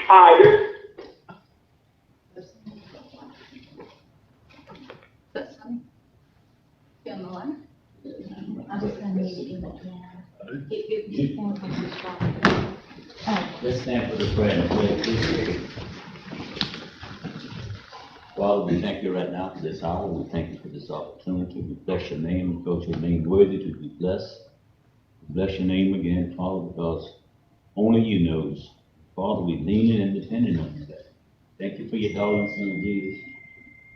Hi, That's funny. Be on the line. I'm just gonna need it in the can. It can come to stop. Oh, Let's stand for the prayer and pray, please. Father, we thank you right now for this hour. We thank you for this opportunity. We bless your name because your name worthy to be blessed. We bless your name again, Father, because only you knows. Father, we lean and depending on you. Thank you for your darling son, Jesus.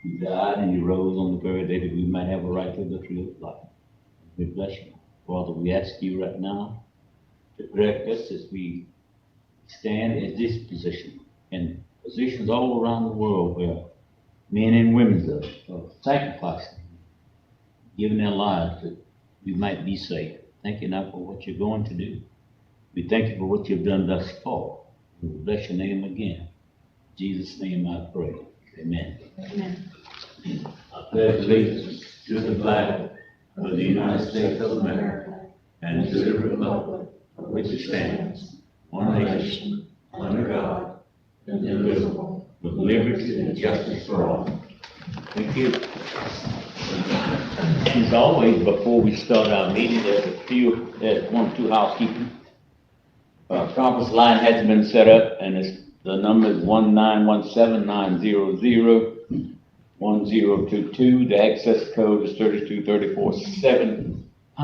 You died and you rose on the third day that we might have a right to the tree of life. We bless you. Father, we ask you right now to direct us as we stand in this position and positions all around the world where men and women are sacrificing, giving their lives that we might be saved. Thank you now for what you're going to do. We thank you for what you've done thus far. We will bless your name again. In Jesus' name I pray. Amen. Amen. I pledge allegiance to the flag of the United States of America and to the republic for which it stands, one nation, under God, indivisible, with liberty and justice for all. Thank you. As always, before we start our meeting, there's one or two housekeeping. Conference line has been set up, and the number is 1-917-900-1022. The access code is 32347 #.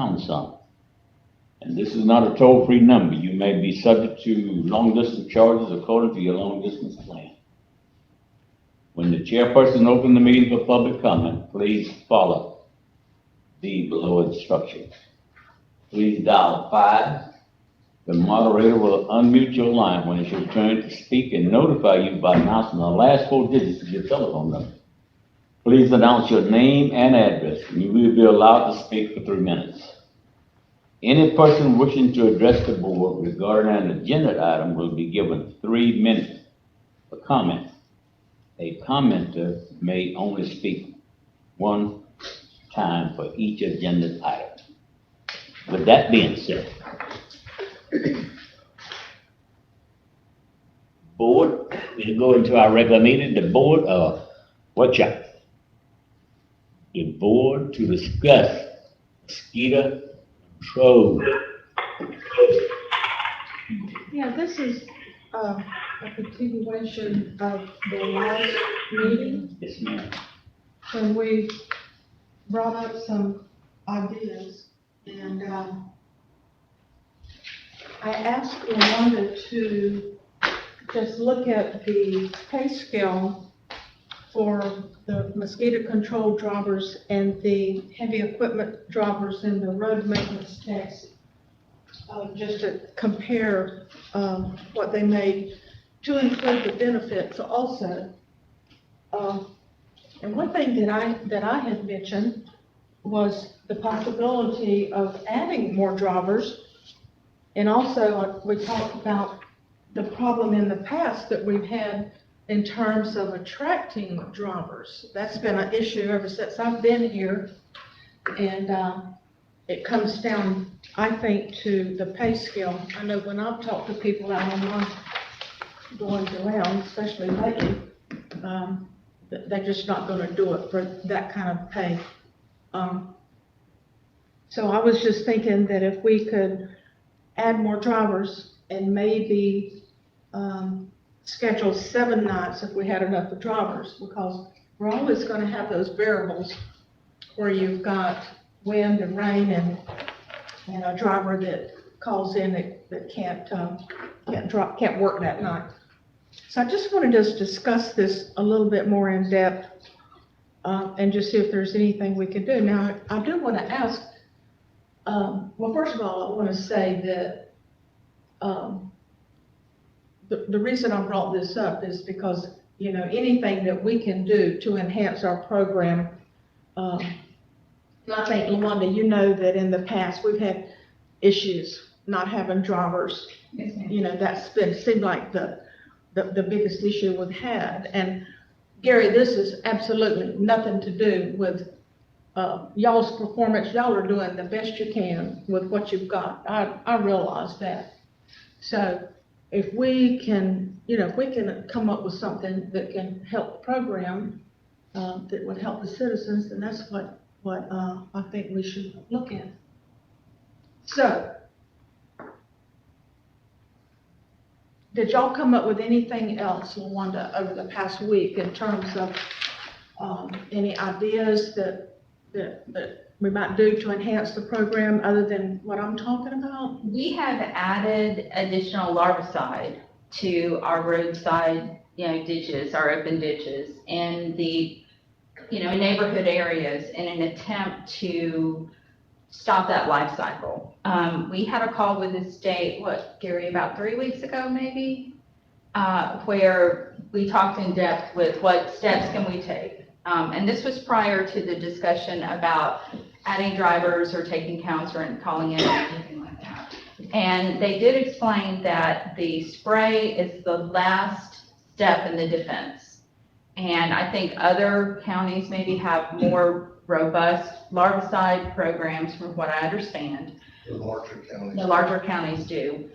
And this is not a toll-free number. You may be subject to long-distance charges according to your long-distance plan. When the chairperson opens the meeting for public comment, please follow the below instructions. Please dial 5. The moderator will unmute your line when it's your turn to speak and notify you by announcing the last 4 digits of your telephone number. Please announce your name and address, and you will be allowed to speak for 3 minutes. Any person wishing to address the board regarding an agenda item will be given 3 minutes for comment. A commenter may only speak 1 time for each agenda item. With that being said, board, we go into our regular meeting. The board, workshop. The board to discuss mosquito control. Yeah, this is a continuation of the last meeting, Yes, ma'am. when we brought up some ideas, and I asked Rwanda to just look at the pay scale for the mosquito control drivers and the heavy equipment drivers in the road maintenance techs, just to compare what they made, to include the benefits also. And one thing that I had mentioned was the possibility of adding more drivers. And also, we talked about the problem in the past that we've had in terms of attracting drivers. That's been an issue ever since I've been here. And it comes down, I think, to the pay scale. I know when I've talked to people out on my going around, especially lately, they're just not going to do it for that kind of pay. So I was just thinking that if we could add more drivers and maybe schedule 7 nights if we had enough of drivers, because we're always going to have those variables where you've got wind and rain and a driver that calls in that can't work that night. So I just want to just discuss this a little bit more in depth and just see if there's anything we can do. Now, I do want to ask, well, first of all, I want to say that the reason I brought this up is because, you know, anything that we can do to enhance our program, and I think, Luanda, you know that in the past we've had issues not having drivers. Yes, ma'am. You know, seemed like the biggest issue we've had. And Gary, this is absolutely nothing to do with y'all's performance. Y'all are doing the best you can with what you've got. I realize that. So if we can, you know, if we can come up with something that can help the program, that would help the citizens, then that's what I think we should look at. So, did y'all come up with anything else, Luanda, over the past week in terms of any ideas that we might do to enhance the program other than what I'm talking about? We have added additional larvicide to our roadside ditches or open ditches in the, in neighborhood areas in an attempt to stop that life cycle. We had a call with the state, Gary, about 3 weeks ago, maybe, where we talked in depth with what steps can we take. And this was prior to the discussion about adding drivers or taking counts or calling in or anything like that. And they did explain that the spray is the last step in the defense. And I think other counties maybe have more robust larvicide programs from what I understand. The larger counties. The larger counties do.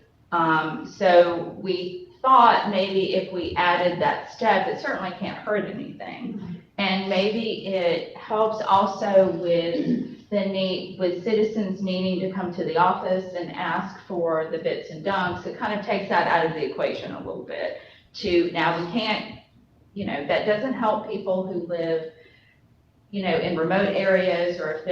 So we thought maybe if we added that step, it certainly can't hurt anything. And maybe it helps also with the need, with citizens needing to come to the office and ask for the bits and dumps. It kind of takes that out of the equation a little bit. Now we can't, that doesn't help people who live, in remote areas, or if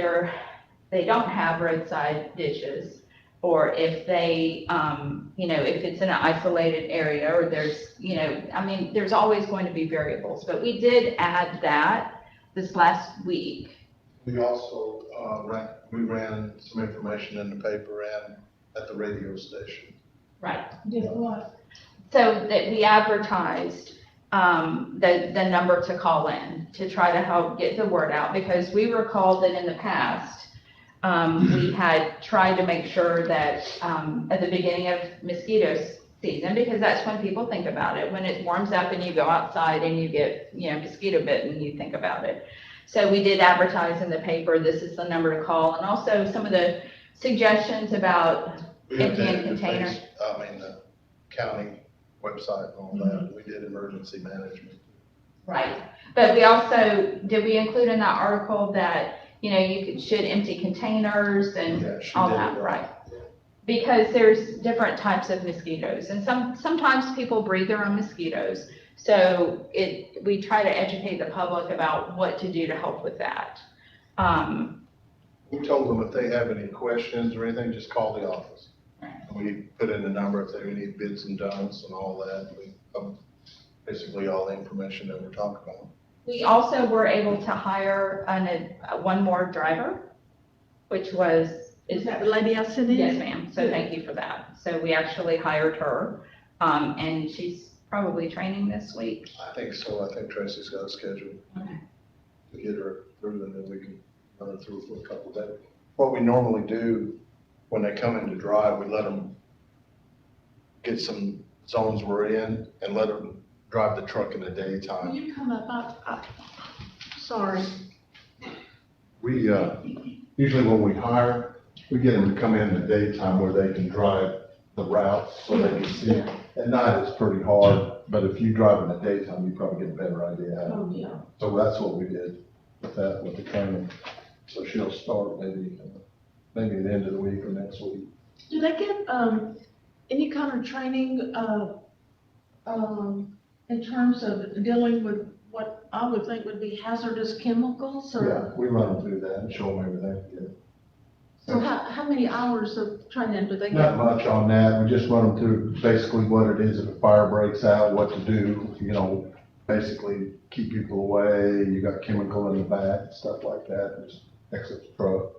they don't have roadside ditches, or if they, if it's in an isolated area, or there's, there's always going to be variables. But we did add that this last week. We also ran some information in the paper and at the radio station. Right. Did what? So that we advertised the number to call in to try to help get the word out, because we recall that in the past, we had tried to make sure that at the beginning of mosquito season, because that's when people think about it, when it warms up and you go outside and you get, mosquito bitten, you think about it. So we did advertise in the paper, this is the number to call, and also some of the suggestions about emptying containers. The county website and all that. We did emergency management. Right. But we also, did we include in that article that, you should empty containers and all that, right? Because there's different types of mosquitoes, and sometimes people breed their own mosquitoes. So we try to educate the public about what to do to help with that. We told them if they have any questions or anything, just call the office. Right. We put in the number if they need bids and dumps and all that. Basically all the information that we're talking about. We also were able to hire one more driver, which was... Is that the lady I sent in? Yes, ma'am. So thank you for that. So we actually hired her, and she's probably training this week. I think so. I think Tracy's got a schedule to get her through, and then we can run her through for a couple of days. What we normally do when they come in to drive, we let them get some zones we're in and let them drive the truck in the daytime. Will you come up? Sorry. We, usually when we hire, we get them to come in the daytime where they can drive the routes so they can see. At night it's pretty hard, but if you drive in the daytime, you probably get a better idea. Oh, yeah. So that's what we did with that, with the training. So she'll start maybe at the end of the week or next week. Do they get any kind of training in terms of dealing with what I would think would be hazardous chemicals? Or? Yeah, we run them through that and show them everything. Yeah. So how many hours of training do they get? Not much on that. We just run them through basically what it is if a fire breaks out, what to do, basically keep people away. You got chemical in the back, stuff like that. Just exit the truck.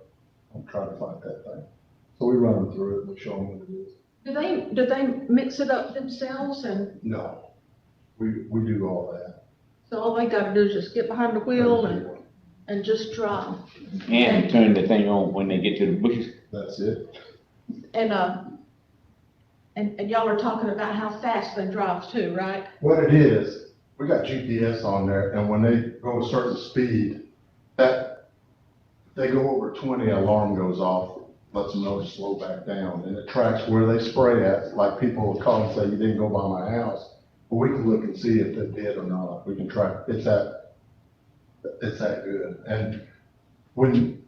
I'm trying to fight that thing. So we run them through it and we show them what it is. Do they mix it up themselves? And No, we do all that. so all they gotta do is just get behind the wheel and just drive. And turn the thing on when they get to the bushes. That's it. And y'all are talking about how fast they drive too, right? What it is, we got GPS on there, and when they go a certain speed, that they go over 20, alarm goes off, lets them know to slow back down, and it tracks where they spray at. Like people will call and say, you didn't go by my house. But we can look and see if they did or not. We can track, it's that good. And when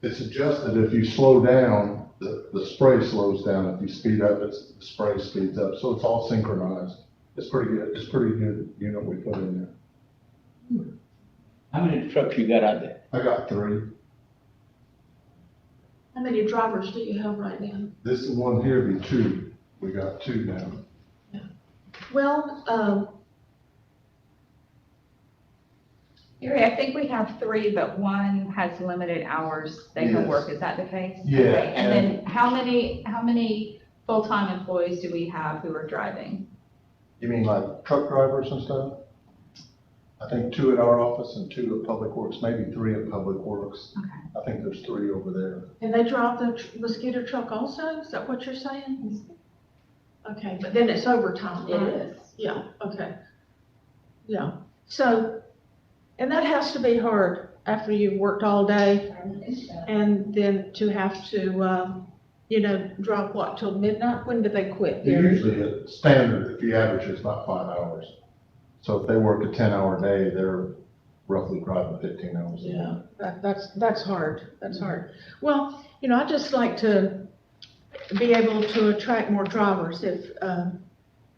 it's adjusted, if you slow down, the spray slows down. If you speed up, the spray speeds up. So it's all synchronized. It's pretty good. It's pretty good unit we put in there. How many trucks you got out there? I got 3. How many drivers do you have right now? This one here be 2. We got 2 now. Well, Gary, I think we have 3, but one has limited hours they can Yes. work. Is that the case? Yeah, Okay. And then how many full-time employees do we have who are driving? You mean like truck drivers and stuff? I think 2 at our office and 2 at Public Works, maybe 3 at Public Works. Okay. I think there's 3 over there. And they drive the mosquito truck also? Is that what you're saying? Okay, but then it's overtime, It right? is. Yeah, okay. Yeah, so, and that has to be hard after you've worked all day and then to have to, drop what, till midnight? When do they quit? They're usually at standard, if you average, it's about 5 hours. So if they work a 10-hour day, they're roughly driving 15 hours a day. Yeah, that's hard, that's hard. Well, I'd just like to be able to attract more drivers. If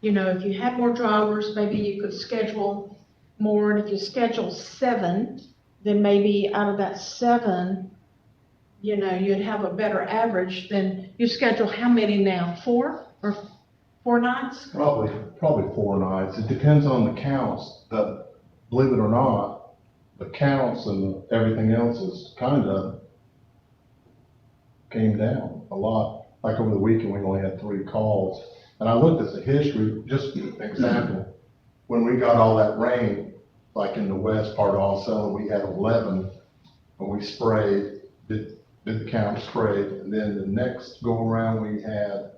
you had more drivers, maybe you could schedule more, and if you schedule 7, then maybe out of that 7, you'd have a better average than you schedule how many now? 4 or 4 nights? Probably 4 nights. It depends on the counts. Believe it or not, the counts and everything else is kind of came down a lot. Like over the weekend, we only had 3 calls. And I looked at the history, just an example. When we got all that rain, like in the west part of Osceola, we had 11 when we sprayed, did the count sprayed. And then the next go around, we had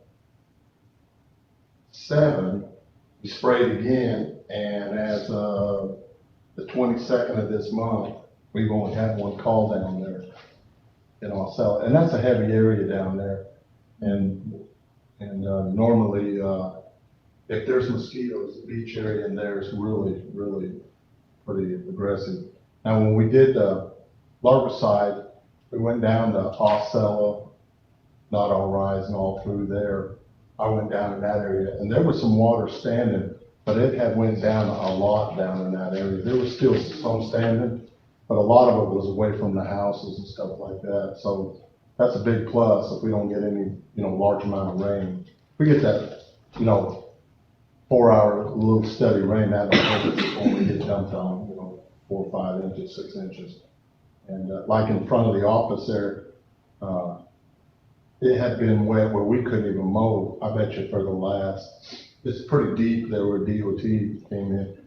7, we sprayed again, and as of the 22nd of this month, we've only had 1 call down there in Osceola, and that's a heavy area down there. And normally, if there's mosquitoes, the beach area in there is really, really pretty aggressive. Now, when we did the larvicide, we went down to Osceola, Not All Rise, and all through there. I went down in that area, and there was some water standing, but it had went down a lot down in that area. There was still some standing, but a lot of it was away from the houses and stuff like that. So that's a big plus if we don't get any, large amount of rain. If we get that, 4-hour little steady rain, that'll hurt us before we get dumped on, 4 or 5 inches, 6 inches. And like in front of the office there, it had been wet where we couldn't even mow. I bet you for the last, it's pretty deep there where DOT came in.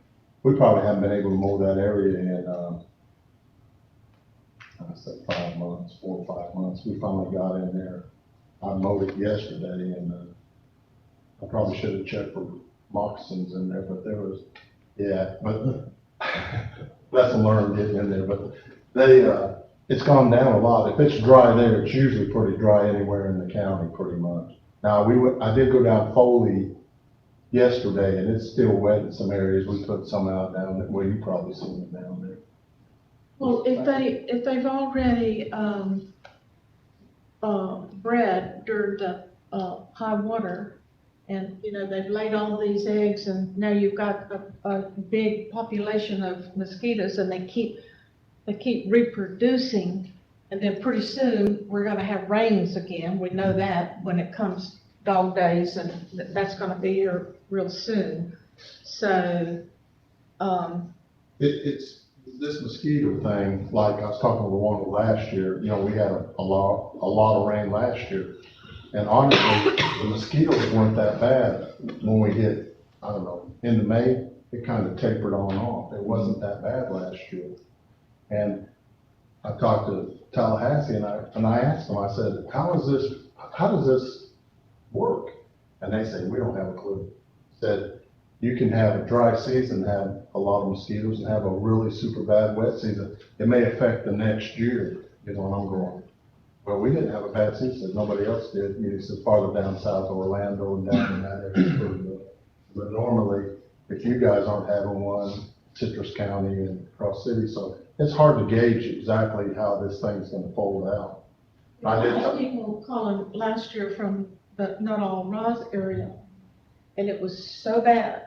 We probably haven't been able to mow that area in, I said 5 months, 4 or 5 months. We finally got in there. I mowed it yesterday, and I probably should have checked for moccasins in there, but there was, but lesson learned getting in there. But it's gone down a lot. If it's dry there, it's usually pretty dry anywhere in the county, pretty much. Now, I did go down Foley yesterday, and it's still wet in some areas. We put some out down there. Well, you probably seen it down there. Well, if they've already, bred during the, high water, and, they've laid all these eggs, and now you've got a big population of mosquitoes, and they keep reproducing, and then pretty soon, we're gonna have rains again. We know that when it comes dog days, and that's gonna be here real soon. So, It's this mosquito thing, like I was talking to one last year, we had a lot of rain last year. And honestly, the mosquitoes weren't that bad when we hit, I don't know, into May. It kind of tapered on off. It wasn't that bad last year. And I talked to Tallahassee, and I asked them, I said, how does this work? And they said, we don't have a clue. Said, you can have a dry season, have a lot of mosquitoes, and have a really super bad wet season. It may affect the next year, and I'm going, well, we didn't have a bad season, nobody else did. He said farther down south, Orlando and down in that area, pretty good. But normally, if you guys aren't having one, Citrus County and Cross City, so it's hard to gauge exactly how this thing's gonna fold out. I had people calling last year from the Not All Rise area, and it was so bad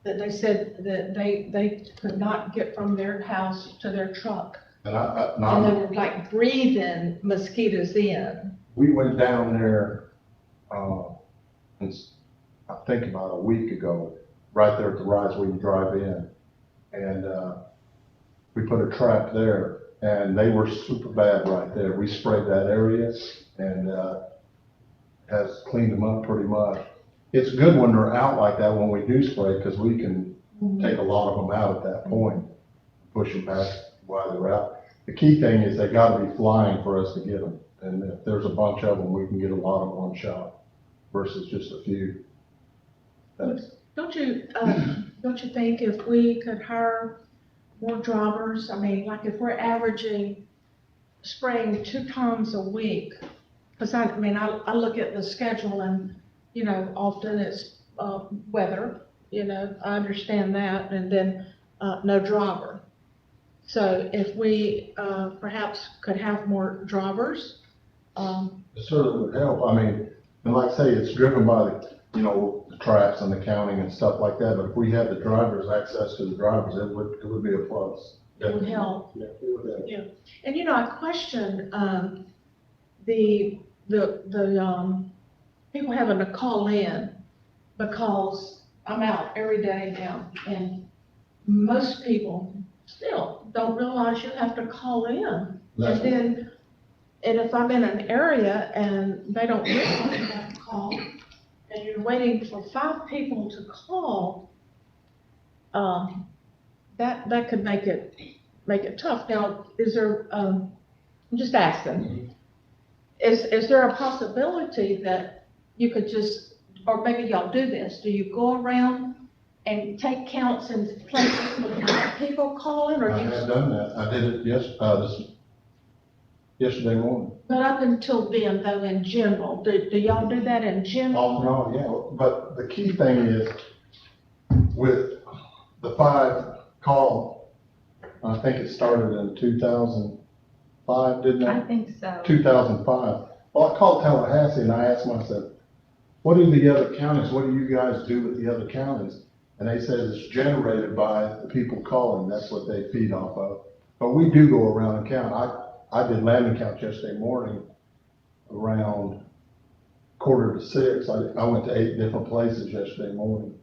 that they said that they could not get from their house to their truck. And And they were like breathing mosquitoes in. we went down there, and I think about a week ago, right there at the rise where you drive in. And we put a trap there, and they were super bad right there. We sprayed that area and, has cleaned them up pretty much. It's good when they're out like that when we do spray, because we can take a lot of them out at that point, push them back while they're out. The key thing is they gotta be flying for us to get them. And if there's a bunch of them, we can get a lot of one shot versus just a few. Don't you think if we could hire more drivers, I mean, like if we're averaging spraying 2 times a week, because I look at the schedule and, you know, often it's, weather, you know, I understand that, and then, no driver. So if we, perhaps could have more drivers, It certainly would help. I mean, and like I say, it's driven by the, you know, the traps and the counting and stuff like that, but if we had the drivers, access to the drivers, it would be a plus. it would help. Yeah, it would help. Yeah, and you know, I question, people having to call in because I'm out every day now, and most people still don't realize you have to call in. And if I'm in an area and they don't realize you have to call, and you're waiting for 5 people to call, that could make it tough. Now, is there, I'm just asking, is there a possibility that you could just, or maybe y'all do this, do you go around and take counts in places without people calling, or I you? have done that. I did it yesterday morning. But up until then, though, in general, do y'all do that in general? Oh, no, yeah, but the key thing is with the 5 call, I think it started in 2005, didn't it? I think so. 2005. Well, I called Tallahassee and I asked myself, what do the other counties, what do you guys do with the other counties? And they said it's generated by the people calling, that's what they feed off of. But we do go around and count. I did landing count yesterday morning around 5:45. I went to 8 different places yesterday morning.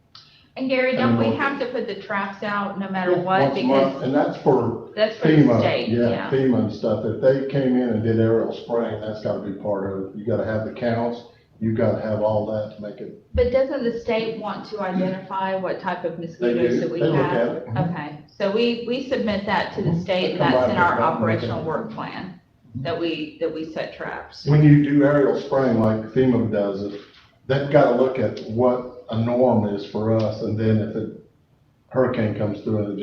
And Gary, don't we have to put the traps out no matter what? Once a month, Because and that's for that's for the FEMA, state, yeah, yeah. FEMA and stuff. If they came in and did aerial spraying, that's gotta be part of it. You gotta have the counts, you gotta have all that to make it. But doesn't the state want to identify what type of mosquitoes do. that we They look have? at it. Okay, so we submit that to the state, and Come that's by in and our pick it up and operational look at it. work plan, that we set traps. When you do aerial spraying like FEMA does it, they've gotta look at what a norm is for us, and then if a hurricane comes through and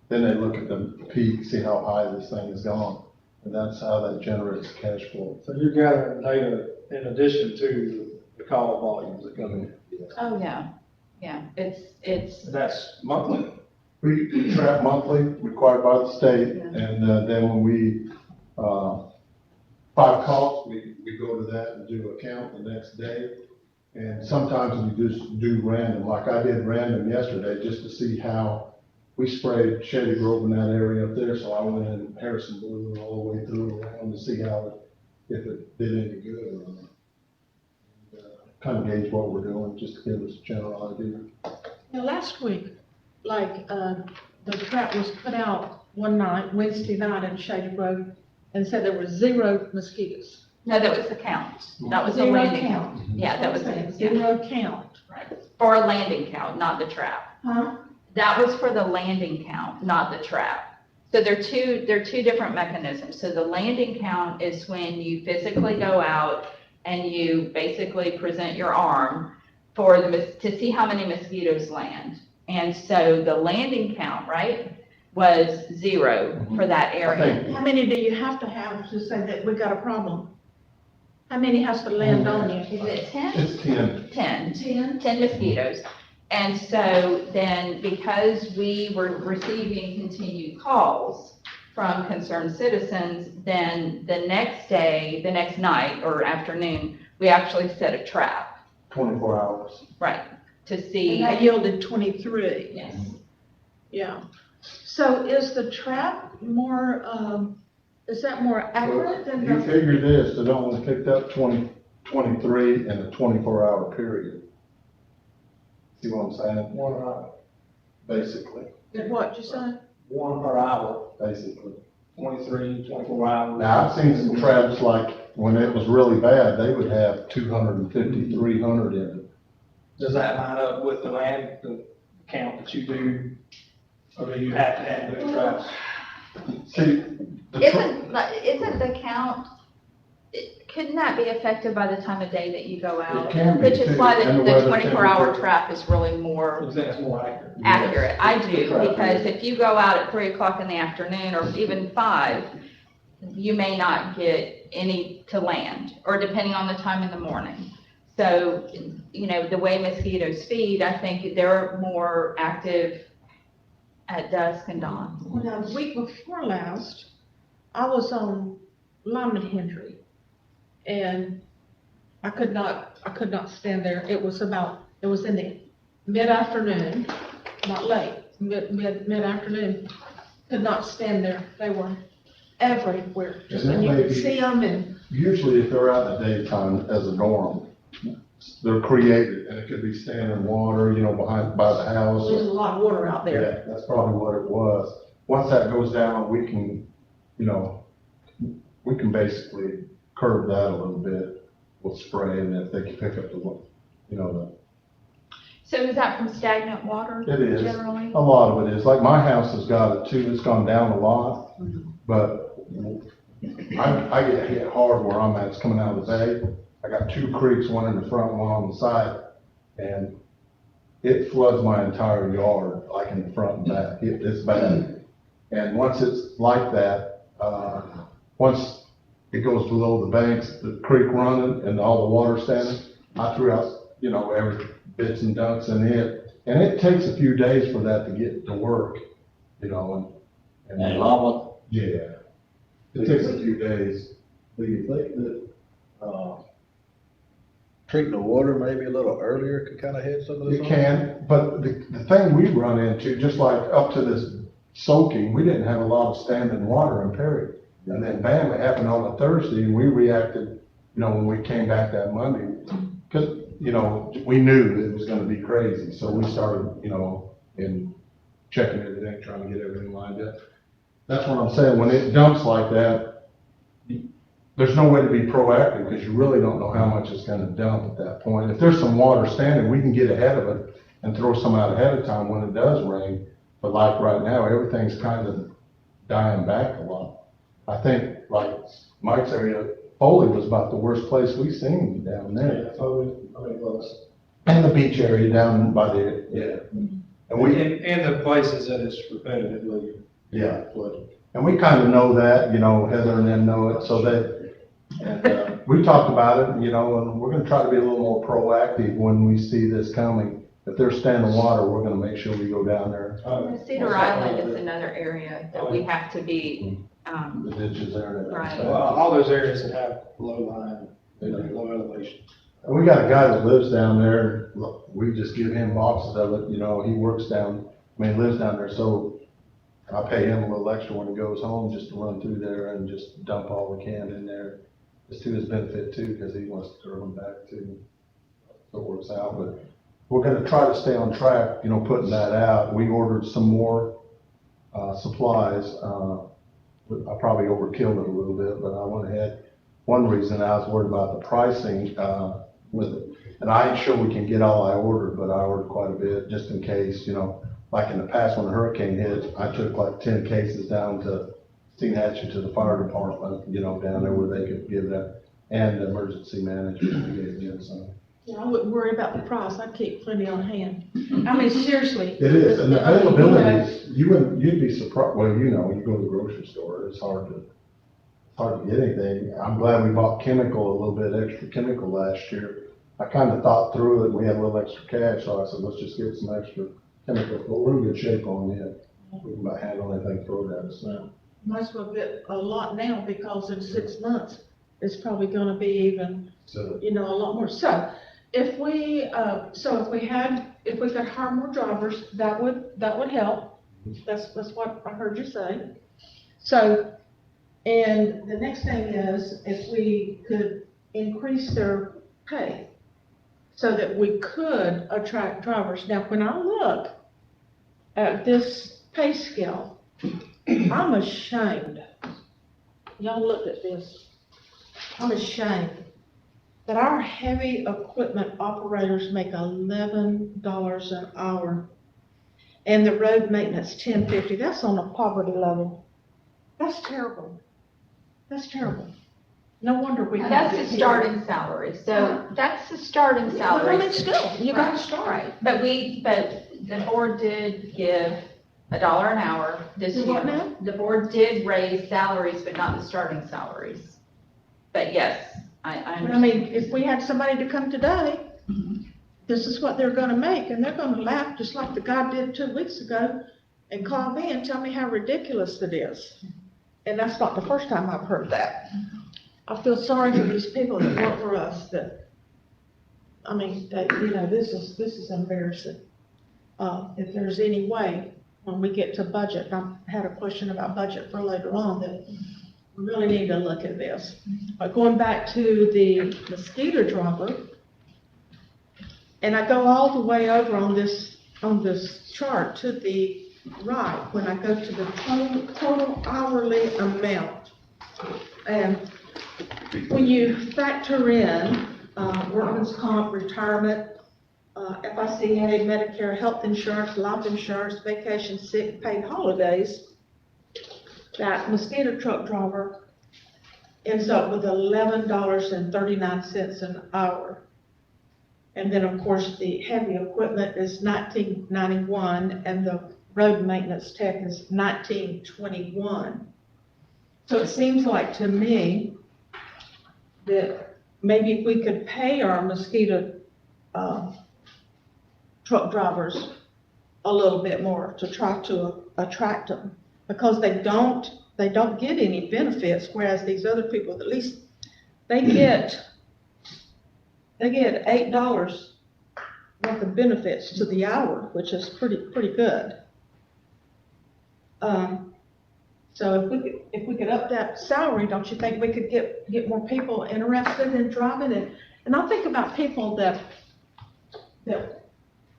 then they look at the peak, see how high this thing has gone, and that's how that generates cash flow. So you're gathering data in addition to the call volumes that come in? Oh, yeah, it's, That's monthly? We trap monthly, required by the state, Yeah. and then when we, 5 calls, we go to that and do a count the next day. And sometimes we just do random, like I did random yesterday, just to see how, we sprayed Shady Grove in that area up there, so I went in Harrison Blue and all the way through around to see if it did any good or not. Kind of gauge what we're doing, just to give us a general idea. Now, last week, like, the trap was put out one night, Wednesday night in Shady Grove, and said there were 0 mosquitoes. no, that was the count. That was the 0 landing count. Yeah, that was, yeah, 0 count. right. For a landing count, not the trap. Huh? That was for the landing count, not the trap. So they're two different mechanisms. So the landing count is when you physically go out and you basically present your arm to see how many mosquitoes land. And so the landing count, right, was 0 for that area. How many do you have to say that we got a problem? How many has to land on you? Is it 10? It's 10. 10 mosquitoes. And so then, because we were receiving continued calls from concerned citizens, then the next day, the next night or afternoon, we actually set a trap. 24 hours. Right, to And see. that yielded 23. Yes. Yeah. So is the trap more, is that more accurate than You the? figure this, it only picked up 23 in a 24-hour period. See what I'm saying? One night. Basically. What you say? one per hour, basically. 23, 24 hours. Now, I've seen some traps like, when it was really bad, they would have 250, 300 in it. Does that line up with the land, the count that you do? Or do you have to have those traps? See, Isn't the count, couldn't that be affected by the time of day that you go out? It can be, Which is too, why and the the weather 24-hour temperature. trap is really more You think it's more accurate? accurate. I do, Correct. because if you go out at 3 o'clock in the afternoon, or even 5, you may not get any to land, or depending on the time in the morning. So, you know, the way mosquitoes feed, I think they're more active at dusk and dawn. Well, now, the week before last, I was on Lyman Hendry, and I could not stand there. It was in the mid-afternoon, not late, mid-afternoon. Could not stand there. They were everywhere. Just, and you could see them, and Usually if they're out in the daytime as a norm, they're created, and it could be standing in water, you know, by the house. there's a lot of water out there. Yeah, that's probably what it was. Once that goes down, we can, you know, we can basically curb that a little bit with spray, and if they can pick up the, you know, So is that from stagnant water It is. generally? a lot of it is. Like my house has got it too. It's gone down a lot, but I get hit hard where I'm at. It's coming out of the bay. I got 2 creeks, one in the front, one on the side, and it floods my entire yard, like in the front and back. It's bad. And once it's like that, once it goes below the banks, the creek running and all the water standing, I threw out, you know, every bits and dunks in it. And it takes a few days for that to get to work, you know, And lava, yeah. It takes a few days. Do you think that, treating the water maybe a little earlier could kind of head some of this You off? can, but the thing we run into, just like up to this soaking, we didn't have a lot of standing water in Perry. And then bam, it happened on a Thursday, and we reacted, you know, when we came back that Monday. Cause, you know, we knew it was gonna be crazy, so we started, you know, in checking everything, trying to get everything lined up. That's what I'm saying, when it dumps like that, there's no way to be proactive, because you really don't know how much it's gonna dump at that point. If there's some water standing, we can get ahead of it and throw some out ahead of time when it does rain. But like right now, everything's kind of dying back a lot. I think, like Mike's area, Foley was about the worst place we've seen down there. Close. And the beach area down by the, yeah. And we, In the places that it's repetitively yeah. flooded. And we kind of know that, you know, Heather and them know it, so we talked about it, you know, and we're gonna try to be a little more proactive when we see this coming. If there's standing water, we're gonna make sure we go down there. Cedar Island is another area that we have to be, The ditches there and Right. everything. Well, all those areas that have low line, low elevation. And we got a guy that lives down there, we just give him boxes of it, you know, he works down, lives down there, so I pay him a little extra when he goes home just to run through there and just dump all we can in there. It's to his benefit too, because he wants to throw them back too. So it works out, but we're gonna try to stay on track, you know, putting that out. We ordered some more, supplies, I probably overkilled it a little bit, but I went ahead. One reason I was worried about the pricing, with it, and I ain't sure we can get all I ordered, but I ordered quite a bit, just in case, you know, like in the past when the hurricane hit, I took like 10 cases down to Hatchet to the fire department, you know, down there where they could give that, and the emergency management gave me some. Yeah, I wouldn't worry about the price. I'd keep plenty on hand. I mean, seriously. It is, and the I mean, availability, you'd be surprised, well, you know, you go to the grocery store, it's hard to get anything. I'm glad we bought chemical, a little bit extra chemical last year. I kind of thought through it, we had a little extra cash, so I said, let's just get some extra chemical, but we're in good shape on it. We can about handle anything thrown at us now. Might as well get a lot now, because in 6 months, it's probably gonna be even, So, you know, a lot more. So if we could hire more drivers, that would help. That's what I heard you say. So, and the next thing is, if we could increase their pay so that we could attract drivers. Now, when I look at this pay scale, I'm ashamed. Y'all look at this. I'm ashamed that our heavy equipment operators make $11 an hour and the road maintenance $10.50. That's on a poverty level. That's terrible. That's terrible. No wonder we have. That's the starting salary, so that's the starting But I salary. mean, still, you gotta Right, start. right. But the board did give $1 an hour this Do year. what now? The board did raise salaries, but not the starting salaries. But yes, I But I understand. mean, if we had somebody to come today, Mhm. this is what they're gonna make, and they're gonna laugh just like the guy did 2 weeks ago and call me and tell me how ridiculous it is. And that's not the first time I've heard that. I feel sorry for these people that work for us that, I mean, that, this is embarrassing. If there's any way, when we get to budget, I had a question about budget for later on, that we really need to look at this. But going back to the mosquito dropper, and I go all the way over on this chart to the right, when I go to the total hourly amount. And when you factor in, workman's comp, retirement, FICA, Medicare, health insurance, life insurance, vacation, sick, paid holidays, that mosquito truck driver ends up with $11.39 an hour. And then, of course, the heavy equipment is $19.91, and the road maintenance tech is $19.21. So it seems like to me that maybe if we could pay our mosquito truck drivers a little bit more to try to attract them, because they don't get any benefits, whereas these other people, at least they get $8 worth of benefits to the hour, which is pretty good. So if we could up that salary, don't you think we could get more people interested in driving? And I think about people that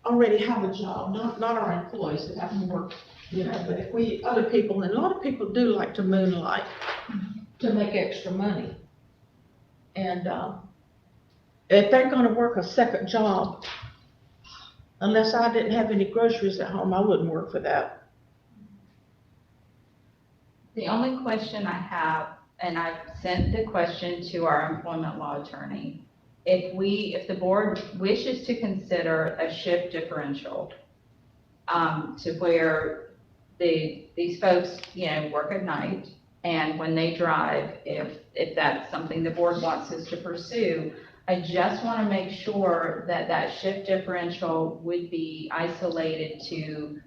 already have a job, not our employees that have to work, but if other people, and a lot of people do like to moonlight to make extra money. And, if they're gonna work a second job, unless I didn't have any groceries at home, I wouldn't work for that. The only question I have, and I've sent the question to our employment law attorney, if the board wishes to consider a shift differential, to where these folks, work at night, and when they drive, if that's something the board wants us to pursue, I just want to make sure that shift differential would be isolated to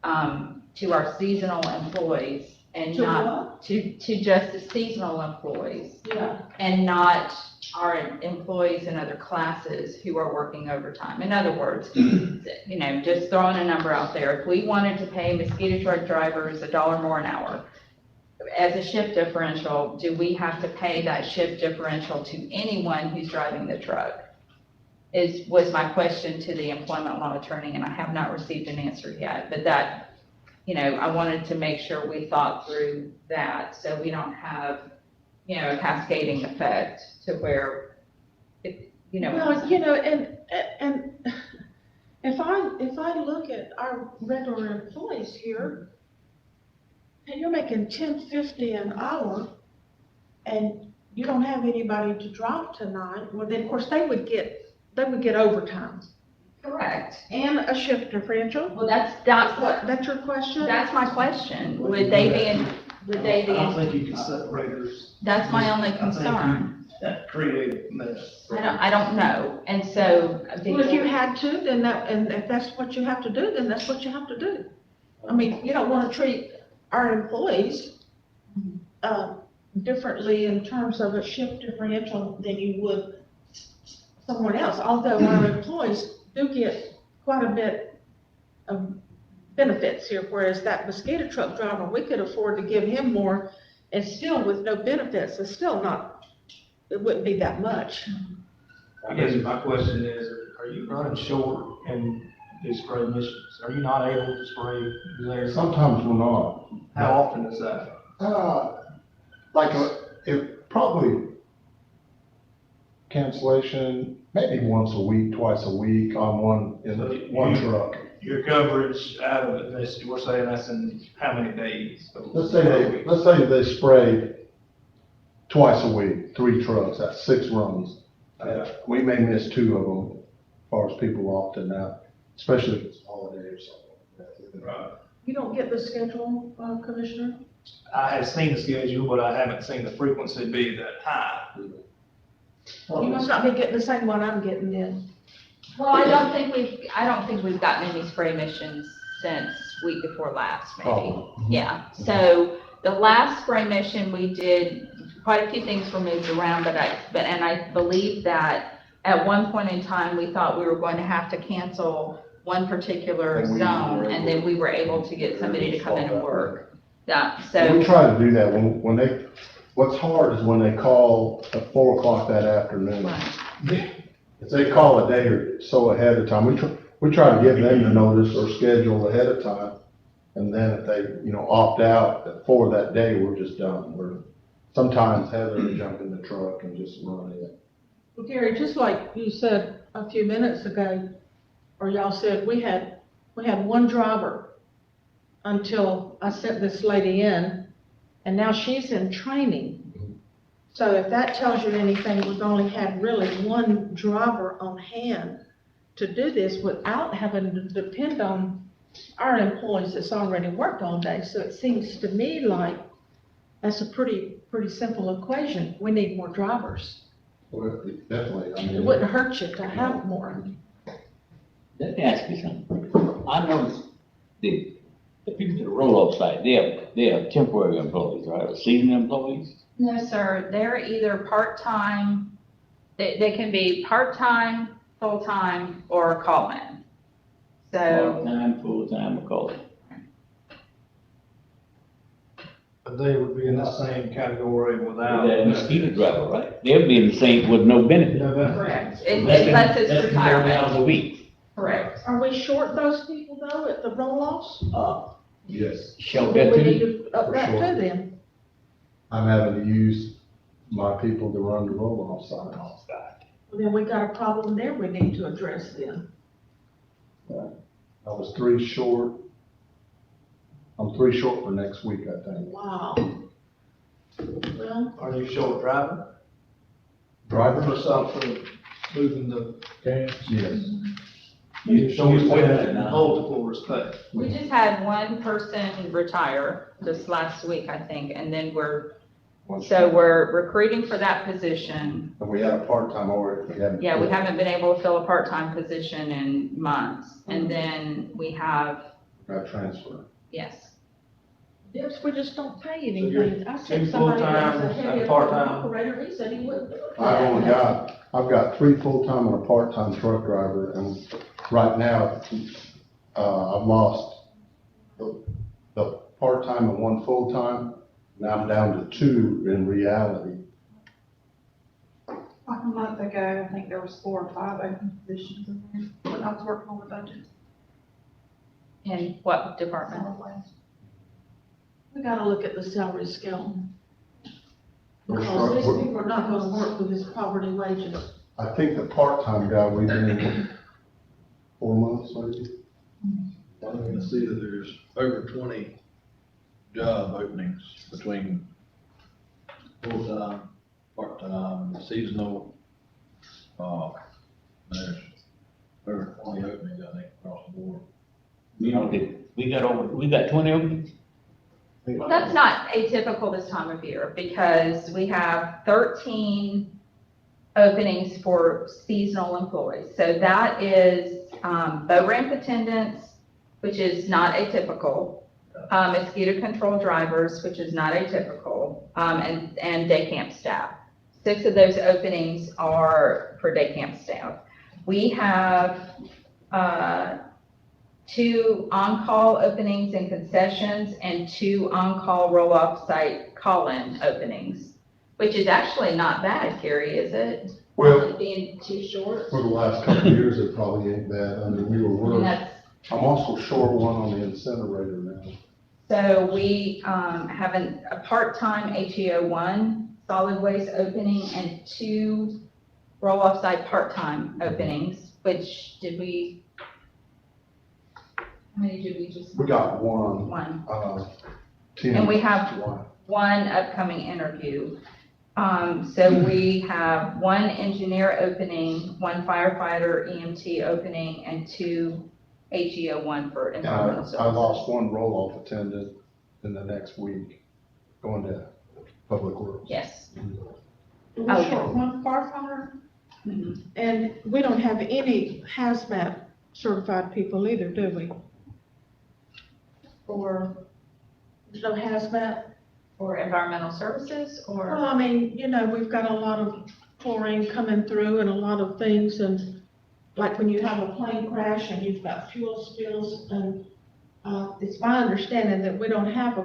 our seasonal employees and To not to just the seasonal employees, Yeah. and not our employees in other classes who are working overtime. In other words, just throwing a number out there, if we wanted to pay mosquito truck drivers $1 more an hour as a shift differential, do we have to pay that shift differential to anyone who's driving the truck? Was my question to the employment law attorney, and I have not received an answer yet. But that, I wanted to make sure we thought through that, so we don't have, a cascading effect to where, Well, and if I look at our regular employees here, and you're making $10.50 an hour, and you don't have anybody to drive tonight, well, then, of course, they would get overtime correct. and a shift differential. Well, that's That's your question? That's my question. Would they be in? I don't think you can separate those. That's my only I think concern. that created a mess. I don't know, and so. Well, if you had to, then and if that's what you have to do, then that's what you have to do. I mean, you don't want to treat our employees differently in terms of a shift differential than you would someone else, although our employees do get quite a bit of benefits here, whereas that mosquito truck driver, we could afford to give him more, and still with no benefits, it's still not, it wouldn't be that much. I guess my question is, are you running short in do spray missions? Are you not able to spray there? Sometimes we're not. How often is that? Like, it probably cancellation, maybe once a week, twice a week on one truck. Your coverage out of it, we're saying that's in how many days? Let's say they spray twice a week, 3 trucks, that's 6 runs. We may miss 2 of them as far as people opting out, especially if it's holiday or something. Right. You don't get the schedule, Commissioner? I have seen the schedule, but I haven't seen the frequency be that high. You must not be getting the same one I'm getting then. Well, I don't think we've gotten any spray missions since week before last, maybe. Oh. Yeah, so the last spray mission we did, quite a few things were moved around, and I believe that at one point in time, we thought we were going to have to cancel one particular zone, and then we were able to get somebody to come in and work. Yeah, so. We try to do that when what's hard is when they call at 4 o'clock that afternoon. Right. If they call a day or so ahead of time, we try to give them the notice or schedule ahead of time. And then if they, opt out for that day, we're just done. Sometimes Heather will jump in the truck and just run it. Well, Gary, just like you said a few minutes ago, or y'all said, we had one driver until I sent this lady in, and now she's in training. So if that tells you anything, we've only had really one driver on hand to do this without having to depend on our employees that's already worked all day. So it seems to me like that's a pretty simple equation. We need more drivers. Well, definitely. It wouldn't hurt you to have more. Let me ask you something. I noticed the people to the roll-off site, they have temporary employees, right, or seasonal employees? No, sir, they're either part-time, they can be part-time, full-time, or call-in. So, Part-time, full-time, or call-in. But they would be in the same category without. That mosquito driver, right? They'll be in the same with no benefit. correct, Less than- unless it's less than 40 retirement. hours a week. Correct. Are we short those people though at the roll-offs? Yes. Show Then that we to need you. to up For that sure. to them. I'm having to use my people to run the roll-off sign. Well, then we got a problem there we need to address then. I was 3 short. I'm 3 short for next week, I think. Wow. Well, Are you short driver? Driver? For something, moving the cans? Yes. You're short She's with in it now. multiple respects. We just had one person retire this last week, I think, and then we're recruiting for that position. And we had a part-time already. We haven't been able to fill a part-time position in months. And then we have, Got transferred. yes, yes, we just don't pay you're anything. I two said somebody that was a full-time heavy and part-time. operator, he said he wouldn't do it. I've got 3 full-time and a part-time truck driver, and right now, I've lost the part-time and 1 full-time. Now I'm down to 2 in reality. Like a month ago, I think there was 4 or 5 open positions in there when I was working on the budget. in what department? We gotta look at the salary scale. We're Because these start- people are not gonna work with this poverty wages. I think the part-time guy, we've been 4 months, maybe. I'm gonna see that there's over 20 job openings between full-time, part-time, seasonal. There's over 20 openings, I think, across the board. We got 20 openings? Well, that's not atypical this time of year because we have 13 openings for seasonal employees. So that is boat ramp attendants, which is not atypical, mosquito control drivers, which is not atypical, and day camp staff. 6 of those openings are for day camp staff. We have 2 on-call openings and concessions and 2 on-call roll-off site call-in openings, which is actually not bad, Carrie, is it? Well, Being too short. for the last couple of years, it probably ain't bad. I mean, we were I mean, worried. that's I'm also short one on the incinerator now. So we, have a part-time HEO1 solid waste opening and 2 roll-off site part-time openings, which how many did we just? We got one, One. 10. And we have one. one upcoming interview. So we have 1 engineer opening, 1 firefighter EMT opening, and 2 HEO1 for And environmental I services. lost one roll-off attendant in the next week, going to Public Works. Yes. We're Okay. short one firefighter, Mhm. and we don't have any hazmat certified people either, do we? Or, there's no hazmat? For environmental services Well, or? I mean, we've got a lot of chlorine coming through and a lot of things, and like when you have a plane crash and you've got fuel spills, and, it's my understanding that we don't have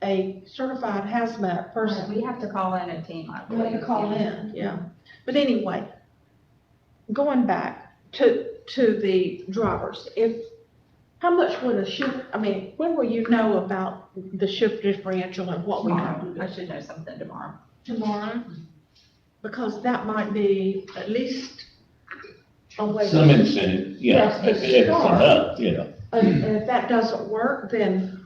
a certified hazmat person. We have to call in a team, I We believe. have to call in, yeah. But anyway, going back to the drivers, how much would a shift, when will you know about the shift differential and what we have to Tomorrow. do? I should know something tomorrow. Tomorrow? Because that might be at least a way. Some incentive, Yes, if it's enough, And if that doesn't work, then,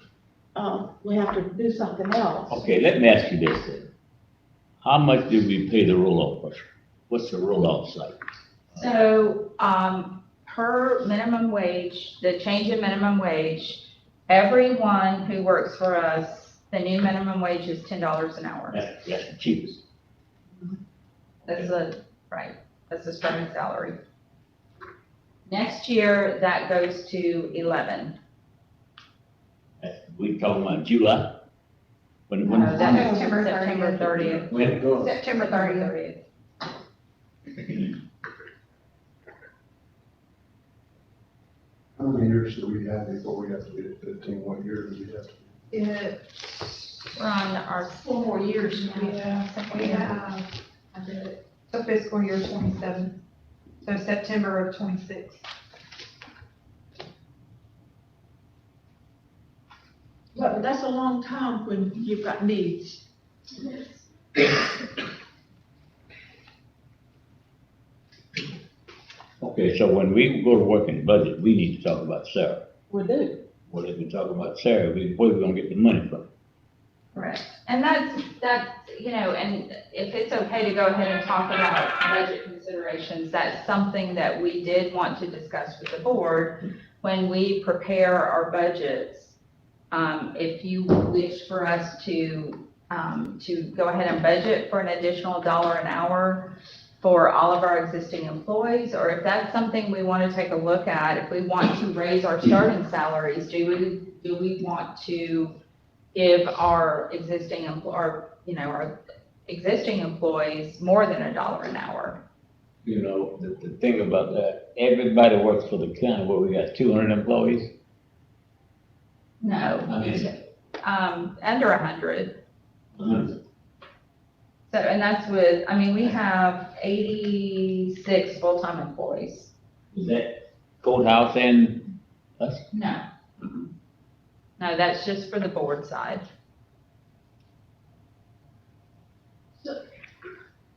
we have to do something else. Okay, let me ask you this then. How much do we pay the roll-off person? What's the roll-off site? So, per minimum wage, the change in minimum wage, everyone who works for us, the new minimum wage is $10 an hour. That's the cheapest. That's that's the starting salary. Next year, that goes to 11. We talking about July? When? No, that's September September 30th. When? September 30th. How many years do we have before we have to be at 15? What year do we have to be? We're on our 4 more years. Yeah, we have, so fiscal year 27, so September of 26. But that's a long time when you've got needs. Okay, so when we go to work in the budget, we need to talk about Sarah. We do. Well, if we talk about Sarah, where we gonna get the money from? Correct. And that's, and if it's okay to go ahead and talk about budget considerations, that's something that we did want to discuss with the board when we prepare our budgets. If you wish for us to go ahead and budget for an additional $1 an hour for all of our existing employees, or if that's something we want to take a look at, if we want to raise our starting salaries, do we want to give our existing our existing employees more than $1 an hour? The thing about that, everybody works for the county, where we got 200 employees. No, under 100. So, and that's with, we have 86 full-time employees. Is that courthouse and us? No. Mm-mm. No, that's just for the board side.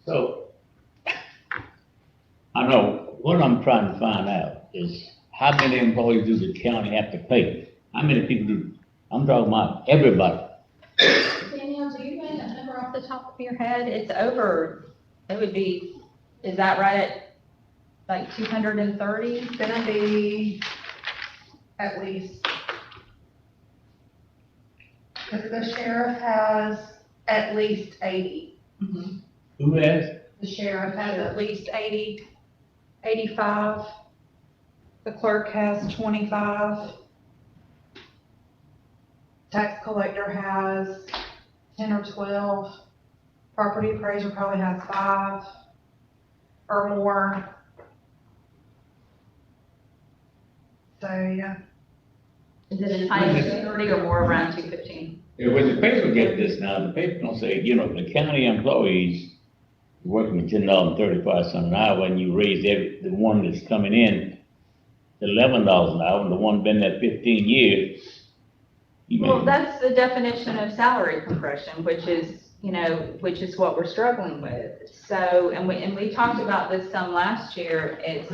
So, I know, what I'm trying to find out is how many employees does the county have to pay? How many people I'm talking about everybody. Danielle, do you know that number off the top of your head? It's over, is that right at like 230? It's gonna be at least. Because the sheriff has at least 80. Mhm. Who has? The sheriff has at least 80, 85. The clerk has 25. Tax collector has 10 or 12. Property appraiser probably has 5 or more. So, yeah. Is it as high as 230 or more around 215? Yeah, when the paper get this now, the paper gonna say, the county employees working at $10.35 an hour, and you raise the one that's coming in, $11 an hour, and the one been there 15 years. You Well, may, that's the definition of salary compression, which is, which is what we're struggling with. So, and we talked about this some last year, it's,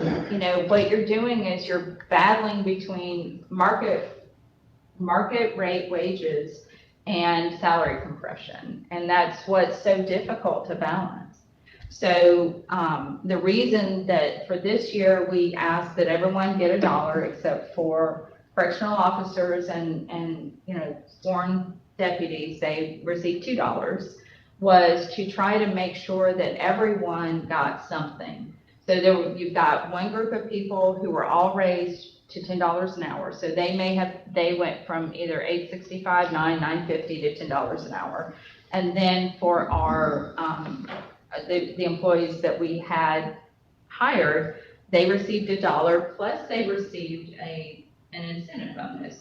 what you're doing is you're battling between market rate wages and salary compression. And that's what's so difficult to balance. So, the reason that for this year, we asked that everyone get $1 except for correctional officers and sworn deputies, they received $2, was to try to make sure that everyone got something. So you've got one group of people who were all raised to $10 an hour. So they went from either $8.65, $9.50 to $10 an hour. And then for our, the employees that we had hired, they received $1, plus they received an incentive bonus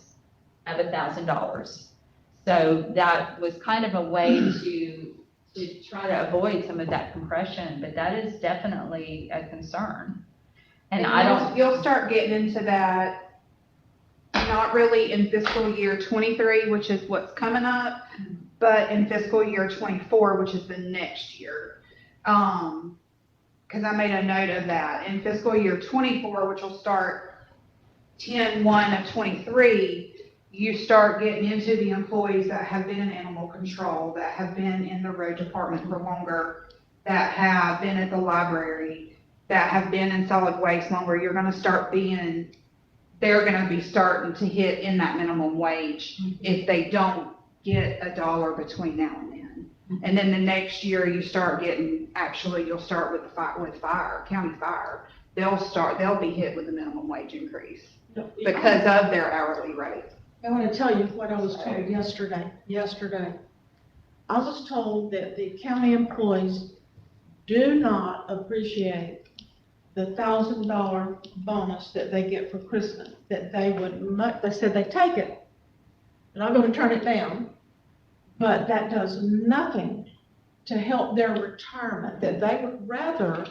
of $1,000. So that was kind of a way to try to avoid some of that compression, but that is definitely a concern. And I don't. You'll start getting into that, not really in fiscal year 23, which is what's coming up, but in fiscal year 24, which is the next year. Because I made a note of that. In fiscal year 24, which will start 10/1 of 23, you start getting into the employees that have been in animal control, that have been in the road department for longer, that have been at the library, that have been in solid waste longer. You're going to start they're going to be starting to hit in that minimum wage if they don't get $1 between now and then. And then the next year you start getting, you'll start with fire, county fire. They'll be hit with the minimum wage increase because of their hourly rate. I want to tell you what I was told yesterday. I was told that the county employees do not appreciate the $1,000 bonus that they get for Christmas, that they said they take it. They're not going to turn it down, but that does nothing to help their retirement, that they would rather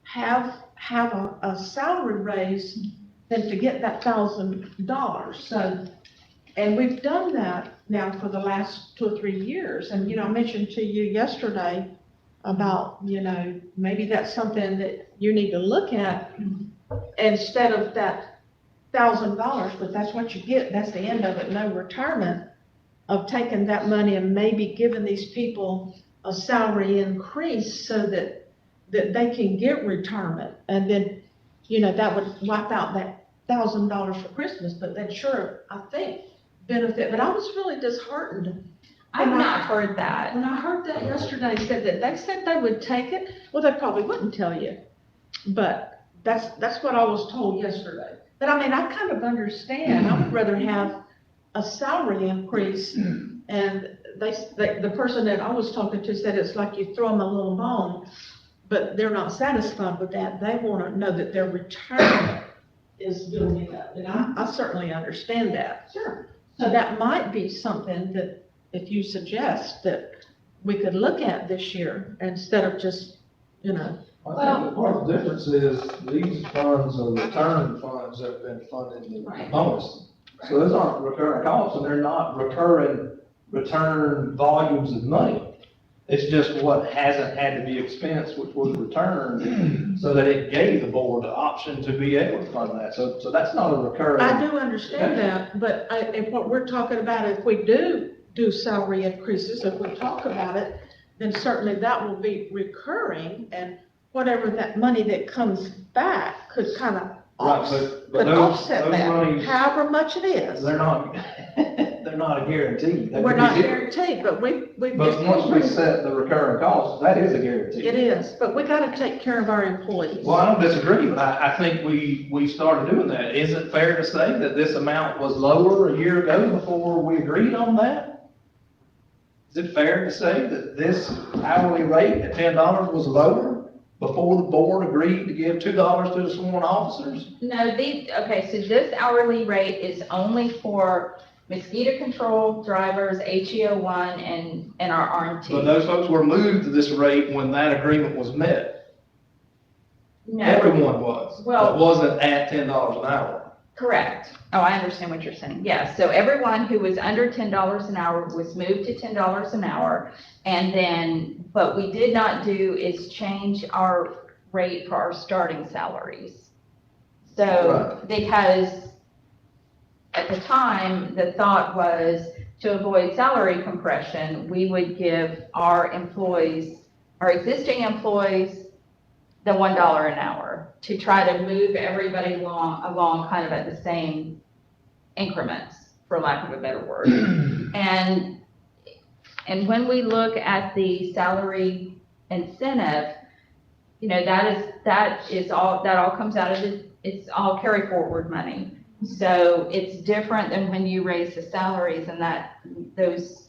have a salary raise than to get that $1,000. So, and we've done that now for the last 2 or 3 years. And, I mentioned to you yesterday about, maybe that's something that you need to look at instead of that $1,000, but that's what you get. That's the end of it. No retirement, of taking that money and maybe giving these people a salary increase so that they can get retirement. And then, that would wipe out that $1,000 for Christmas, but that sure, I think, benefit. But I was really disheartened. I've not heard that. When I heard that yesterday, they said they would take it. Well, they probably wouldn't tell you, but that's what I was told yesterday. But I mean, I kind of understand. I would rather have a salary increase. And the person that I was talking to said it's like you throw them a little bone, but they're not satisfied with that. They want to know that their retirement is building up. And I certainly understand that. Sure. So that might be something that, if you suggest, that we could look at this year instead of just, I think the part of the difference is these funds are return funds that have been funded in the bonus. So those aren't recurring costs, and they're not return volumes of money. It's just what hasn't had to be expensed, which was returned, so that it gave the board the option to be able to fund that. So that's not a recurring. I do understand that, but if what we're talking about, if we do salary increases, if we talk about it, then certainly that will be recurring, and whatever that money that comes back could kind of offset that, monies, however much it is. They're not a guarantee. We're not guaranteed, but we. But once we set the recurring costs, that is a guarantee. It is, but we gotta take care of our employees. Well, I don't disagree, but I think we started doing that. Is it fair to say that this amount was lower a year ago before we agreed on that? Is it fair to say that this hourly rate at $10 was lower before the board agreed to give $2 to the sworn officers? No, so this hourly rate is only for mosquito control drivers, HEO1, and our RMT. But those folks were moved to this rate when that agreement was met. No, Everyone was. Well- It wasn't at $10 an hour. correct. Oh, I understand what you're saying. Yes, so everyone who was under $10 an hour was moved to $10 an hour. And then, what we did not do is change our rate for our starting salaries. So, because at the time, the thought was to avoid salary compression, we would give our employees, our existing employees, the $1 an hour to try to move everybody along kind of at the same increments, for lack of a better word. And when we look at the salary incentive, you know, that all comes out of it's all carry forward money. So it's different than when you raise the salaries, and that those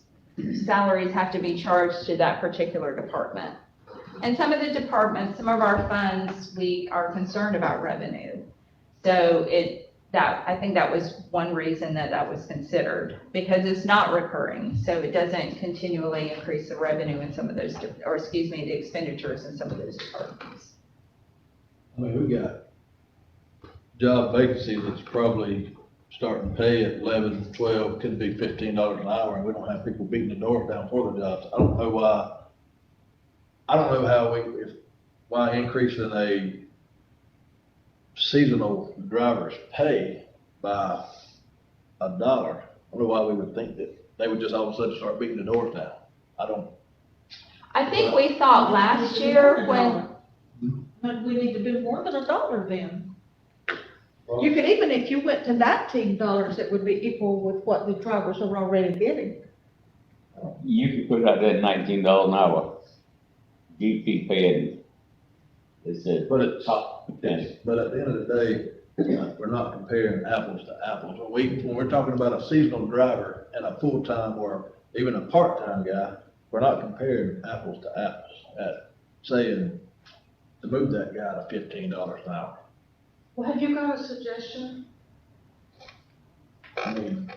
salaries have to be charged to that particular department. And some of the departments, some of our funds, we are concerned about revenue. So I think that was one reason that was considered, because it's not recurring. So it doesn't continually increase the revenue in some of those, the expenditures in some of those departments. I mean, we got job vacancies that's probably starting to pay at 11, 12, could be $15 an hour, and we don't have people beating the doors down for the jobs. I don't know why increasing a seasonal driver's pay by $1. I don't know why we would think that they would just all of a sudden start beating the doors down. I think we thought last year But we need to do more than $1 then. You could, even if you went to $19, it would be equal with what the drivers are already getting. You could put out that $19 an hour. GP paying, it's a But it's, top potential. but at the end of the day, we're not comparing apples to apples. When we're talking about a seasonal driver and a full-time or even a part-time guy, we're not comparing apples to apples at saying to move that guy to $15 an hour. Well, have you got a suggestion? I mean,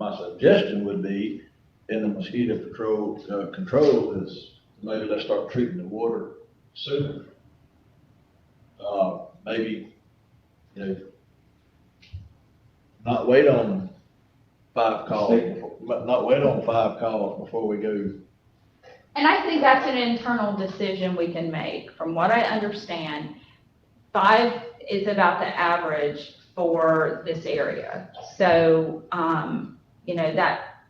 my suggestion would be in the mosquito control is maybe let's start treating the water sooner. Maybe, you know, not wait on 5 calls before we go. And I think that's an internal decision we can make. From what I understand, 5 is about the average for this area. So, you know, that,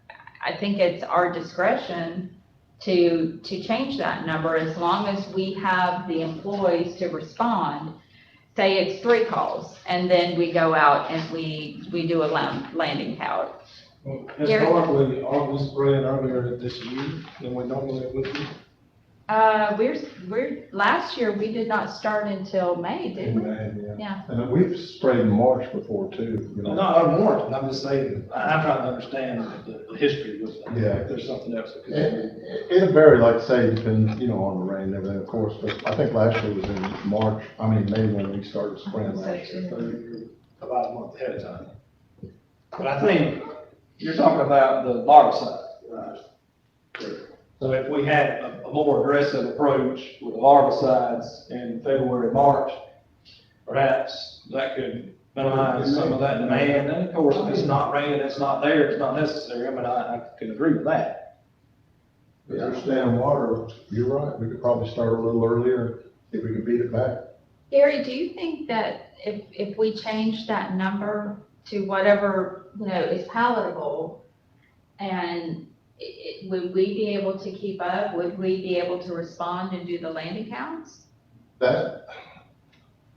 I think it's our discretion to change that number as long as we have the employees to respond. Say it's 3 calls, and then we go out and we do a landing count. Well, historically, aren't we spraying earlier this year than we normally would do? Last year, we did not start until May, did we? Yeah. And we've sprayed in March before too, you know. Not unwarranted, I'm just saying, I'm trying to understand the history with that. Yeah. If there's something else that could. It'll vary, like I say, depending, you know, on the rain and everything, of course, but I think last year was in May when we started spraying last year. So you're about a month ahead of time. But I think you're talking about the larvicide, right? So if we had a more aggressive approach with the larvicides in February, March, perhaps that could minimize some of that demand. And of course, if it's not raining, it's not there, it's not necessary. I mean, I can agree with that. If there's standing water, you're right, we could probably start a little earlier if we could beat it back. Gary, do you think that if we change that number to whatever, you know, is palatable, and would we be able to keep up? Would we be able to respond and do the landing counts? That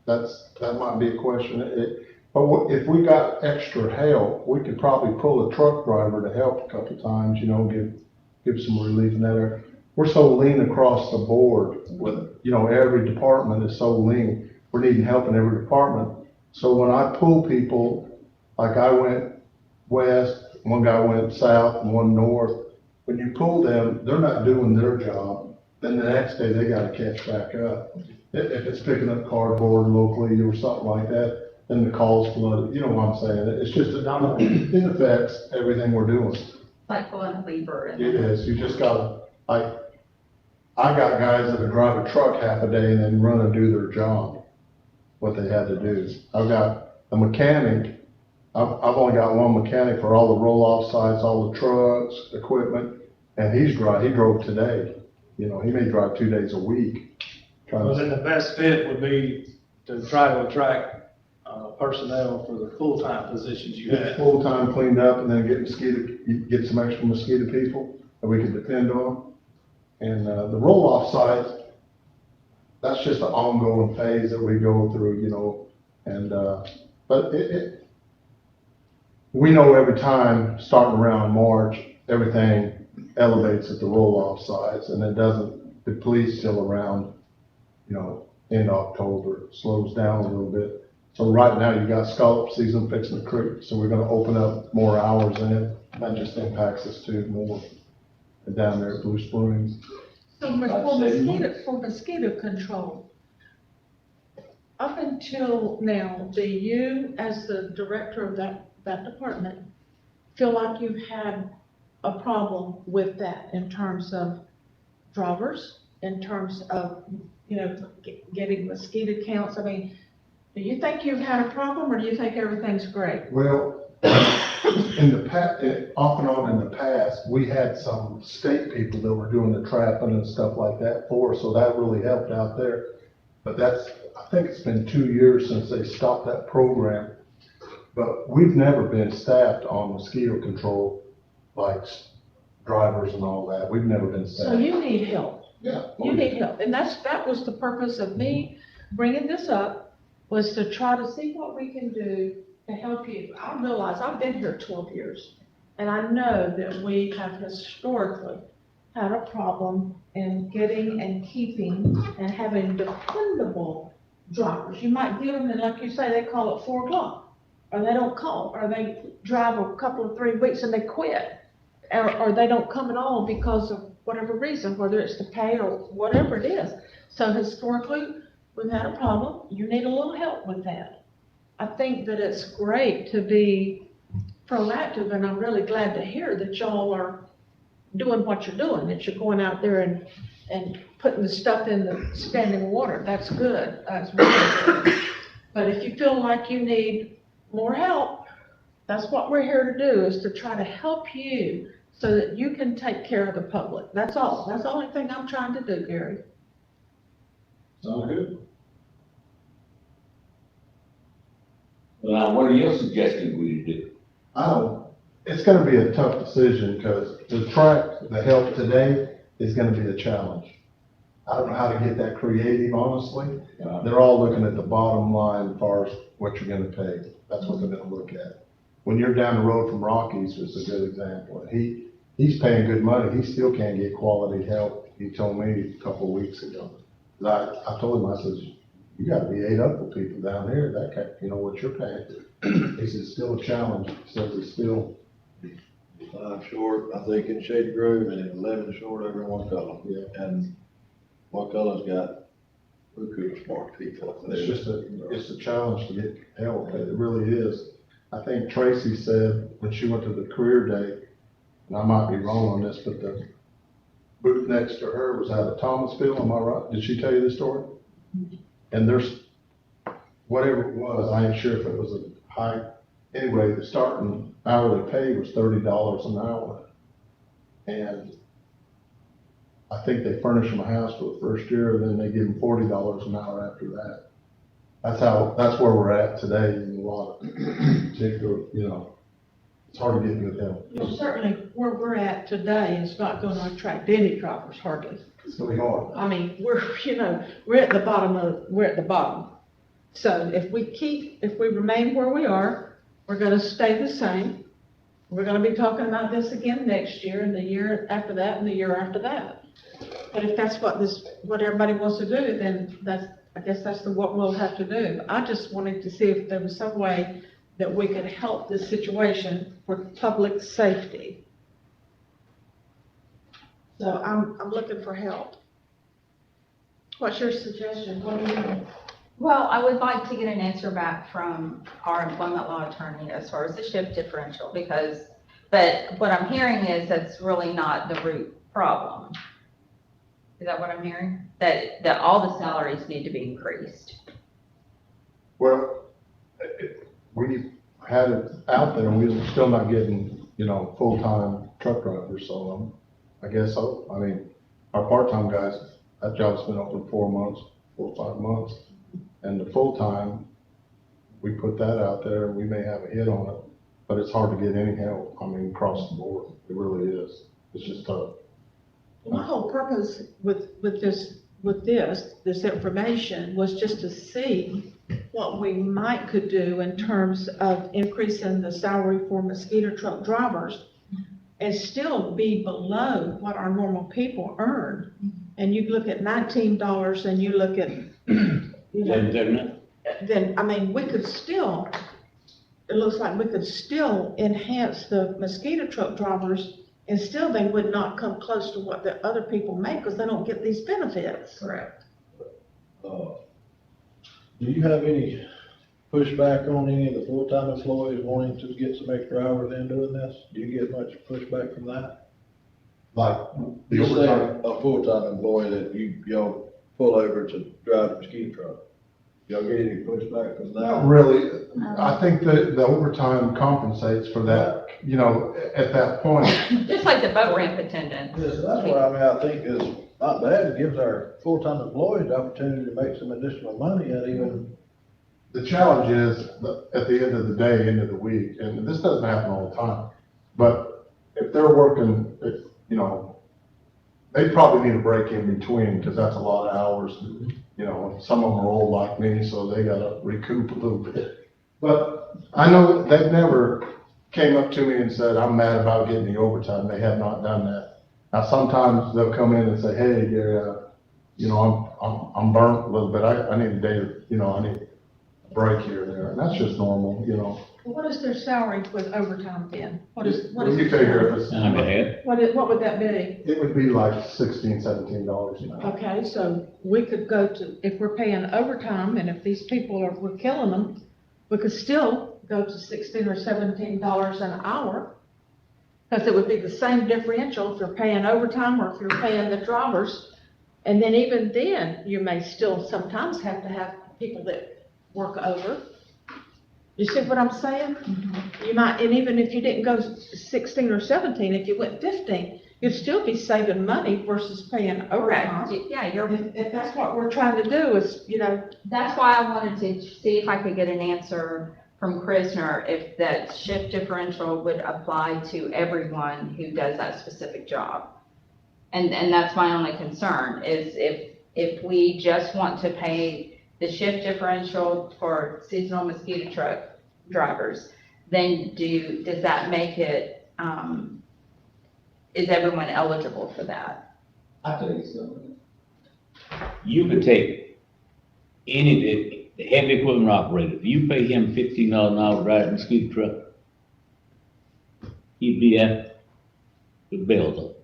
might be a question. But if we got extra help, we could probably pull a truck driver to help a couple times, you know, give some relief in that area. We're so lean across the board with, you know, every department is so lean. We're needing help in every department. So when I pull people, like I went west, one guy went south and one north. When you pull them, they're not doing their job. Then the next day they gotta catch back up. If it's picking up cardboard locally or something like that, then the call's flooded. You know what I'm saying? It's just a domino. It affects everything we're doing. Like pulling a lever. It is. You just gotta, I got guys that would drive a truck half a day and then run and do their job, what they had to do. I've got a mechanic, I've only got one mechanic for all the roll-off sites, all the trucks, equipment, and he drove today. You know, he may drive 2 days a week. Well, then the best fit would be to try to attract, personnel for the full-time positions you Get have. full-time cleaned up and then get some extra mosquito people that we can depend on. And, the roll-off sites, that's just an ongoing phase that we go through, you know, and, but we know every time, starting around March, everything elevates at the roll-off sites, and it doesn't deplete till around, you know, end October, slows down a little bit. So right now, you got scallop season fixing the creek, so we're gonna open up more hours in it. That just impacts us too more down there at Blue Springs. So for mosquito control, up until now, do you, as the director of that department, feel like you've had a problem with that in terms of drivers, in terms of, you know, getting mosquito counts? I mean, do you think you've had a problem, or do you think everything's great? Well, in the past, off and on in the past, we had some state people that were doing the trapping and stuff like that for us, so that really helped out there. But I think it's been 2 years since they stopped that program. But we've never been staffed on mosquito control, like drivers and all that. We've never been staffed. So you need help. Yeah. You need help, and that was the purpose of me bringing this up, was to try to see what we can do to help you. I realize I've been here 12 years, and I know that we have historically had a problem in getting and keeping and having dependable drivers. You might get them, and like you say, they call at 4 o'clock, or they don't call, or they drive a couple of 3 weeks and they quit, or they don't come at all because of whatever reason, whether it's the pay or whatever it is. So historically, we've had a problem. You need a little help with that. I think that it's great to be proactive, and I'm really glad to hear that y'all are doing what you're doing, that you're going out there and putting the stuff in the standing water. That's good. That's really good. But if you feel like you need more help, that's what we're here to do, is to try to help you so that you can take care of the public. That's all. That's the only thing I'm trying to do, Gary. Sound good? Now, what are your suggestions we do? It's gonna be a tough decision, because the help today is gonna be a challenge. I don't know how to get that creative, honestly. They're all looking at the bottom line as far as what you're gonna pay. That's what they're gonna look at. When you're down the road from Rockies, is a good example. He's paying good money. He still can't get quality help. He told me a couple of weeks ago. I told him, I said, you gotta be ate up with people down here, that can't, you know, what you're paying. He said, it's still a challenge. He says it's still. 5 short, I think, in Shady Grove, and 11 short over in Wakulla. Yeah. And Wakulla's got really smart people. It's a challenge to get help. It really is. I think Tracy said when she went to the career day, and I might be wrong on this, but the booth next to her was out of Thomasville, am I right? Did she tell you the story? And there's, whatever it was, I ain't sure if it was a high, anyway, the starting hourly pay was $30 an hour. And I think they furnish them a house for the first year, and then they give them $40 an hour after that. That's where we're at today in a lot of particular, you know, it's hard to get good help. Well, certainly where we're at today is not going to attract any drivers, hardly. It's gonna be hard. I mean, we're at the bottom. So if we remain where we are, we're gonna stay the same. We're gonna be talking about this again next year, and the year after that, and the year after that. But if that's what everybody wants to do, then I guess that's what we'll have to do. I just wanted to see if there was some way that we could help this situation for public safety. So I'm looking for help. What's your suggestion? What do you think? Well, I would like to get an answer back from our employment law attorney as far as the shift differential, but what I'm hearing is that's really not the root problem. Is that what I'm hearing? That all the salaries need to be increased? Well, we had it out there and we're still not getting, full-time truck drivers, so, I guess so. I mean, our part-time guys, that job's been open 4 months, 4 or 5 months. And the full-time, we put that out there, we may have a hit on it, but it's hard to get any help, across the board. It really is. It's just tough. My whole purpose with this information was just to see what we could do in terms of increasing the salary for mosquito truck drivers and still be below what our normal people earn. And you look at $19 and you look at, then, we could still, it looks like we could still enhance the mosquito truck drivers and still they would not come close to what the other people make because they don't get these benefits. Correct. Do you have any pushback on any of the full-time employees wanting to get some extra hours in doing this? Do you get much pushback from that? Like, the You say overtime, a full-time employee that y'all pull over to drive the mosquito truck. Y'all get any pushback from that? not really. I think that the overtime compensates for that, at that point. Just like the boat ramp attendants. Yes, that's what I think is not bad. It gives our full-time employees the opportunity to make some additional money and even. The challenge is, at the end of the day, end of the week, and this doesn't happen all the time, but if they're working, they probably need a break in between, because that's a lot of hours. Some of them are old like me, so they gotta recoup a little bit. But I know they've never came up to me and said, I'm mad about getting the overtime. They have not done that. Now, sometimes they'll come in and say, hey, Gary, I'm burnt a little bit. I need a day, I need a break here and there. And that's just normal. What is their salary with overtime then? What is Well, you figure if it's, Time ahead. what would that be? it would be like $16, $17 an hour. Okay, so we could go to, if we're paying overtime and if these people we're killing them, we could still go to $16 or $17 an hour. Because it would be the same differential if you're paying overtime or if you're paying the drivers. And then even then, you may still sometimes have to have people that work over. You see what I'm saying? You might, and even if you didn't go 16 or 17, if you went 15, you'd still be saving money versus paying overtime. Correct. Yeah, If that's what we're trying to do is, that's why I wanted to see if I could get an answer from Krisner if that shift differential would apply to everyone who does that specific job. And that's my only concern is if we just want to pay the shift differential for seasonal mosquito truck drivers, then does that make it, is everyone eligible for that? I think so. You could take the heavy equipment operator, if you pay him $15 an hour to drive a mosquito truck, he'd be at the bill,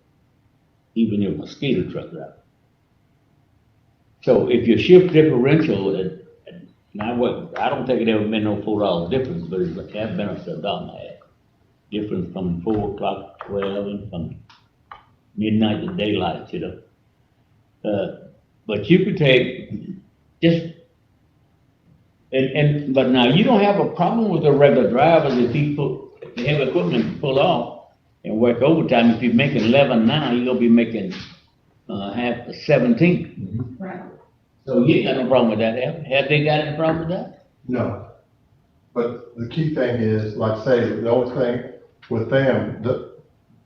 even your mosquito truck driver. So if your shift differential, I don't think it ever been no $4 difference, but it's have been a $1.50 difference from 4 o'clock to 12 and from midnight to daylight, But you could take but now you don't have a problem with the regular drivers if the heavy equipment pull off and work overtime. If you're making 11 now, you're gonna be making half 17. Right. So You ain't got no problem with that, have they got any problem with that? no. But the key thing is, like say, the only thing with them,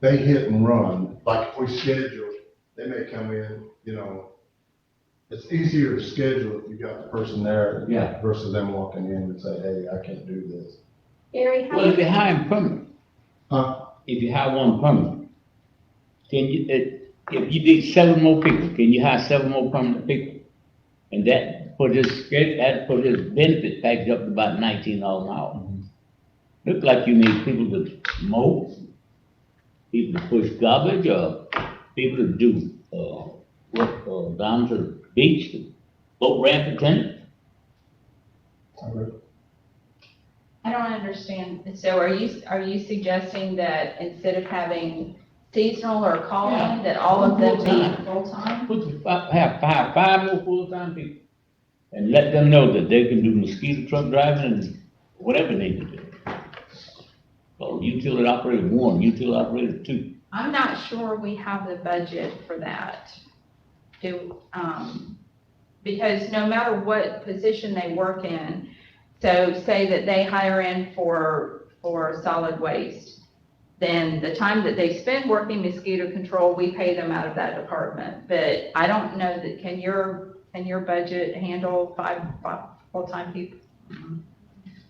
they hit and run. Like if we schedule, they may come in, it's easier to schedule if you got the person there Yeah. versus them walking in and say, hey, I can't do this. Gary, how Well, if you hire him permanent, Huh? if you hire one permanent, can you, if you did 7 more people, can you hire 7 more permanent people? And that put his benefit package up to about $19 an hour. Look like you need people to mow, people to push garbage, or people to do, work down to the beach, the boat ramp attendant. I don't understand. So are you suggesting that instead of having seasonal or call-in, that all of them be full-time? Have five more full-time people. And let them know that they can do mosquito truck driving and whatever they need to do. Well, utility operator one, utility operator two. I'm not sure we have the budget for that. Because no matter what position they work in, so say that they hire in for solid waste, then the time that they spend working mosquito control, we pay them out of that department. But I don't know that, can your budget handle five full-time people?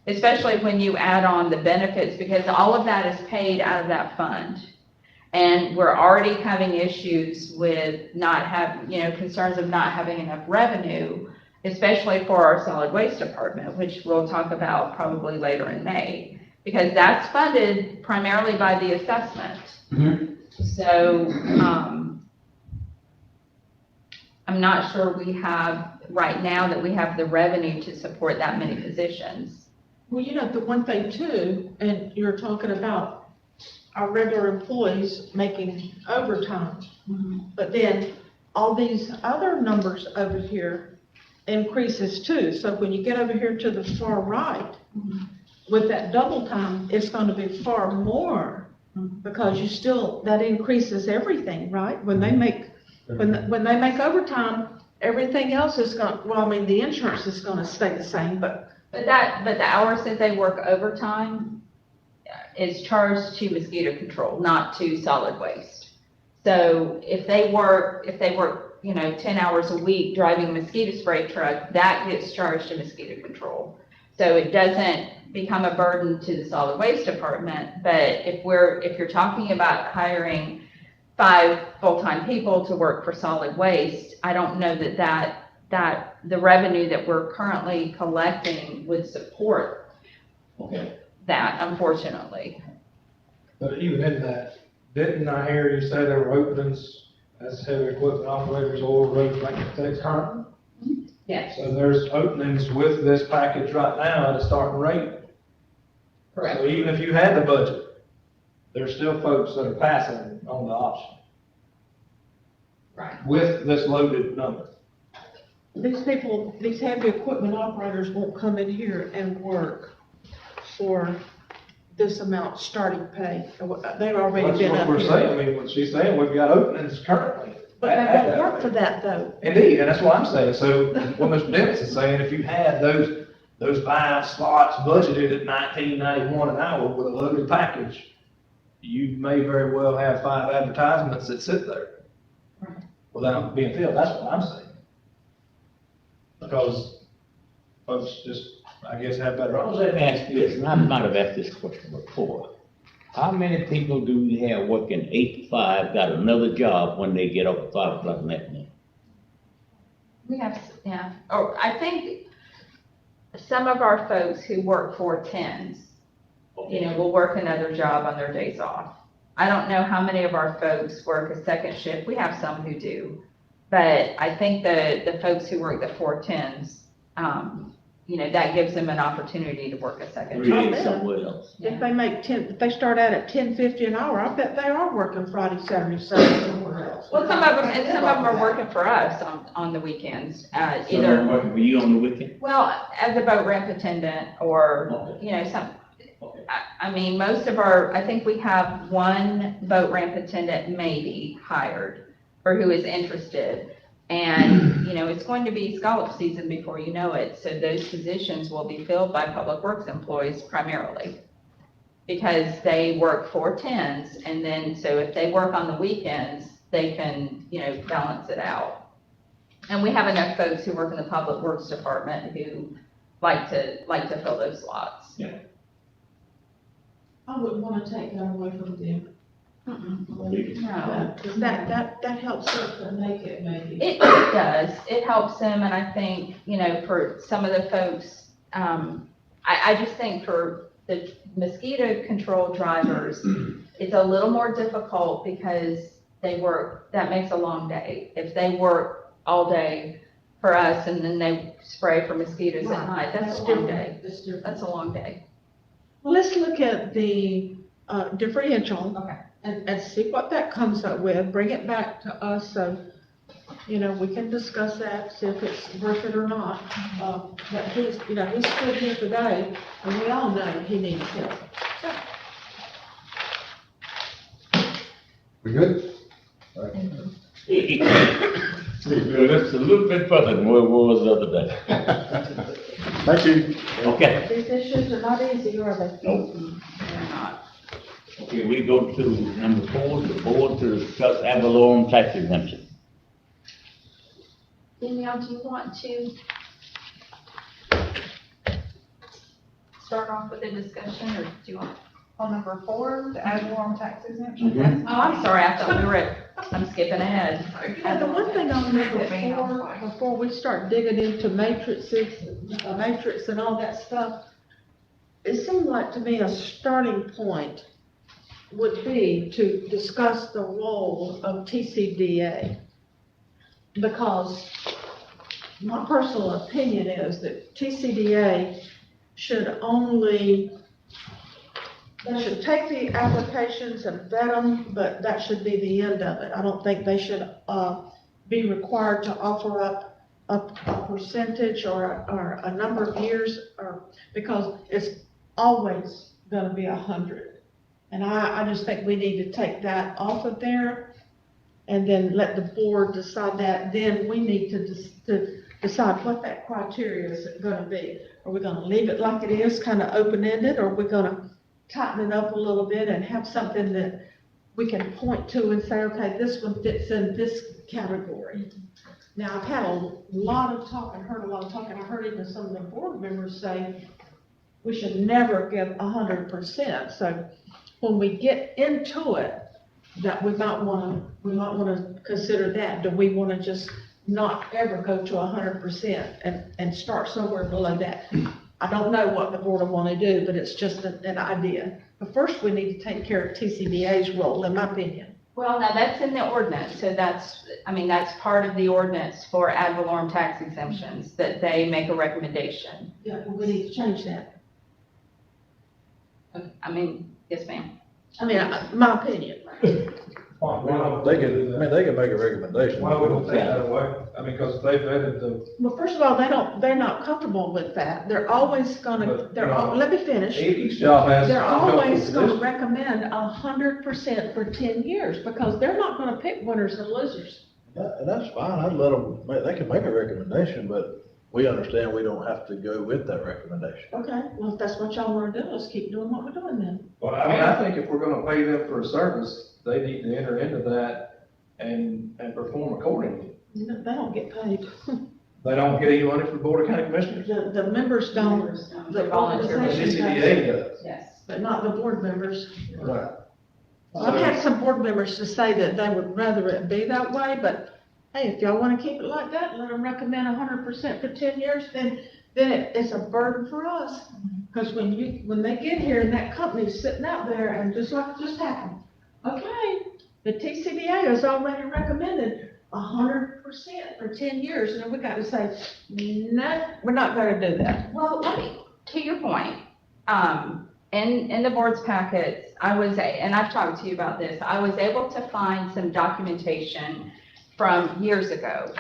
Especially when you add on the benefits, because all of that is paid out of that fund. And we're already having issues with concerns of not having enough revenue, especially for our solid waste department, which we'll talk about probably later in May, because that's funded primarily by the assessment. So, I'm not sure we have, right now, that we have the revenue to support that many positions. Well, the one thing too, and you're talking about our regular employees making overtime, but then all these other numbers over here increases too. So when you get over here to the far right, with that double time, it's going to be far more, because that increases everything, right? When they make when they make overtime, everything else is the insurance is going to stay the same, but the hours that they work overtime is charged to mosquito control, not to solid waste. So if they work 10 hours a week driving a mosquito spray truck, that gets charged to mosquito control. So it doesn't become a burden to the solid waste department. But if you're talking about hiring 5 full-time people to work for solid waste, I don't know that the revenue that we're currently collecting would support that, unfortunately. But even in that, didn't I hear you say there were openings as heavy equipment operators or road maintenance currently? Yes. So there's openings with this package right now at a starting rate. Correct. So even if you had the budget, there's still folks that are passing on the option. Right. With this loaded number. these heavy equipment operators won't come in here and work for this amount starting pay. They've already That's been what up we're here. saying. I mean, what she's saying, we've got openings currently. But they won't work for that though. Indeed, and that's what I'm saying. So what Mr. Dennis is saying, if you had those 5 slots budgeted at $19.91 an hour with a loaded package, you may very well have 5 advertisements that sit there without being filled. That's what I'm saying. Because folks just, I guess, have better Well, options. let me ask you this, and I might have asked this question before. How many people do we have working 8 to 5, got another job when they get up at 5 o'clock in the afternoon? We have, yeah. Oh, I think some of our folks who work 410s, will work another job on their days off. I don't know how many of our folks work a second shift. We have some who do. But I think the folks who work the 410s, that gives them an opportunity to work a second job. Really somewhere else. If they start out at $10.50 an hour, I bet they are working Friday, Saturday, Sunday somewhere else. Well, some of them are working for us on the weekends, So they're either, working for you on the weekend? well, as a boat ramp attendant or, some. Okay. I mean, I think we have one boat ramp attendant maybe hired or who is interested. And, it's going to be scallop season before you know it. So those positions will be filled by public works employees primarily. Because they work 410s, and then, so if they work on the weekends, they can, balance it out. And we have enough folks who work in the public works department who like to fill those slots. Yeah. I wouldn't want to take that away from them. No. Because that helps us to make it maybe. It does. It helps them, and I think, for some of the folks, I just think for the mosquito control drivers, it's a little more difficult because that makes a long day. If they work all day for us and then they spray for mosquitoes at night, that's a long day. That's a long day. Well, let's look at the differential. Okay. And see what that comes up with, bring it back to us, so, you know, we can discuss that, see if it's worth it or not. But he's, you know, he's stood here today, and we all know he needs help. We good? It's a little bit further than where it was the other day. Thank you. Okay. These issues are not easy, are they? Nope. They're not. Okay, we go to number 4, the board to discuss ad valorem tax exemption. Danielle, do you want to start off with a discussion, or do you want? On number 4, the ad valorem tax exemption. Mhm. Oh, I'm sorry, I thought we were I'm skipping ahead. Yeah, the one thing on number 4, before we start digging into matrix and all that stuff, it seemed like to me a starting point would be to discuss the role of TCDA. Because my personal opinion is that TCDA should they should take the applications and vet them, but that should be the end of it. I don't think they should, be required to offer up a percentage or a number of years, because it's always gonna be 100. And I just think we need to take that off of there and then let the board decide that. Then we need to decide what that criteria is gonna be. Are we gonna leave it like it is, kind of open-ended, or are we gonna tighten it up a little bit and have something that we can point to and say, okay, this one fits in this category? Now, I've had a lot of talk and heard a lot of talk, and I heard even some of the board members say we should never give 100%. So when we get into it, that we might want to consider that. Do we want to just not ever go to 100% and start somewhere below that? I don't know what the board will want to do, but it's just an idea. But first, we need to take care of TCDA's role, in my opinion. Well, now that's in the ordinance, so that's part of the ordinance for ad valorem tax exemptions, that they make a recommendation. Yeah, we need to change that. Yes, ma'am. My opinion. They can make a recommendation. Why we don't take that away? Because they vetted the, Well, first of all, they're not comfortable with that. They're always gonna, let me finish. each job has. They're always gonna recommend 100% for 10 years, because they're not gonna pick winners and losers. And that's fine, I'd let them, they can make a recommendation, but we understand we don't have to go with that recommendation. Okay, well, if that's what y'all wanna do, let's keep doing what we're doing then. Well, I think if we're gonna pay them for a service, they need to enter into that and perform accordingly. You know, they don't get paid. They don't get any money from the Board of County Commissioners. The members don't, the Volunteer. The organization does, CCDA does. Yes. but not the board members. Right. I've had some board members to say that they would rather it be that way, but hey, if y'all wanna keep it like that, let them recommend 100% for 10 years, then it's a burden for us. Cause when they get here and that company's sitting out there and just like it just happened, okay, the TCDA has already recommended 100% for 10 years, and then we got to say, no, we're not gonna do that. Well, to your point, in the board's packets, and I've talked to you about this, I was able to find some documentation from years ago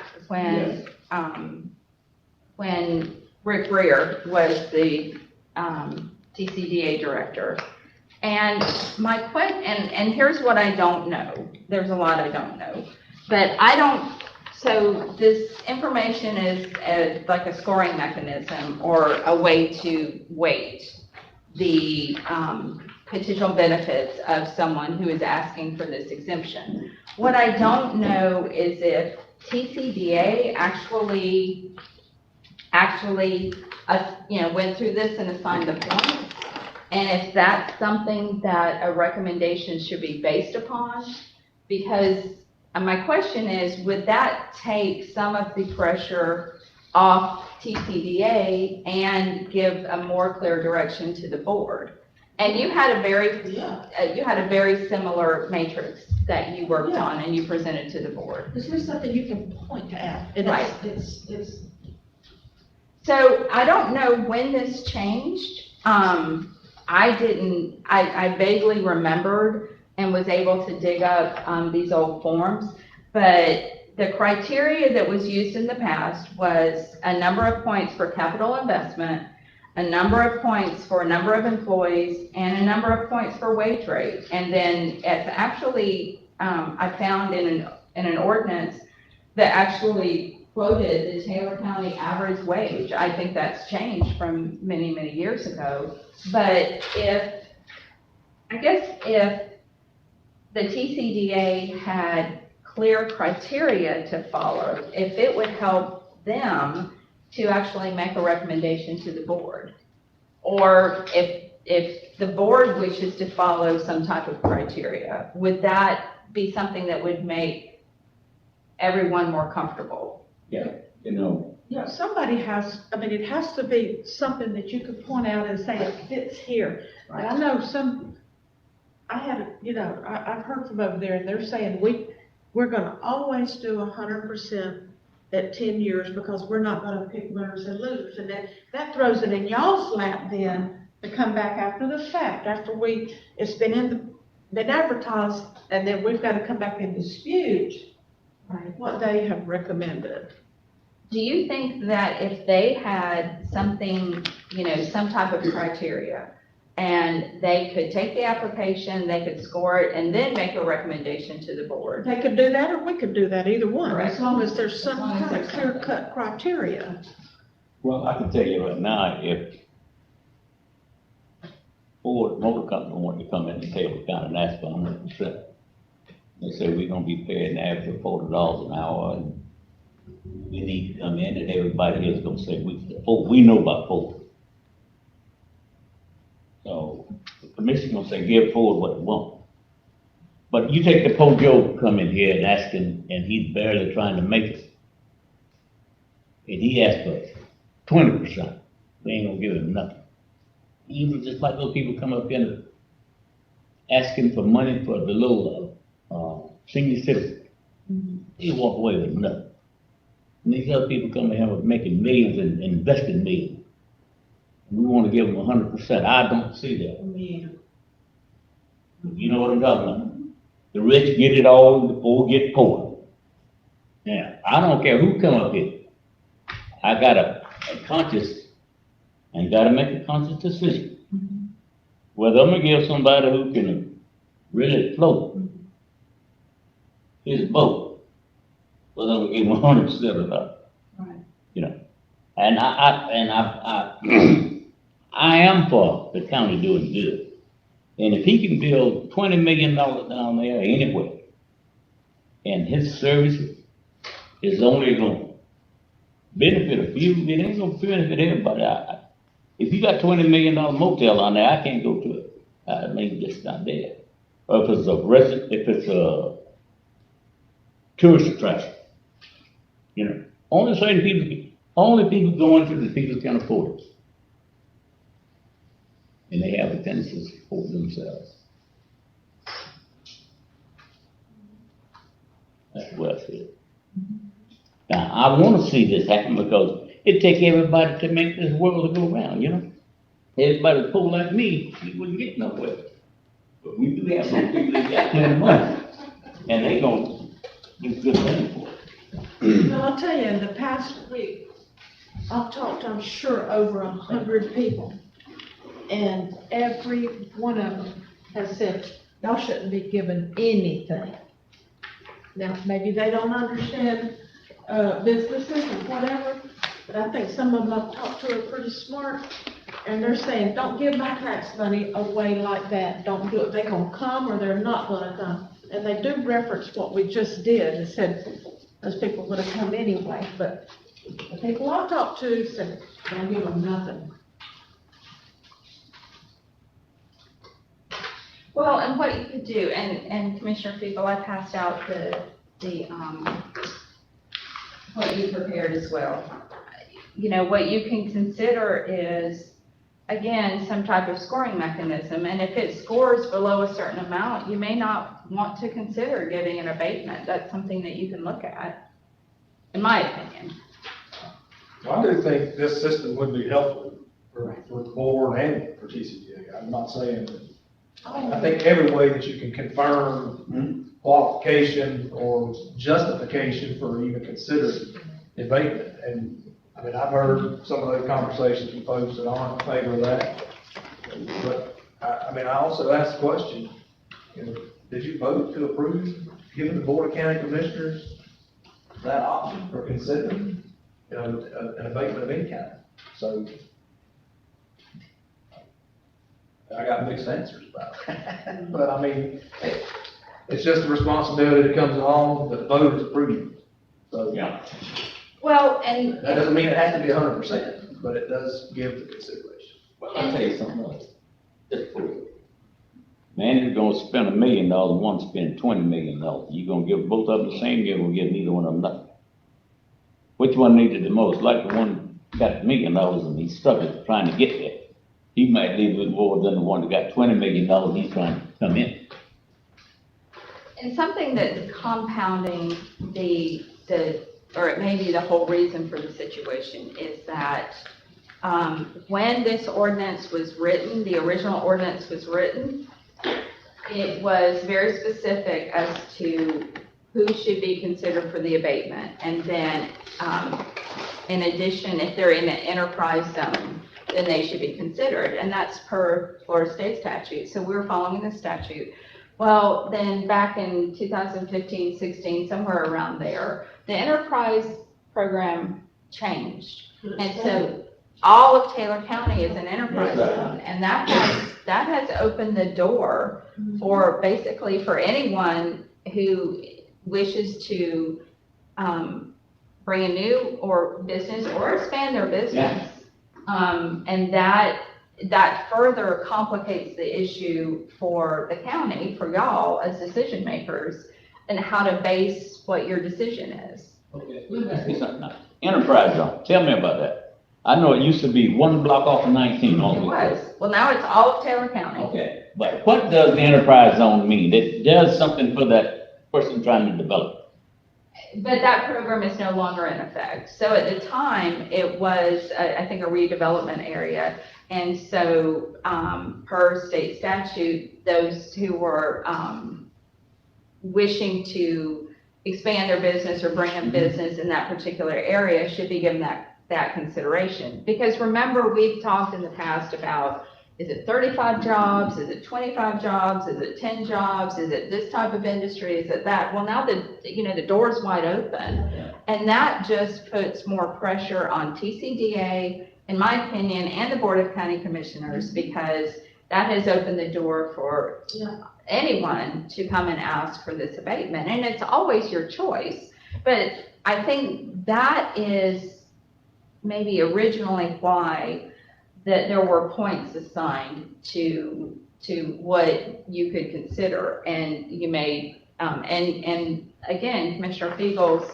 when Rick Greer was the TCDA director. And and here's what I don't know. There's a lot I don't know. But so this information is like a scoring mechanism or a way to weight the potential benefits of someone who is asking for this exemption. What I don't know is if TCDA actually went through this and assigned the points, and if that's something that a recommendation should be based upon. Because my question is, would that take some of the pressure off TCDA and give a more clear direction to the board? And you had a very similar matrix that you worked on and you presented to the board. This is something you can point to at. And Right. It's So I don't know when this changed, I vaguely remembered and was able to dig up, these old forms, but the criteria that was used in the past was a number of points for capital investment, a number of points for a number of employees, and a number of points for wage rate. And then it's actually, I found in an ordinance that actually quoted the Taylor County average wage. I think that's changed from many, many years ago. But if the TCDA had clear criteria to follow, if it would help them to actually make a recommendation to the board. Or if the board wishes to follow some type of criteria, would that be something that would make everyone more comfortable? Yeah, you know, Yeah, somebody has, I mean, it has to be something that you could point out and say it fits here. And I know I've heard from over there, and they're saying we're gonna always do 100% at 10 years because we're not gonna pick winners and losers. And that throws it in y'all's lap then to come back after the fact, after it's been advertised, and then we've got to come back and dispute what they have recommended. Do you think that if they had something, some type of criteria, and they could take the application, they could score it, and then make a recommendation to the board? They could do that, or we could do that, either one, Correct. as long as there's some As long as kind of there's something. clear-cut criteria. well, I can tell you right now, if Ford Motor Company wanted to come in and Taylor County and ask for 100%, they say we're gonna be paying an average of $40 an hour, and we need to come in, and everybody here is gonna say, we know about Ford. So the commission gonna say, give Ford what they want. But you take the poor Joe come in here and ask him, and he's barely trying to make it. And he asked for 20%. We ain't gonna give him nothing. Even just like those people come up in asking for money for the little, senior citizen. They walk away with nothing. And these other people come in here with making millions and investing millions. We wanna give them 100%. I don't see that. You know what I'm talking about? The rich get it all, the poor get poor. Now, I don't care who come up here. I got a conscience, and gotta make a conscious decision. Whether I'm gonna give somebody who can really float his boat, whether I'm gonna give him 100% or not. Right. And I am for the county doing good. And if he can build $20 million down there anyway, and his services is only gonna benefit a few, it ain't gonna benefit everybody. If you got $20 million motel on there, I can't go to it. I mean, it's not there. Or if it's a tourist attraction, only people going to the people can afford it. And they have the tendency to support themselves. That's what I said. Now, I want to see this happen because it takes everybody to make this world go round, Everybody poor like me, we wouldn't get nowhere. But we do have some people that got plenty of money, and they gonna do good things for it. Well, I'll tell you, in the past week, I've talked, I'm sure, over 100 people. And every one of them has said, y'all shouldn't be given anything. Now, maybe they don't understand businesses or whatever, but I think some of them I've talked to are pretty smart. And they're saying, don't give my tax money away like that. Don't do it. They're gonna come or they're not gonna come. And they do reference what we just did and said, those people would have come anyway. But the people I've talked to said, don't give them nothing. Well, and what you could do, and Commissioner Fiegel, I passed out what you prepared as well. What you can consider is, again, some type of scoring mechanism, and if it scores below a certain amount, you may not want to consider giving an abatement. That's something that you can look at, in my opinion. I do think this system would be helpful for the board and for TCDA. I'm not saying that. I think every way that you can confirm qualification or justification for even considering abatement. And, I mean, I've heard some of those conversations from folks that aren't in favor of that. But, I mean, I also asked the question, you know, did you vote to approve giving the Board of County Commissioners that option for considering, you know, an abatement of any kind? So, I got mixed answers about it. But I mean, it's just a responsibility that comes along that the voters approve. So, Yeah. Well, and that doesn't mean it has to be 100%, but it does give the consideration. Well, I'll tell you something else. Just for you. Man, you're gonna spend $1 million, one spend $20 million. You gonna give both of them the same, you're gonna give neither one of them nothing. Which one needed the most? Like the one got $1 million and he's struggling trying to get there. He might leave with more than the one that got $20 million he's trying to come in. And something that's compounding or it may be the whole reason for the situation is that when this ordinance was written, the original ordinance was written, it was very specific as to who should be considered for the abatement. And then, in addition, if they're in an enterprise zone, then they should be considered. And that's per Florida state statute. So we're following the statute. Well, then back in 2015, 16, somewhere around there, the enterprise program changed. And so all of Taylor County is an enterprise zone. And that has opened the door for basically for anyone who wishes to bring a new or business or expand their business. And that further complicates the issue for the county, for y'all as decision makers, and how to base what your decision is. Okay, let me ask you something now. Enterprise zone, tell me about that. I know it used to be one block off of 19 It only. was. Well, now it's all of Taylor County. Okay, but what does the enterprise zone mean? It does something for that person trying to develop. But that program is no longer in effect. So at the time, it was, I think, a redevelopment area. And so, per state statute, those who were wishing to expand their business or bring in business in that particular area should be given that consideration. Because remember, we've talked in the past about, is it 35 jobs? Is it 25 jobs? Is it 10 jobs? Is it this type of industry? Is it that? Well, now the door's wide open. And that just puts more pressure on TCDA, in my opinion, and the Board of County Commissioners, because that has opened the door for anyone to come and ask for this abatement. And it's always your choice. But I think that is maybe originally why that there were points assigned to what you could consider, and you made, and again, Commissioner Fiegel's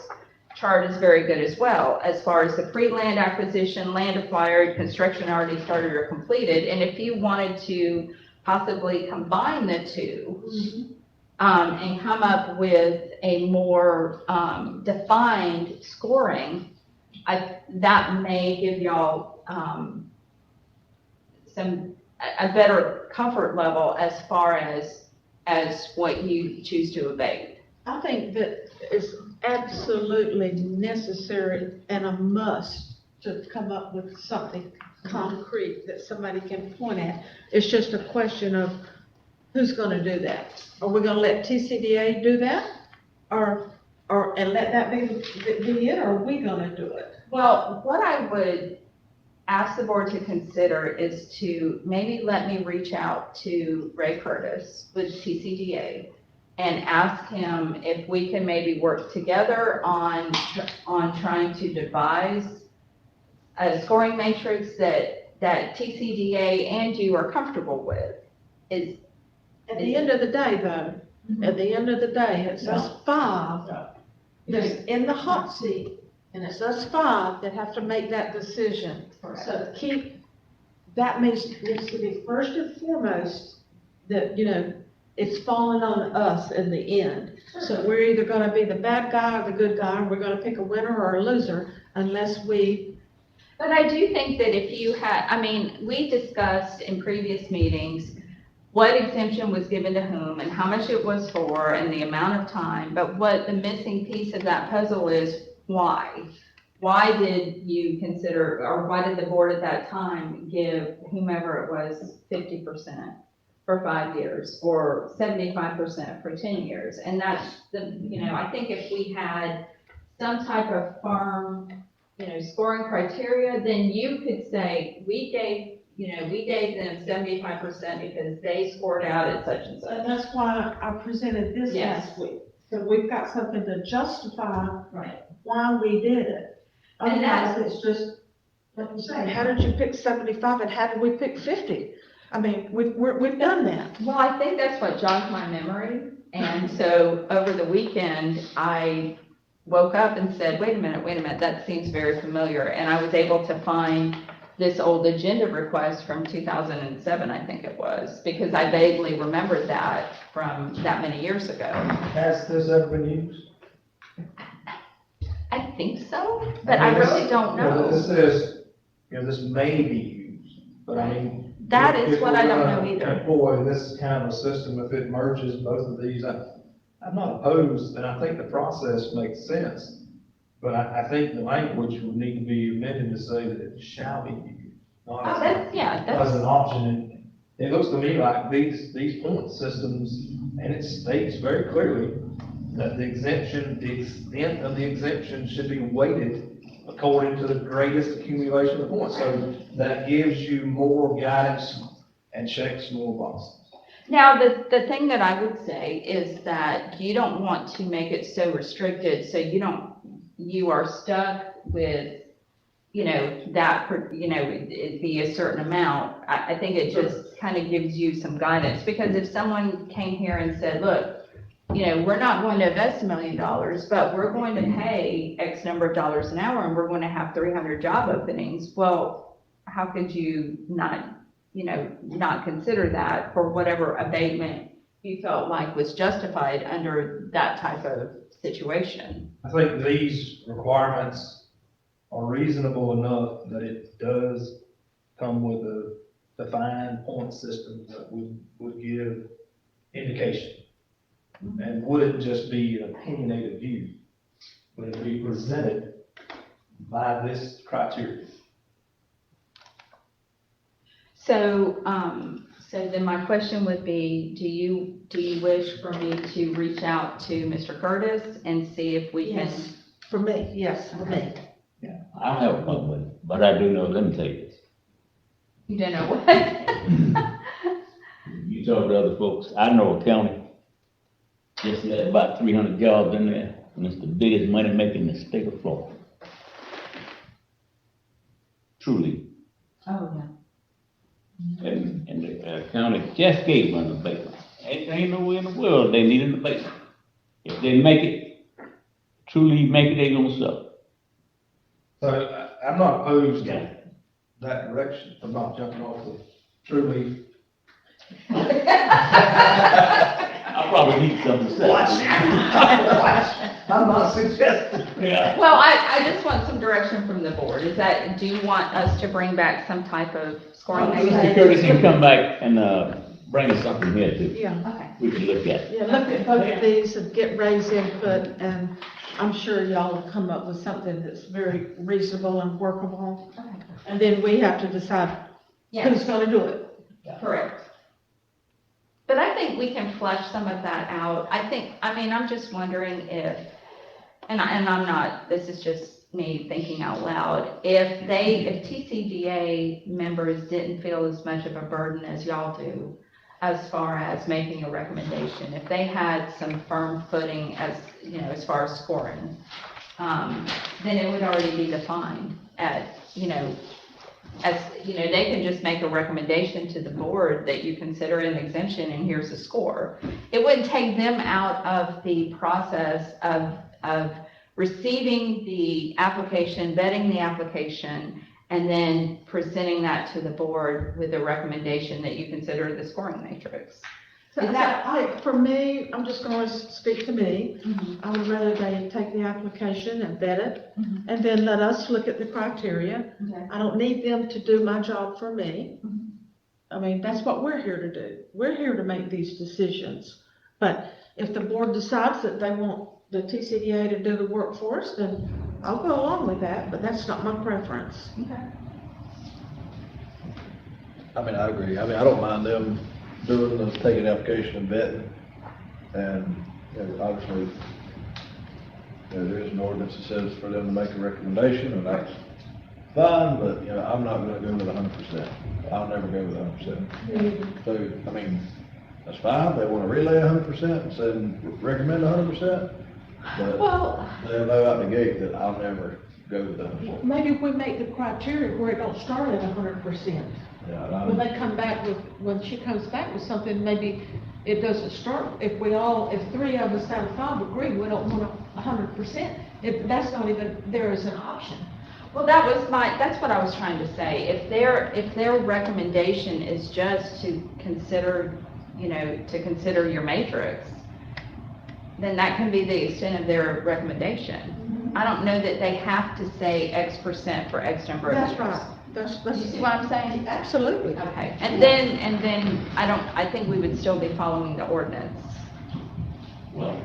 chart is very good as well, as far as the pre-land acquisition, land acquired, construction already started or completed, and if you wanted to possibly combine the two, and come up with a more defined scoring, that may give y'all a better comfort level as far as what you choose to abate. I think that it's absolutely necessary and a must to come up with something concrete that somebody can point at. It's just a question of who's gonna do that. Are we gonna let TCDA do that? And let that be it, or are we gonna do it? Well, what I would ask the board to consider is to maybe let me reach out to Ray Curtis with TCDA and ask him if we can maybe work together on trying to devise a scoring matrix that TCDA and you are comfortable with. At the end of the day, though, it's us five that's in the hot seat, and it's us five that have to make that decision. Correct. So that needs to be first and foremost, that, it's falling on us in the end. So we're either gonna be the bad guy or the good guy, and we're gonna pick a winner or a loser unless we But I do think that if you had, I mean, we discussed in previous meetings what exemption was given to whom and how much it was for and the amount of time. But what the missing piece of that puzzle is why? Why did you consider, or why did the board at that time give whomever it was 50% for 5 years or 75% for 10 years? And that's the, I think if we had some type of firm, scoring criteria, then you could say, we gave them 75% because they scored out at such and such. And that's why I presented this Yes. last week. So we've got something to justify Right. why we did it. And that's- Otherwise, it's just, like you say, how did you pick 75 and how did we pick 50? I mean, we've done that. Well, I think that's what jogged my memory. And so over the weekend, I woke up and said, wait a minute, that seems very familiar. And I was able to find this old agenda request from 2007, I think it was, because I vaguely remembered that from that many years ago. Has this ever been used? I think so, but I really don't know. This says, this may be used, but I mean. That is if what we're I don't gonna know either. Employ this kind of a system, if it merges both of these, I'm not opposed, and I think the process makes sense. But I think the language would need to be amended to say that it shall be used. Oh, that's, As an option, and it looks to me like these point systems, and it states very clearly that the extent of the exemption should be weighted according to the greatest accumulation of points. So that gives you more guidance and checks more boxes. now, the thing that I would say is that you don't want to make it so restricted, so you are stuck with, it'd be a certain amount. I think it just kind of gives you some guidance, because if someone came here and said, look, we're not going to invest $1 million, but we're going to pay X number of dollars an hour and we're going to have 300 job openings. Well, how could you not consider that for whatever abatement you felt like was justified under that type of situation? I think these requirements are reasonable enough that it does come with a defined point system that would give indication. And wouldn't just be an opinionated view, but it'd be presented by this criteria. So, so then my question would be, do you wish for me to reach out to Mr. Curtis and see if we can? Yes, for me, yes, for me. I don't have a problem with it, but I do know, let me tell you this. You don't know what? You talk to other folks, I know a county, just got about 300 jobs in there, and it's the biggest money making in the state of Florida. Truly. Oh, yeah. And the county just gave them an abatement. Ain't nowhere in the world they need an abatement. If they make it, truly make it, they gonna sell. So I'm not opposed to that direction. I'm not jumping off the truly. I probably need something to say. I'm not suggesting. Yeah. Well, I just want some direction from the board. Do you want us to bring back some type of scoring Mr. mechanism? Curtis can come back and, bring us something here too. Yeah, Okay. We can look at it. yeah, look at both of these and get Ray's input, and I'm sure y'all will come up with something that's very reasonable and workable. Okay. And then we have to decide Yes. who's gonna do it. Correct. But I think we can flesh some of that out. I'm just wondering if, and I'm not, this is just me thinking out loud, if TCGA members didn't feel as much of a burden as y'all do, as far as making a recommendation, if they had some firm footing as far as scoring, then it would already be defined they can just make a recommendation to the board that you consider an exemption and here's a score. It wouldn't take them out of the process of receiving the application, vetting the application, and then presenting that to the board with a recommendation that you consider the scoring matrix. So, Is that- for me, I'm just gonna speak to me. Mhm. I would rather they take the application and vet it, Mhm. and then let us look at the criteria. Okay. I don't need them to do my job for me. Mhm. I mean, that's what we're here to do. We're here to make these decisions. But if the board decides that they want the TCDA to do the work for us, then I'll go along with that, but that's not my preference. Okay. I mean, I agree. I mean, I don't mind them doing the, taking the application and vetting. And, you know, obviously, you know, there is an ordinance that says for them to make a recommendation, and that's fine, but, you know, I'm not gonna go with 100%. I'll never go with 100%. So, I mean, that's fine. They wanna relay 100% and send, recommend 100%. But Well, they'll know out the gate that I'll never go with 100%. maybe if we make the criteria where it don't start at 100%. Yeah, and When they come back with, when she comes back with something, maybe it doesn't start, if three of us out of five agree, we don't want 100%, if that's not even there as an option. Well, that's what I was trying to say. If their recommendation is just to consider, to consider your matrix, then that can be the extent of their recommendation. I don't know that they have to say X% for X number of years. That's right. You see what I'm saying? Absolutely. Okay, and then I think we would still be following the ordinance. Well,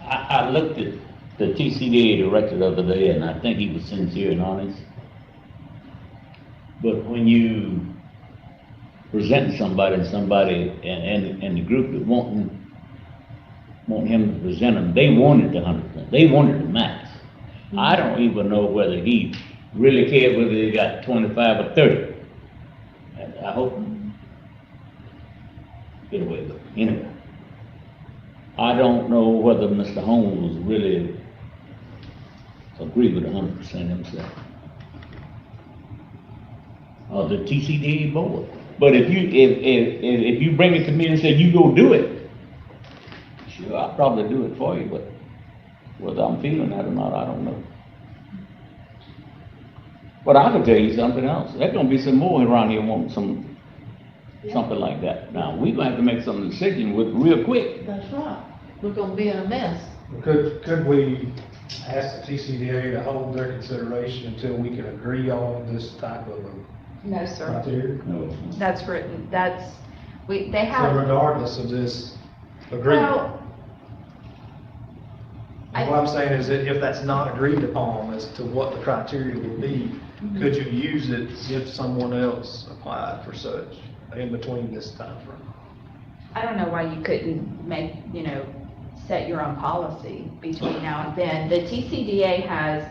I looked at the TCDA director the other day, and I think he was sincere and honest. But when you present somebody, and the group that want him to present them, they wanted the 100%, they wanted the max. I don't even know whether he really cared whether they got 25 or 30. I hope. Get away with it. Anyway. I don't know whether Mr. Holmes really agreed with 100% himself. Or the TCDA board. But if you bring it to me and say, you go do it, sure, I'll probably do it for you, but whether I'm feeling that or not, I don't know. But I can tell you something else. There's gonna be some more around here wanting something like that. Now, we're gonna have to make some decision real quick. That's right. We're gonna be in a mess. Could we ask the TCDA to hold their consideration until we can agree on this type of No, sir. criteria? No. That's written, they So have, regardless of this agreement, well, what I'm saying is that if that's not agreed upon as to what the criteria would be, could you use it if someone else applied for such in between this time frame? I don't know why you couldn't make, set your own policy between now and then. The TCDA has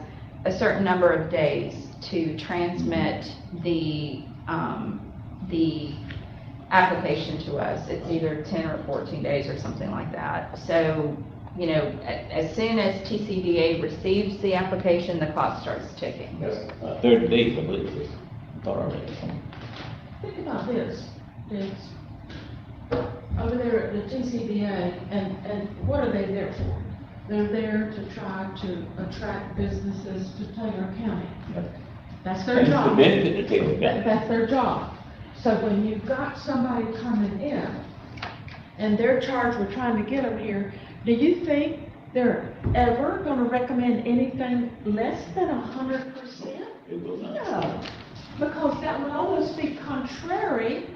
a certain number of days to transmit the application to us. It's either 10 or 14 days or something like that. So, as soon as TCDA receives the application, the clock starts ticking. 30 days, I believe it is. I thought I read something. Think about this, over there at the TCDA, and what are they there for? They're there to try to attract businesses to Taylor County. That's their It's the job. benefit to take it back. That's their job. So when you've got somebody coming in, and they're charged with trying to get them here, do you think they're ever gonna recommend anything less than 100%? It will not. No, because that would almost be contrary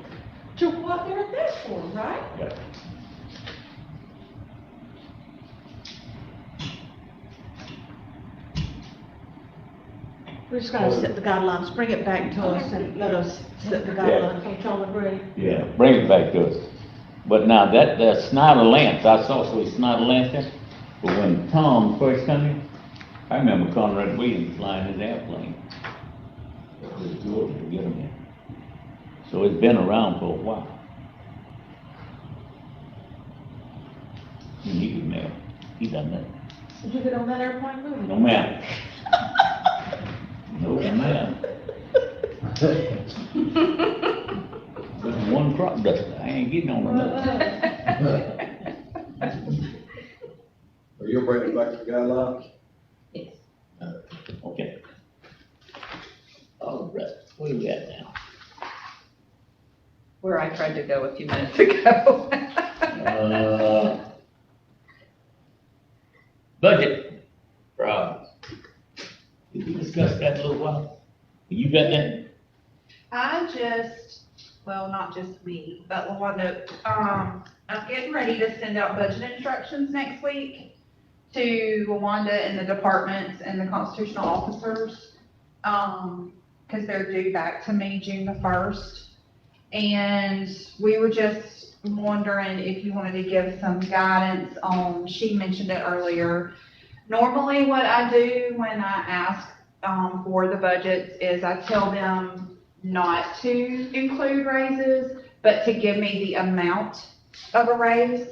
to what they're there for, right? Yeah. We just gotta set the guidelines, bring it back to us and let us set the guidelines, don't y'all agree? Yeah, bring it back to us. But now that Snyder Lance, I saw some Snyder Lance there, but when Tom first came in, I remember Conrad Williams flying his airplane. It was Georgia to get him in. So it's been around for a while. And he was married. He done that. Did you get on that airplane moving? No ma'am. No ma'am. There's one crop duster. I ain't getting on another. Or you'll bring it back to the guidelines? Yes. Okay. All right, where we at now? Where I I tried to go a few minutes ago. Budget, Rob. Did we discuss that a little while? You got that? Well, not just me, but Lawanda, I'm getting ready to send out budget instructions next week to Lawanda and the departments and the constitutional officers, because they're due back to me June the 1st. And we were just wondering if you wanted to give some guidance on, she mentioned it earlier. Normally what I do when I ask for the budgets is I tell them not to include raises, but to give me the amount of a raise,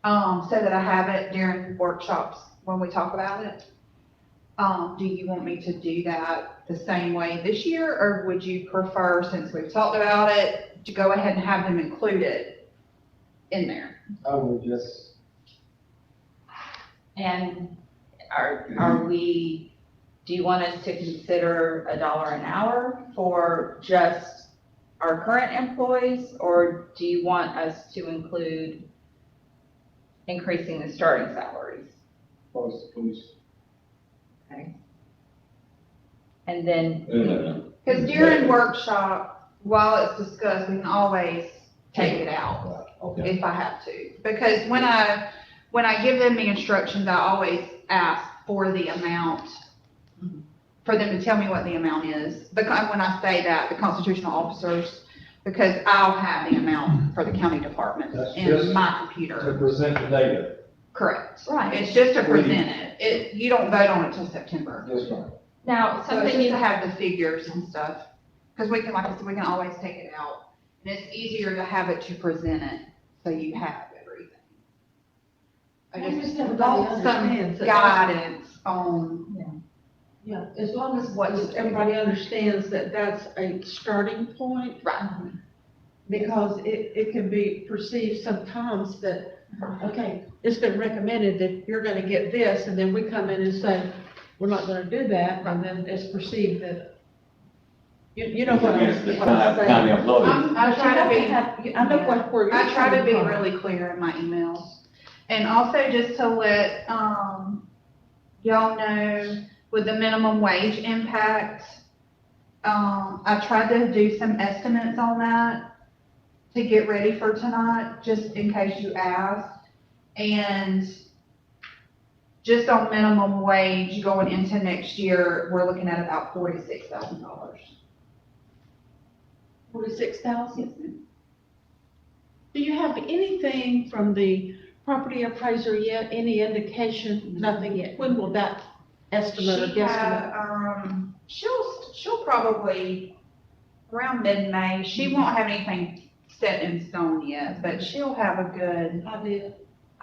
so that I have it during workshops when we talk about it. Do you want me to do that the same way this year, or would you prefer, since we've talked about it, to go ahead and have them included in there? I would just, And are we, do you want us to consider $1 an hour for just our current employees, or do you want us to include increasing the starting salaries? please. Okay. And then, Because during workshop, while it's discussed, we can always take it out Okay. if I have to. Because when I give them the instructions, I always ask for the amount, for them to tell me what the amount is. Because when I say that, the constitutional officers, because I'll have the amount for the county department That's in just my To computer. present the data. Correct. right, It's just to present it. You don't vote on it till September. Yes, ma'am. now, So it's something just you to have the figures and stuff. Because we can, like I said, we can always take it out. And it's easier to have it to present it, so you have everything. I just want some guidance on, Yeah, as long as What to do. everybody understands that that's a starting point, right, because it can be perceived sometimes that, okay, it's been recommended that you're gonna get this, and then we come in and say, we're not gonna do that, and then it's perceived that, you know what I'm Against the saying. county employees. I try to be. I know where you're I try to be coming from. really clear in my emails. And also just to let, y'all know, with the minimum wage impact, I tried to do some estimates on that to get ready for tonight, just in case you ask. And just on minimum wage going into next year, we're looking at about $46,000. 46,000? Do you have anything from the property appraiser yet, any indication? Nothing yet. When will that estimate or She guesstimate? had, she'll probably, around mid-May, she won't have anything set in stone yet, but she'll have a good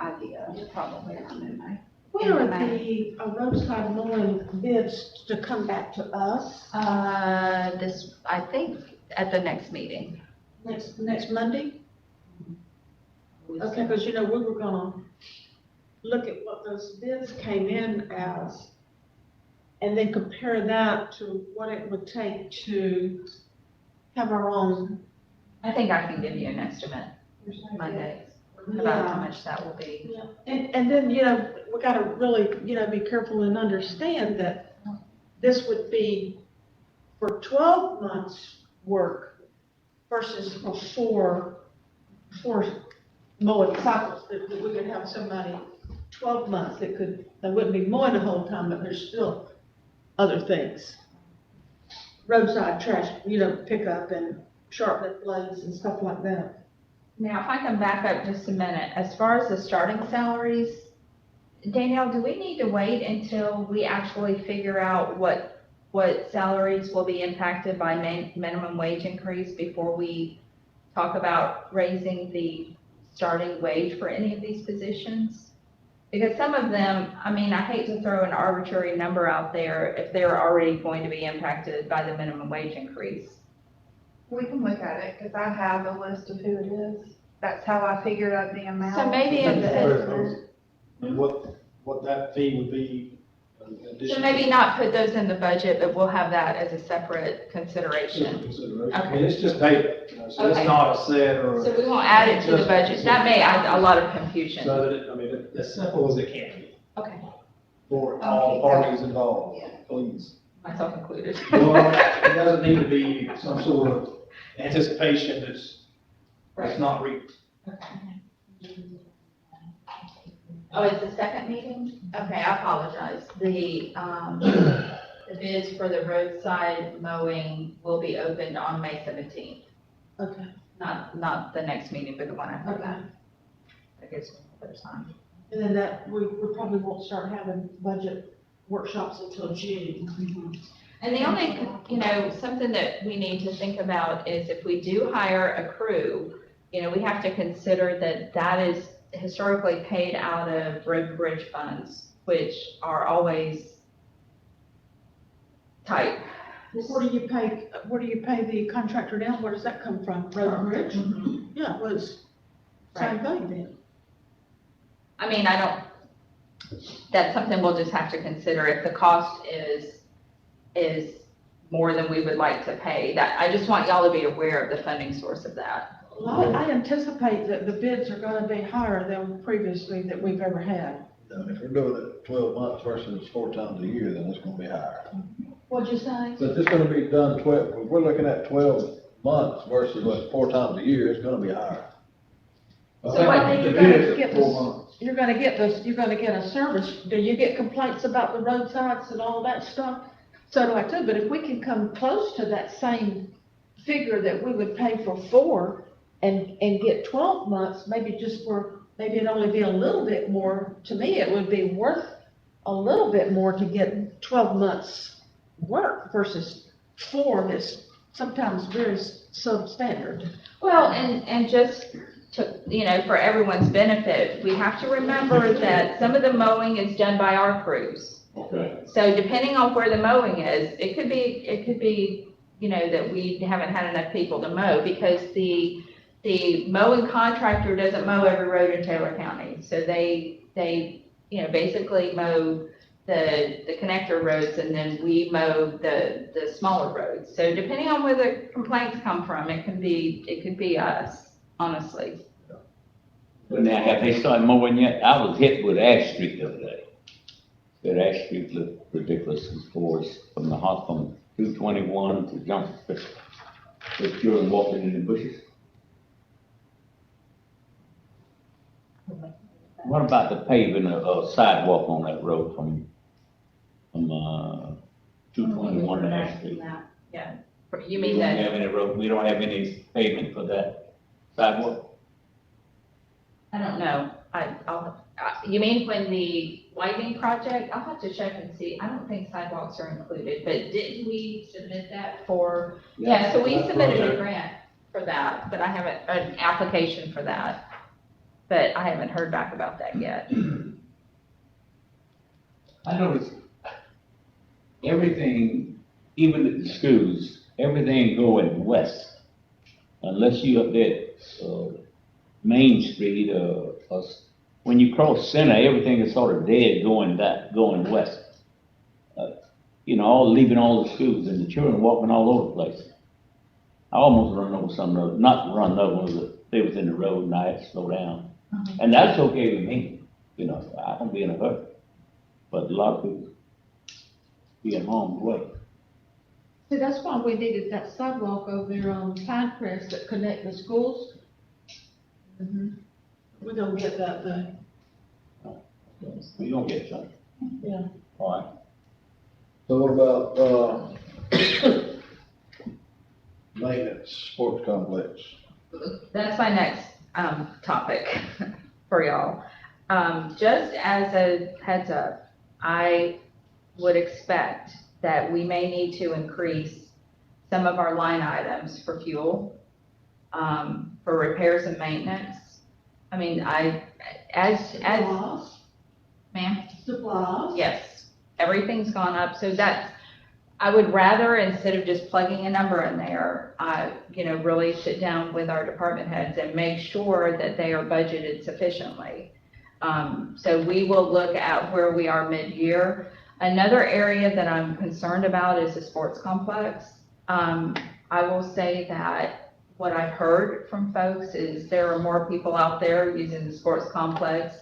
idea, probably around mid-May. When are the roadside mowing bids to come back to us? I think at the next meeting. Next Monday? Okay, because we were gonna look at what those bids came in as, and then compare that to what it would take to have our own. I think I can give you an estimate Monday about how much that will be. Yeah, and then, we gotta really, be careful and understand that this would be for 12 months' work versus for four mowing cycles, that we could have somebody 12 months they wouldn't be mowing the whole time, but there's still other things. Roadside trash, pick up and sharpen blades and stuff like that. Now, if I can back up just a minute, as far as the starting salaries, Danielle, do we need to wait until we actually figure out what salaries will be impacted by minimum wage increase before we talk about raising the starting wage for any of these positions? Because some of them, I hate to throw an arbitrary number out there if they're already going to be impacted by the minimum wage increase. We can look at it, because I have a list of who it is. That's how I figured out the amount. So maybe Where it instead, goes, and what that fee would be, So maybe not put those in the budget, but we'll have that as a separate Just consideration. for consideration. I Okay. mean, it's just paper, so it's Okay. not a set or. So we won't add it to the budget. That may add a lot of confusion. So that, I mean, as simple as it can be Okay, For all parties involved, please. myself included. Well, it doesn't need to be some sort of anticipation that's not real. Oh, it's the second meeting? Okay, I apologize. The bids for the roadside mowing will be opened on May 17th. Okay. Not the next meeting, but the one after Okay. that. That gives me a little time. And then that, we probably won't start having budget workshops until June. And the only, something that we need to think about is if we do hire a crew, we have to consider that that is historically paid out of road and bridge funds, which are always tight. Where do you pay the contractor now? Where does that come from? Road and Bridge? Yeah, well, it's same thing then. I mean, that's something we'll just have to consider if the cost is more than we would like to pay. That, I just want y'all to be aware of the funding source of that. Well, I anticipate that the bids are gonna be higher than previously that we've ever had. If we're doing it 12 months versus 4 times a year, then it's gonna be higher. What'd you say? So if it's gonna be done 12, if we're looking at 12 months versus 4 times a year, it's gonna be higher. So what do you The gonna bid is get 4 months. You're gonna get a service. Do you get complaints about the roadsides and all that stuff? So do I too, but if we can come close to that same figure that we would pay for 4 and get 12 months, maybe it'd only be a little bit more, to me, it would be worth a little bit more to get 12 months work versus 4 that's sometimes very substandard. Well, and just to, for everyone's benefit, we have to remember that some of the mowing is done by our crews. Okay. So depending on where the mowing is, it could be, that we haven't had enough people to mow because the mowing contractor doesn't mow every road in Taylor County. So they basically mow the connector roads and then we mow the smaller roads. So depending on where the complaints come from, it could be us, honestly. But now, have they started mowing yet? I was hit with Ash Street the other day. That Ash Street looked ridiculous as far as from 221 to Johnson Street. With children walking in the bushes. What about the paving of sidewalk on that road from 221 to Ash Street? Yeah. You We mean don't that? have any road, we don't have any pavement for that sidewalk? I don't know. You mean when the widening project? I'll have to check and see. I don't think sidewalks are included, but didn't we submit that for? Yeah, so we submitted a grant for that, but I haven't, an application for that. But I haven't heard back about that yet. I noticed everything, even at the schools, everything going west. Unless you up there, Main Street, when you cross center, everything is sort of dead going west. Leaving all the schools and the children walking all over the place. I almost run over some of those, not run over, but they was in the road and I had to slow down. And that's okay with me, I don't be in a hurry. But a lot of people be in harm's way. See, that's why we needed that sidewalk over there on Pinecrest that connect the schools. We're gonna get that thing. We gonna get something. Yeah. All right. So what about, maintenance, sports complex? That's my next topic for y'all. Just as a heads up, I would expect that we may need to increase some of our line items for fuel, for repairs and maintenance. I mean, ma'am? Supplies. Yes, everything's gone up, so I would rather, instead of just plugging a number in there, really sit down with our department heads and make sure that they are budgeted sufficiently. So we will look at where we are mid-year. Another area that I'm concerned about is the sports complex. I will say that what I've heard from folks is there are more people out there using the sports complex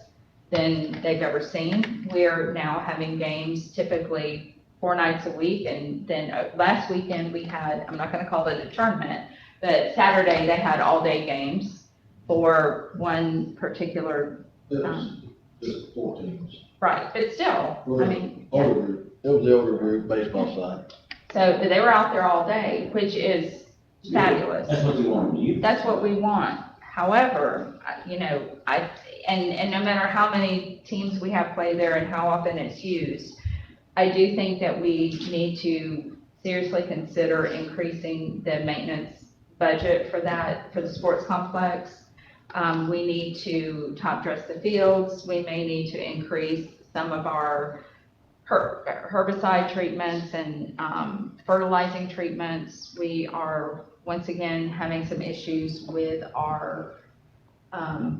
than they've ever seen. We're now having games typically 4 nights a week, and then last weekend we had, I'm not gonna call it a tournament, but Saturday they had all-day games for one particular, It was just 4 teams. right, but still, I mean, yeah. Older group, it was the older group baseball side. So they were out there all day, which is fabulous. That's what you want to use. That's what we want. However, and no matter how many teams we have play there and how often it's used, I do think that we need to seriously consider increasing the maintenance budget for that, for the sports complex. We need to top dress the fields. We may need to increase some of our herbicide treatments and fertilizing treatments. We are, once again, having some issues with our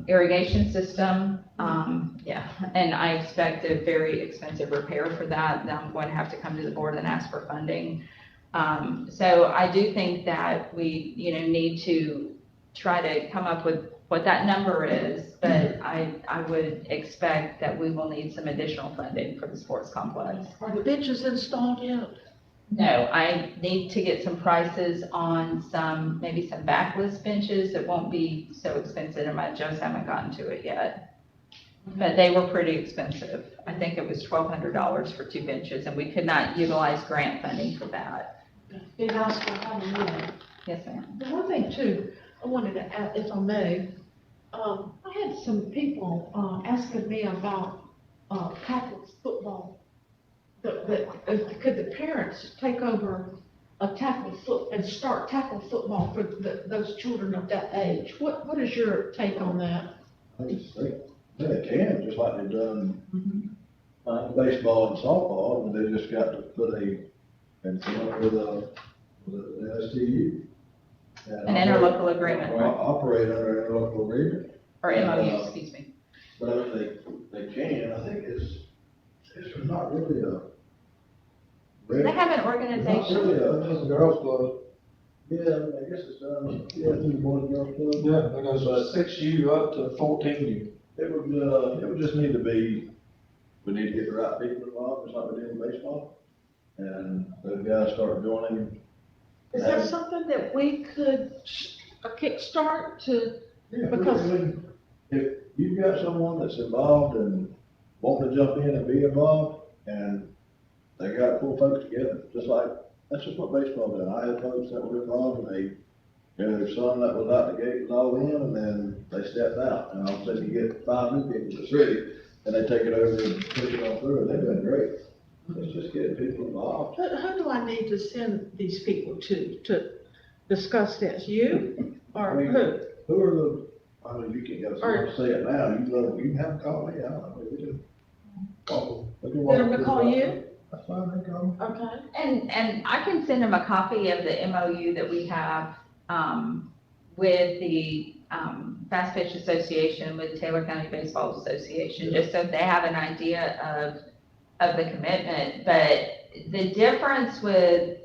irrigation system. And I expect a very expensive repair for that. I'm going to have to come to the board and ask for funding. So I do think that we, need to try to come up with what that number is, but I would expect that we will need some additional funding for the sports complex. Are the benches installed yet? No, I need to get some prices on maybe some backless benches that won't be so expensive, and I just haven't gotten to it yet. But they were pretty expensive. I think it was $1,200 for 2 benches, and we could not utilize grant funding for that. Be nice for having one. Yes, ma'am. The one thing too, I wanted to add, if I may, I had some people, asking me about, tackle football. Could the parents take over and start tackle football for those children of that age? What is your take on that? They can, just like they've done baseball and softball, and they just got to come up with an STU. An interlocal agreement, right? Operate under an interlocal agreement. Or MOU, excuse me. But I mean, they can, I think it's not really They have an It's organization. not really It's a girls' club. yeah, I guess it's done, through the Boys and Girls Club. Yeah, it goes 6U up to 14U. It would just need to be, we need to get the right people involved, just like we did in baseball. And those guys start joining. Is that something that we could, a kickstart to, Yeah, because- I mean, if you've got someone that's involved and wanting to jump in and be involved, and they got to pull folks together, that's just what baseball did. I had folks that were involved, and there's some that was out the gate, was all in, and then they stepped out. And all of a sudden, you get 5 new people that's ready, and they take it over and push it on through, and they've been great. Let's just get people involved. who do I need to send these people to discuss this? You or I mean, who? Who are you can get someone to say it now, you can have them call me, I don't know, we can call. Get them to call you? That's fine, they call me. Okay. And I can send them a copy of the MOU that we have with the Fast Pitch Association, with Taylor County Baseball Association, just so they have an idea of the commitment. But the difference with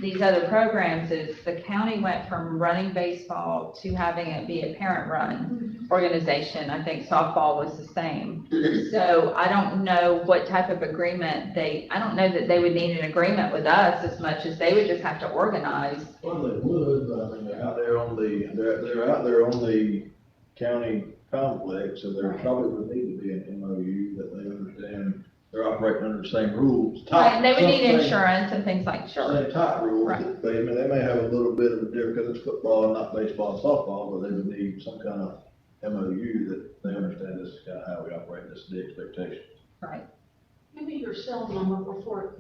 these other programs is the county went from running baseball to having it be a parent-run organization. I think softball was the same. So I don't know what type of agreement I don't know that they would need an agreement with us as much as they would just have to organize. Well, they would, but I mean, they're out there on the county complex, so there probably would need to be an MOU that they understand they're operating under the same rules. Right, and they would need Same- insurance and things like, sure. Same type rules, Right. they may have a little bit of a difference, because it's football and not baseball and softball, but they would need some kind of MOU that they understand this is kind of how we operate, this is the expectation. Right. Give me your cell number before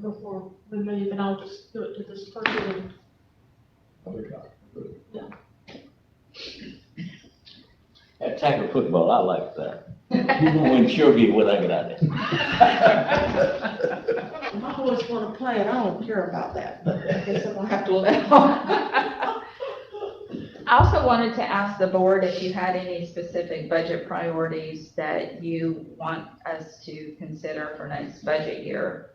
we leave, and I'll just do it to this person. That tackle football, I like that. You wouldn't sure get what I got out of it. I always want to play it, I don't care about that, but I guess I'm gonna have to allow. I also wanted to ask the board if you had any specific budget priorities that you want us to consider for next budget year,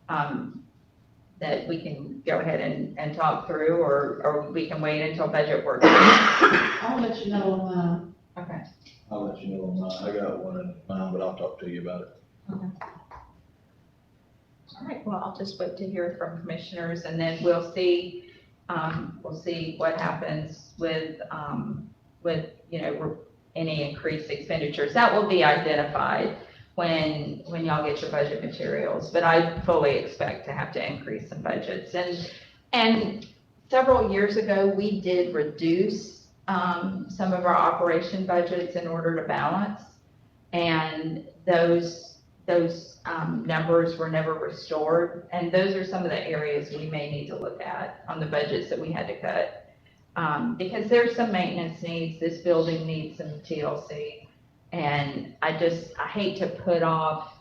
that we can go ahead and talk through, or we can wait until budget work. I'll let you know, Okay. I'll let you know on mine. I got one in mind, but I'll talk to you about it. All right, well, I'll just wait to hear from commissioners, and then we'll see what happens with, you know, any increased expenditures. That will be identified when y'all get your budget materials, but I fully expect to have to increase some budgets. And several years ago, we did reduce some of our operation budgets in order to balance, and those numbers were never restored, and those are some of the areas we may need to look at on the budgets that we had to cut. Because there's some maintenance needs, this building needs some TLC, and I hate to put off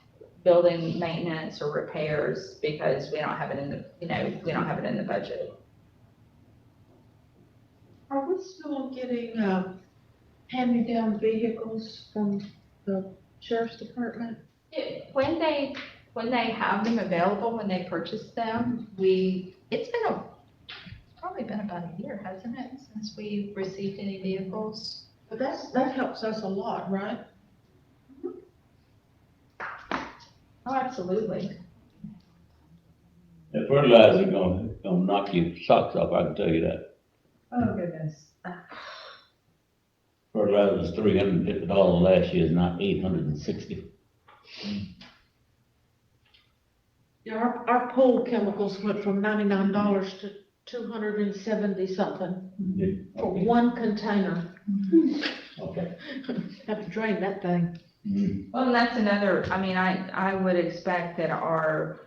building maintenance or repairs because we don't have it in the, we don't have it in the budget. Are we still getting, hand-me-down vehicles from the sheriff's department? When they have them available, when they purchase them, it's probably been about a year, hasn't it, since we received any vehicles? But that helps us a lot, right? Oh, absolutely. The fertilizer gonna knock your socks off, I can tell you that. Oh, goodness. Fertilizer was $350 last year, it's not $860. Yeah, our pool chemicals went from $99 to $270 something for one container. Okay. Have to drain that thing. Well, and that's another, I mean, I would expect that our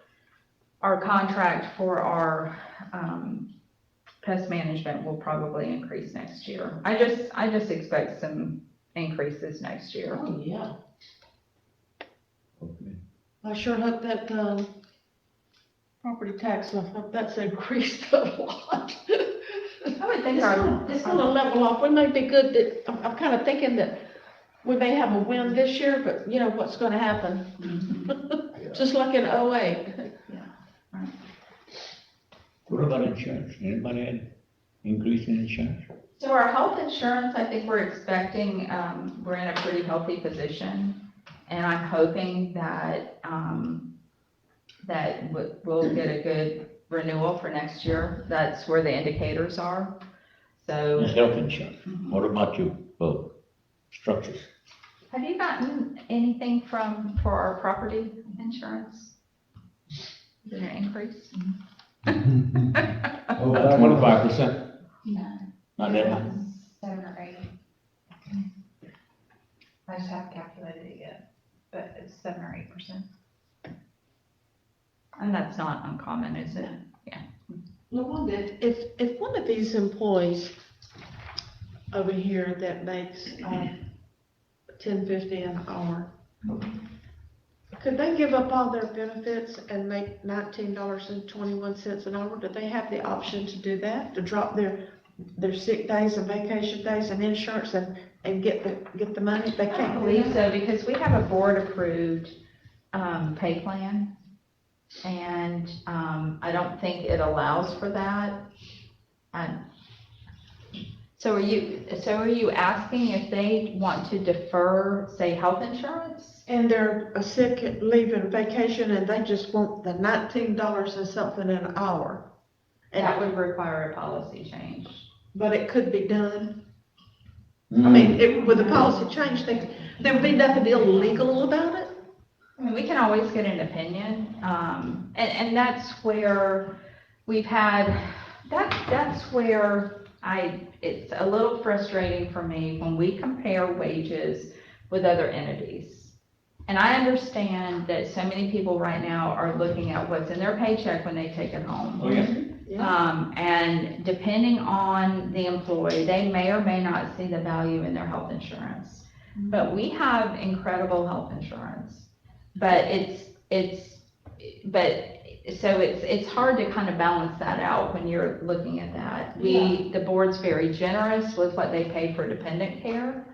contract for our, pest management will probably increase next year. I just expect some increases next year. Oh, yeah. Okay. I sure hope that, property tax, I hope that's increased a lot. I would think It's gonna level off. We may be good that, I'm kind of thinking that we may have a win this year, but you know what's gonna happen. Just like in '08. What about insurance? Anybody had increase in insurance? So our health insurance, I think we're expecting, we're in a pretty healthy position. And I'm hoping that, we'll get a good renewal for next year. That's where the indicators are. So. It's health insurance. What about your structures? Have you gotten anything for our property insurance? Is there an increase? 25%? No. Not that much? 7 or 8. I just haven't calculated it yet, but it's 7 or 8%. And that's not uncommon, is it? Yeah. Lawanda, if one of these employees over here that makes, $10.50 an hour, could they give up all their benefits and make $19.21 an hour? Do they have the option to do that, to drop their sick days and vacation days and insurance and get the money? They I can't don't believe believe so, because we have a board-approved, pay plan. And, I don't think it allows for that. So are you asking if they want to defer, say, health insurance? And they're a sick leave and vacation and they just want the $19 and something an hour. That would require a policy change. But it could be done. I mean, with the policy change, there would be nothing illegal about it. I mean, we can always get an opinion, and that's where we've had, that's where it's a little frustrating for me when we compare wages with other entities. And I understand that so many people right now are looking at what's in their paycheck when they take it home. Oh, yeah. And depending on the employee, they may or may not see the value in their health insurance. But we have incredible health insurance. But so it's hard to kind of balance that out when you're looking at that. The board's very generous with what they pay for dependent care.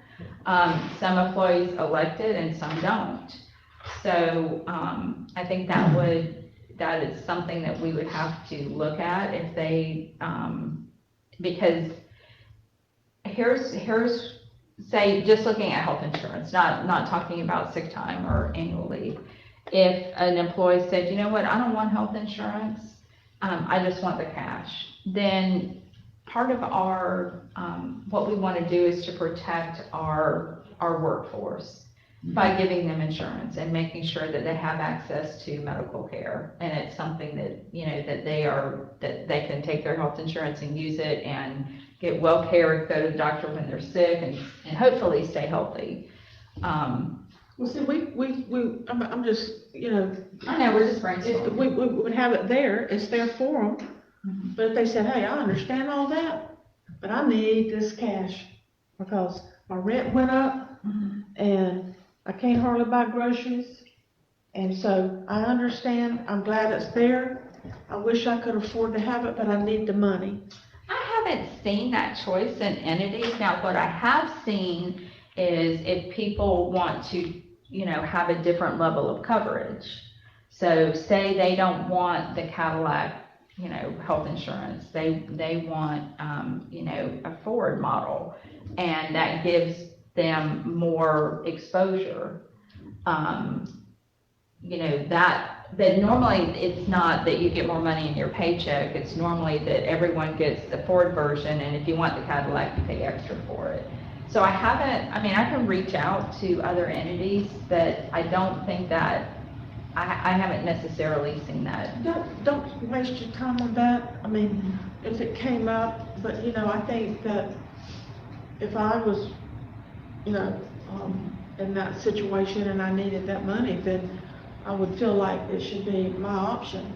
Some employees elect it and some don't. So, I think that is something that we would have to look at if they, because here's, say, just looking at health insurance, not talking about sick time or annual leave. If an employee said, you know what, I don't want health insurance, I just want the cash, then part of our, what we want to do is to protect our workforce by giving them insurance and making sure that they have access to medical care. And it's something that, you know, that they can take their health insurance and use it and get well cared, go to the doctor when they're sick, and hopefully stay healthy. Well, see, I'm just, you know. I know, we're just brainstorming. We would have it there, it's there for them. Mhm. But if they said, hey, I understand all that, but I need this cash because my rent went up and I can't hardly buy groceries. And so I understand, I'm glad it's there. I wish I could afford to have it, but I need the money. I haven't seen that choice in entities. Now, what I have seen is if people want to, you know, have a different level of coverage. So say they don't want the Cadillac, you know, health insurance. They want, you know, a Ford model, and that gives them more exposure. You know, that normally it's not that you get more money in your paycheck. It's normally that everyone gets the Ford version, and if you want the Cadillac, you pay extra for it. So I can reach out to other entities, but I don't think that, I haven't necessarily seen that. Don't waste your time on that. I mean, if it came up, but you know, I think that if I was, you know, in that situation and I needed that money, then I would feel like it should be my option.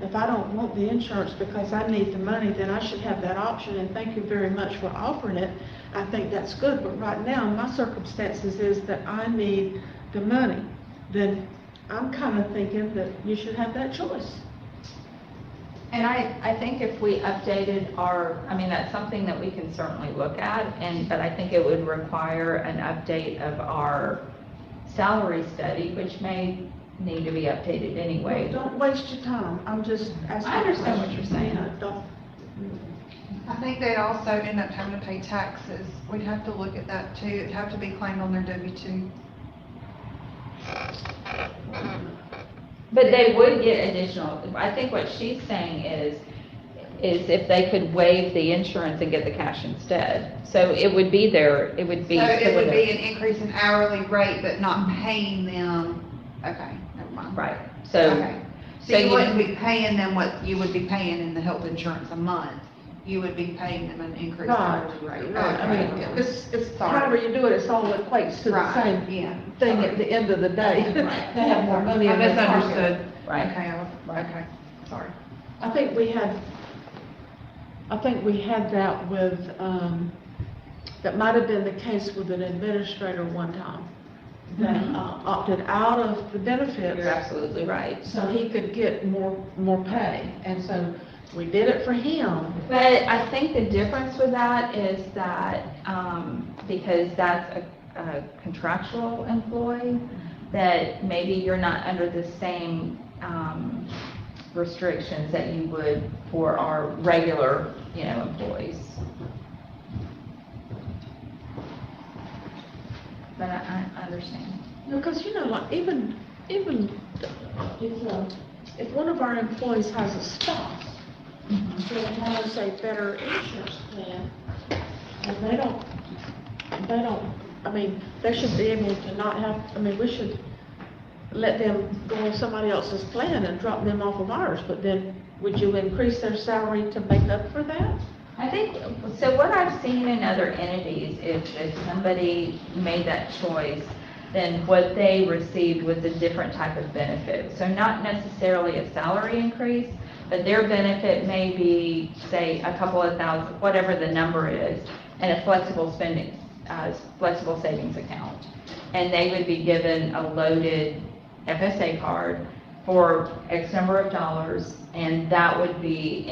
If I don't want the insurance because I need the money, then I should have that option, and thank you very much for offering it. I think that's good, but right now, my circumstances is that I need the money. Then I'm kind of thinking that you should have that choice. And I think if we updated that's something that we can certainly look at, but I think it would require an update of our salary study, which may need to be updated anyway. Don't waste your time. I'm just asking. I understand what you're saying. I think they'd also end up having to pay taxes. We'd have to look at that too. It'd have to be claimed on their W-2. But they would get additional, I think what she's saying is if they could waive the insurance and get the cash instead. So it would be there, it would be. So it would be an increase in hourly rate, but not paying them, okay, never mind. Right, so. Okay. So you wouldn't be paying them what you would be paying in the health insurance a month. You would be paying them an increased hourly rate. Right. I mean, it's however you do it, it's all equates to the same thing at the end of the day. They have more money I in their pocket. misunderstood. Right. Okay, sorry. I think we had that with, that might have been the case with an administrator one time that opted out of the benefits. You're absolutely right. So he could get more pay. And so we did it for him. But I think the difference with that is that, because that's a contractual employee, that maybe you're not under the same restrictions that you would for our regular, you know, employees. But I understand. Because, you know, like even if one of our employees has a spouse, that has a better insurance plan, and they don't, I mean, they should be able to not have, I mean, we should let them go on somebody else's plan and drop them off of ours, but then would you increase their salary to make up for that? I think, so what I've seen in other entities is if somebody made that choice, then what they received was a different type of benefit. So not necessarily a salary increase, but their benefit may be, say, a couple of thousand, whatever the number is, and a flexible savings account. And they would be given a loaded FSA card for X number of dollars, and that would be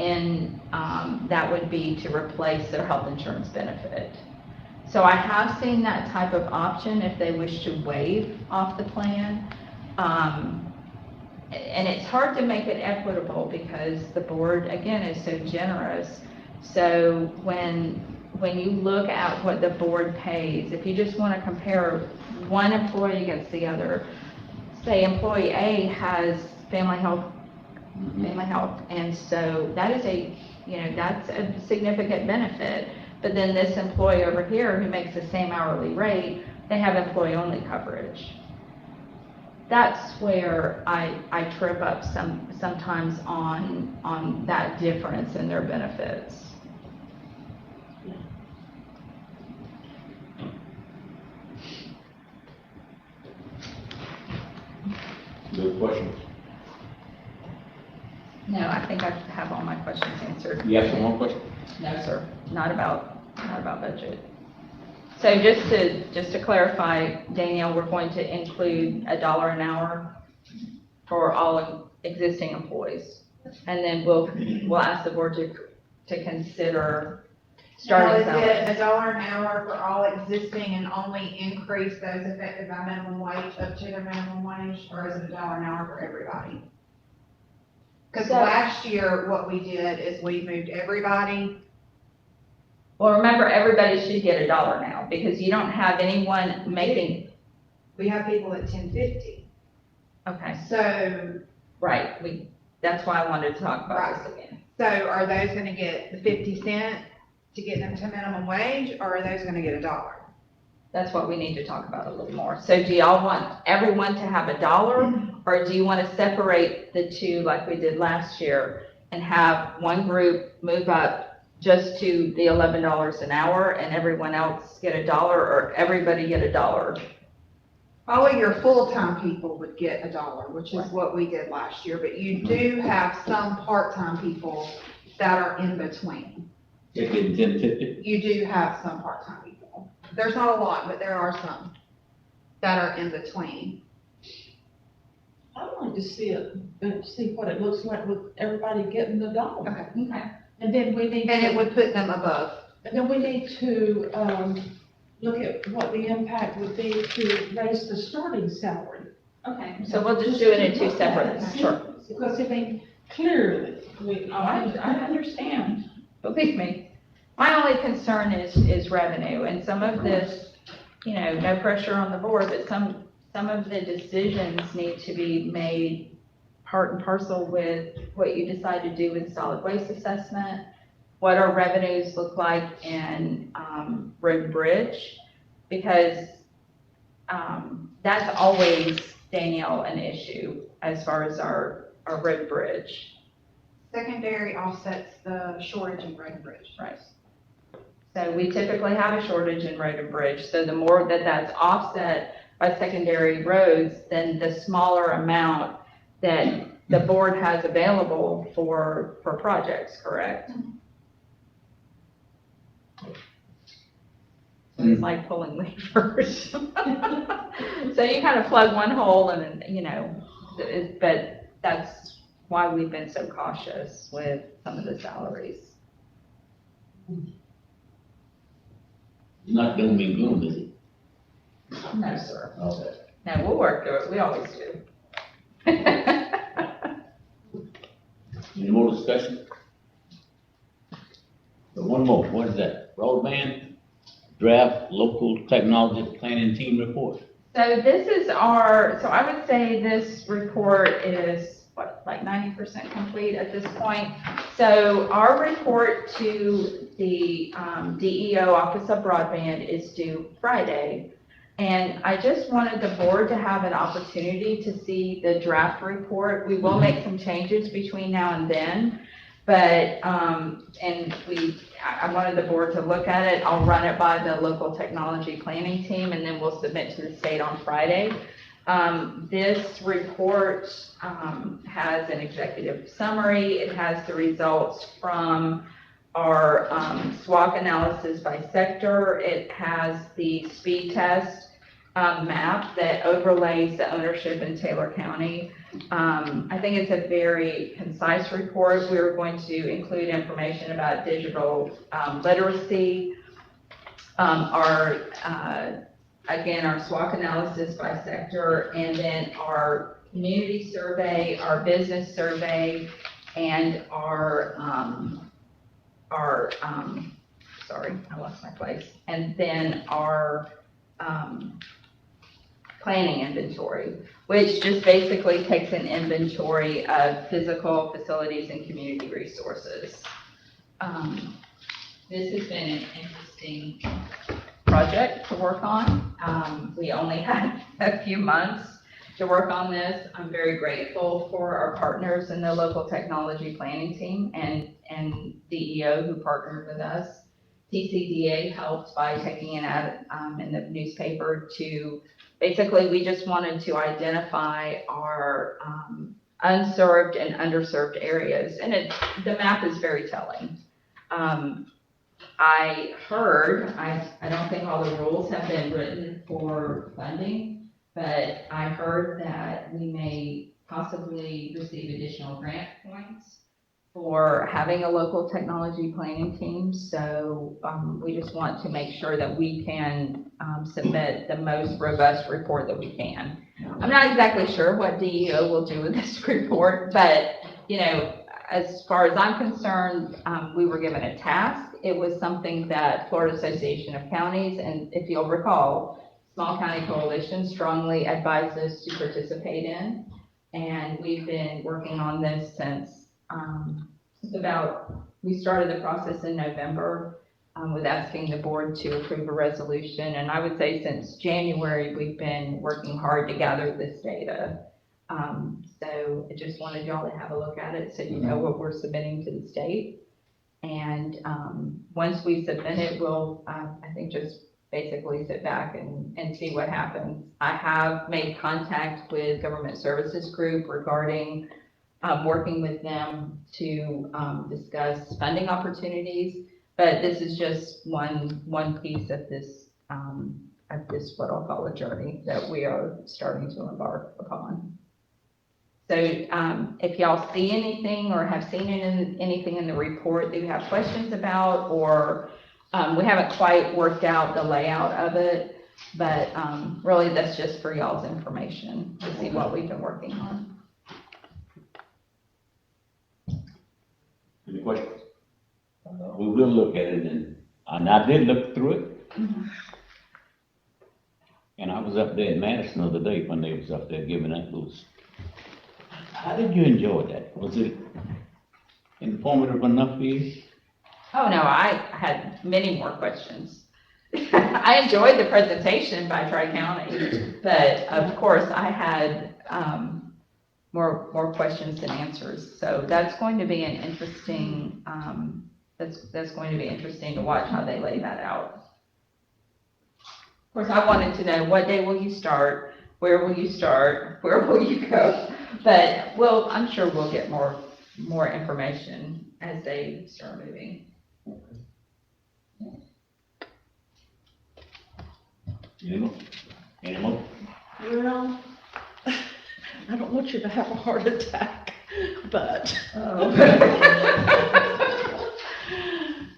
to replace their health insurance benefit. So I have seen that type of option if they wish to waive off the plan. And it's hard to make it equitable because the board, again, is so generous. So when you look at what the board pays, if you just want to compare one employee against the other, say employee A has family health, and so that is that's a significant benefit. But then this employee over here who makes the same hourly rate, they have employee-only coverage. That's where I trip up sometimes on that difference in their benefits. Good questions. No, I think I have all my questions answered. You have some more questions? No, sir, not about budget. So just to clarify, Danielle, we're going to include $1 an hour for all existing employees. And then we'll ask the board to consider starting Now, is it salary. $1 an hour for all existing and only increase those affected by minimum wage up to their minimum wage, or is it $1 an hour for everybody? Because So- last year, what we did is we moved everybody. Well, remember, everybody should get $1 now because you don't have anyone making, We have people at $10.50. okay, So, right, that's why I wanted to talk about this again. so are those gonna get the 50 cent to get them to minimum wage, or are those gonna get $1? That's what we need to talk about a little more. So do y'all want everyone to have $1, or do you want to separate the two like we did last year and have one group move up just to the $11 an hour and everyone else get $1, or everybody get $1? All of your full-time people would get $1, which is what we did last year, but you do have some part-time people that are in between. They get 10.50. You do have some part-time people. There's not a lot, but there are some that are in between. I'd like to see it, see what it looks like with everybody getting $1. Okay. And then we need And it to, would put them above. and then we need to, look at what the impact would be to raise the starting salary. Okay, so we'll just do it in two separate, sure. Because I mean, clearly, I understand, believe me. My only concern is revenue, and some of this, no pressure on the board, but some of the decisions need to be made part and parcel with what you decide to do with solid waste assessment, what our revenues look like in road and bridge, because that's always, Danielle, an issue as far as our road and bridge. Secondary offsets the shortage in road and bridge. Right. So we typically have a shortage in road and bridge, so the more that's offset by secondary roads, then the smaller amount that the board has available for projects, correct? So it's like pulling levers. So you kind of plug one hole and then, but that's why we've been so cautious with some of the salaries. Not doom and gloom, is it? No, sir. Okay. No, we'll work through it. We always do. Any more discussion? So one more, what is that? Broadband draft local technology planning team report. So this is so I would say this report is, like 90% complete at this point. So our report to the DEO Office of Broadband is due Friday. And I just wanted the board to have an opportunity to see the draft report. We will make some changes between now and then, but, I wanted the board to look at it. I'll run it by the local technology planning team, and then we'll submit to the state on Friday. This report has an executive summary. It has the results from our SWOT analysis by sector. It has the speed test map that overlays the ownership in Taylor County. I think it's a very concise report. We're going to include information about digital literacy, again, our SWOT analysis by sector, and then our community survey, our business survey, and sorry, I lost my place. And then our planning inventory, which just basically takes an inventory of physical facilities and community resources. This has been an interesting project to work on. We only had a few months to work on this. I'm very grateful for our partners in the local technology planning team and DEO who partnered with us. TCDA helped by taking an ad in the newspaper to, basically, we just wanted to identify our unserved and underserved areas. And the map is very telling. I heard, I don't think all the rules have been written for funding, but I heard that we may possibly receive additional grant points for having a local technology planning team. So we just want to make sure that we can submit the most robust report that we can. I'm not exactly sure what DEO will do with this report, but as far as I'm concerned, we were given a task. It was something that Florida Association of Counties, and if you'll recall, Small County Coalition strongly advised us to participate in. And we've been working on this since we started the process in November with asking the board to approve a resolution. And I would say since January, we've been working hard to gather this data. So I just wanted y'all to have a look at it so you know what we're submitting to the state. And once we submit it, we'll, I think, just basically sit back and see what happens. I have made contact with Government Services Group regarding working with them to discuss funding opportunities, but this is just one piece of this what I'll call a journey that we are starting to embark upon. So if y'all see anything or have seen anything in the report that you have questions about, or we haven't quite worked out the layout of it, but really that's just for y'all's information to see what we've been working on. Any questions? We will look at it, and I did look through it. Mm-hmm. And I was up there in Madison the other day when they was up there giving out those. How did you enjoy that? Was it informative enough for you? Oh, no, I had many more questions. I enjoyed the presentation by Tri-County, but of course I had more questions than answers. So that's going to be an interesting, that's going to be interesting to watch how they lay that out. Of course, I wanted to know, what day will you start? Where will you start? Where will you go? But I'm sure we'll get more information as they start moving. Any more? Well, I don't want you to have a heart attack, but.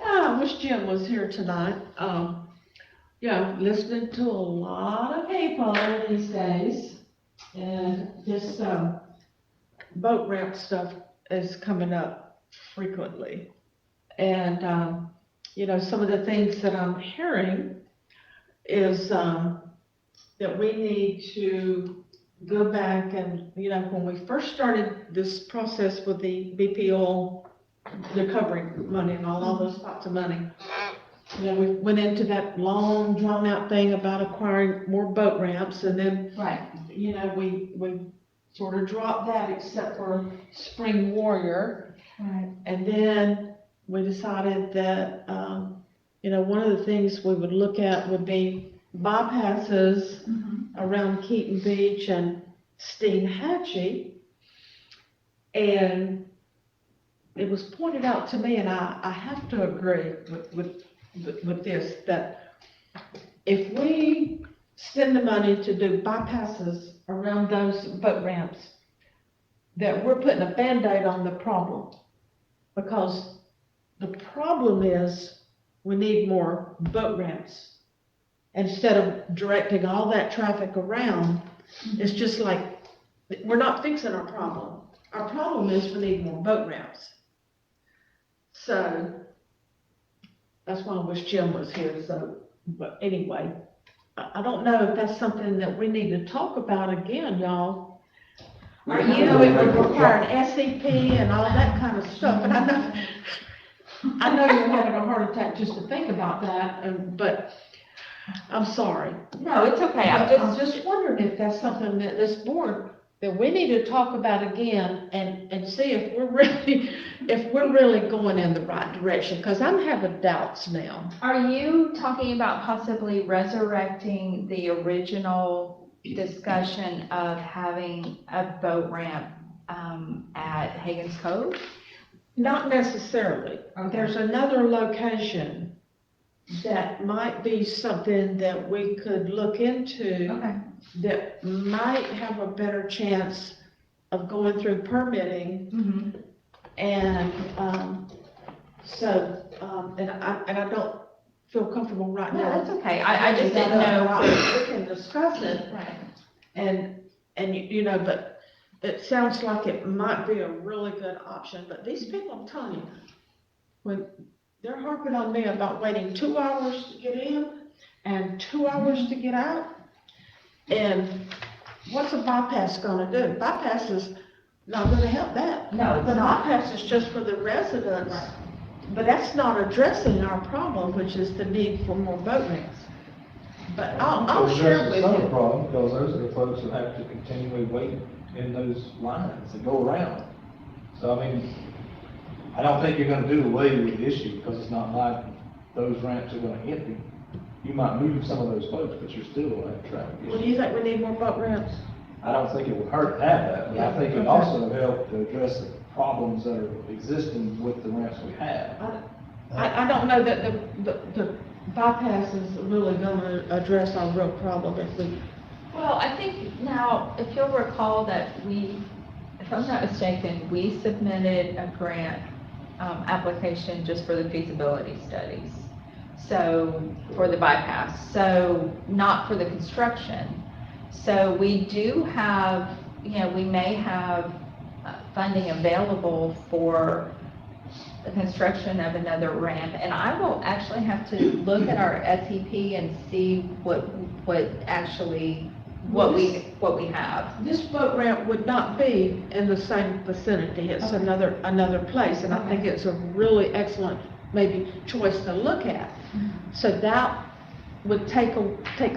I wish Jim was here tonight. Listening to a lot of people these days, and this boat ramp stuff is coming up frequently. And, some of the things that I'm hearing is that we need to go back and, when we first started this process with the BPO recovery money and all those pots of money, we went into that long drawn out thing about acquiring more boat ramps, and then, Right. We sort of dropped that except for Spring Warrior. Right. And then we decided that, one of the things we would look at would be bypasses around Keaton Beach and Steinhatchee. And it was pointed out to me, and I have to agree with this, that if we spend the money to do bypasses around those boat ramps, that we're putting a Band-Aid on the problem. Because the problem is, we need more boat ramps. Instead of directing all that traffic around, it's just like, we're not fixing our problem. Our problem is we need more boat ramps. So, that's why I wish Jim was here, so, but anyway, I don't know if that's something that we need to talk about again, y'all. Are You know, it would require an SCP and all that kind of stuff, and I know you're having a heart attack just to think about that, but I'm sorry. No, it's okay, I'm just wondering if that's something that this board, that we need to talk about again and see if we're really going in the right direction, because I'm having doubts now. Are you talking about possibly resurrecting the original discussion of having a boat ramp at Hagen's Cove? Not necessarily. Okay. There's another location that might be something that we could look into. Okay. That might have a better chance of going through permitting. Mm-hmm. And, and I don't feel comfortable right No, now. that's okay. I just didn't know. We can discuss it. Right. And you know, but it sounds like it might be a really good option, but these people, I'm telling you, when they're harping on me about waiting 2 hours to get in and 2 hours to get out, and what's a bypass gonna do? Bypass is not gonna help that. No, it's The not. bypass is just for the residents, but that's not addressing our problem, which is the need for more boat ramps. But I'll share with Some you. problem, because those are the folks that have to continually wait in those lines and go around. So, I mean, I don't think you're gonna do away with the issue, because it's not like those ramps are gonna empty. You might move some of those folks, but you're still gonna have traffic Well, do issues. you think we need more boat ramps? I don't think it would hurt to have that, but I think it also help to address the problems that are existing with the ramps we have. I don't know that the bypass is really gonna address our real problem if we. Well, I think now, if you'll recall that if I'm not mistaken, we submitted a grant application just for the feasibility studies. So, for the bypass, so not for the construction. So we do have, we may have funding available for the construction of another ramp. And I will actually have to look at our SEP and see what we have. This boat ramp would not be in the same vicinity. It's another place, and I think it's a really excellent maybe choice to look at. So that would take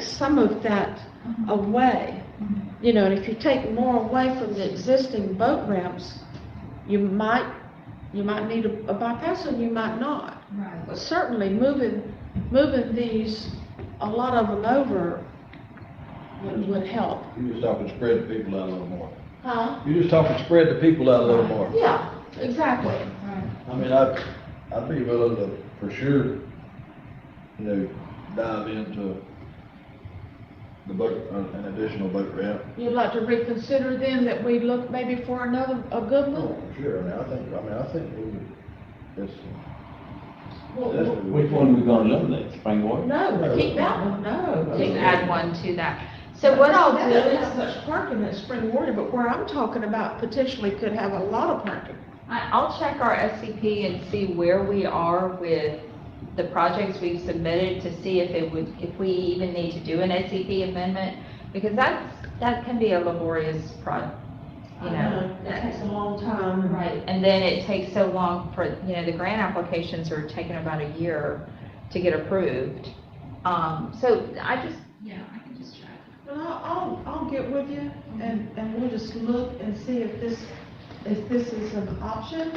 some of that away. You know, and if you take more away from the existing boat ramps, you might need a bypass and you might not. Right. But certainly moving these, a lot of them over would help. You're just talking spread the people out a little more. Huh? You're just talking spread the people out a little more. Yeah, exactly. I mean, I'd be willing to, for sure, dive into the boat, an additional boat ramp. You'd like to reconsider then that we look maybe for a good Oh, one? for sure, I think we would, it's, Which one are we gonna eliminate, Springwater? No, keep that one, no. Just add one to that. So what I'll do That is, has such parking at Spring Water, but where I'm talking about potentially could have a lot of parking. I'll check our SCP and see where we are with the projects we've submitted to see if we even need to do an SCP amendment, because that can be a laborious It takes a long time. Right, and then it takes so long for, the grant applications are taking about a year to get approved. So I can just check. Well, I'll get with you and we'll just look and see if this is an option.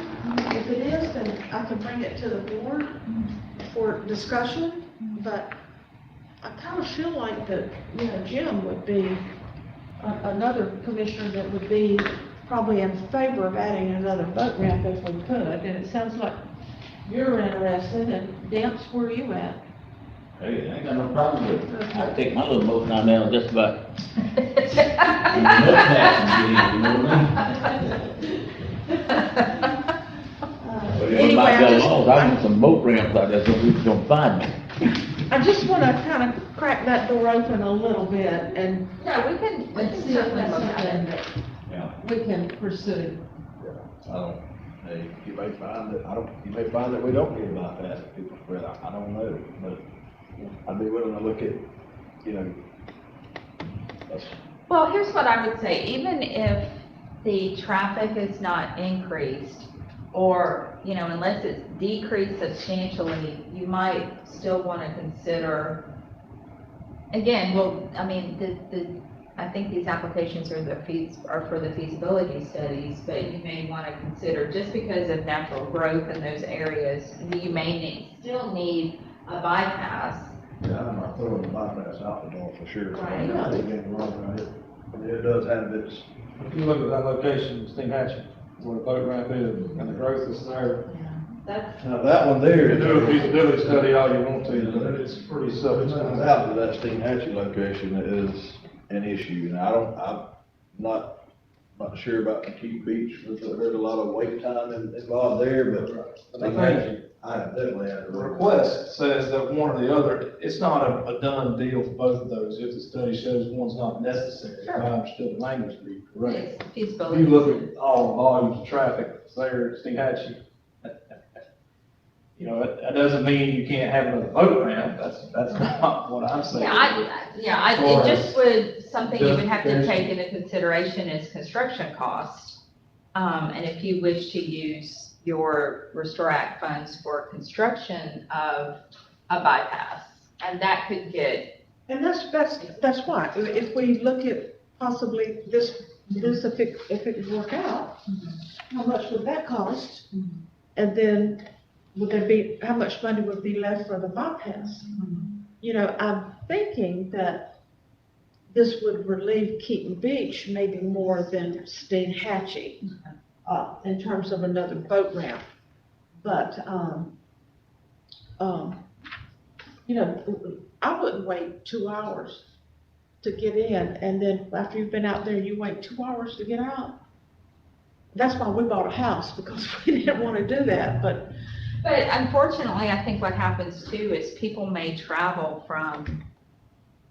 If it is, then I can bring it to the board for discussion, but I kind of feel like that, Jim would be another commissioner that would be probably in favor of adding another boat ramp if we could, and it sounds like you're interested, and Dance, where are you at? Hey, I ain't got no problem with it. I take my little boat down there just about. You know what I mean? But if Anyway, I I got just- lost, I want some boat ramps out there so we can find me. I just wanna kind of crack that door open a little bit and Yeah, we can See if certainly that's look at something it. that we can pursue. I don't, hey, you may find that, you may find that we don't need to bypass people spread, I don't know, but I'd be willing to look at, you know, Well, here's what I would say, even if the traffic is not increased, or, you know, unless it's decreased substantially, you might still want to consider, again, well, I mean, I think these applications are for the feasibility studies, but you may want to consider, just because of natural growth in those areas, you may still need a bypass. yeah, I'm not throwing the bypass out the door for sure. Right. Don't get me wrong, it does have its, If you look at that location, Stinghatchee, where the boat ramp is, and the growth is there, That's, now that one there. you can do a feasibility study all you want to, but it's pretty Out self-explanatory. to that Stinghatchee location is an issue, and I'm not sure about the Key Beach, there's a lot of wait time involved there, but Stinghatchee, I definitely have. The request says that one or the other, it's not a done deal for both of those, if the study shows one's not necessary. If I understood the language to be correct. it's If feasibility. you look at all the volumes of traffic that's there at Stinghatchee, you know, that doesn't mean you can't have another boat ramp, that's not what I'm saying. It just would, something you would have to take into consideration is construction cost. And if you wish to use your Restore Act funds for construction of a bypass, and that could get, And that's why, if we look at possibly this if it would work out, how much would that cost? And then would there be, how much money would be left for the bypass? You know, I'm thinking that this would relieve Keaton Beach maybe more than Stinghatchee, in terms of another boat ramp. But, you know, I wouldn't wait 2 hours to get in, and then after you've been out there, you wait 2 hours to get out. That's why we bought a house, because we didn't want to do that, but unfortunately, I think what happens too is people may travel from,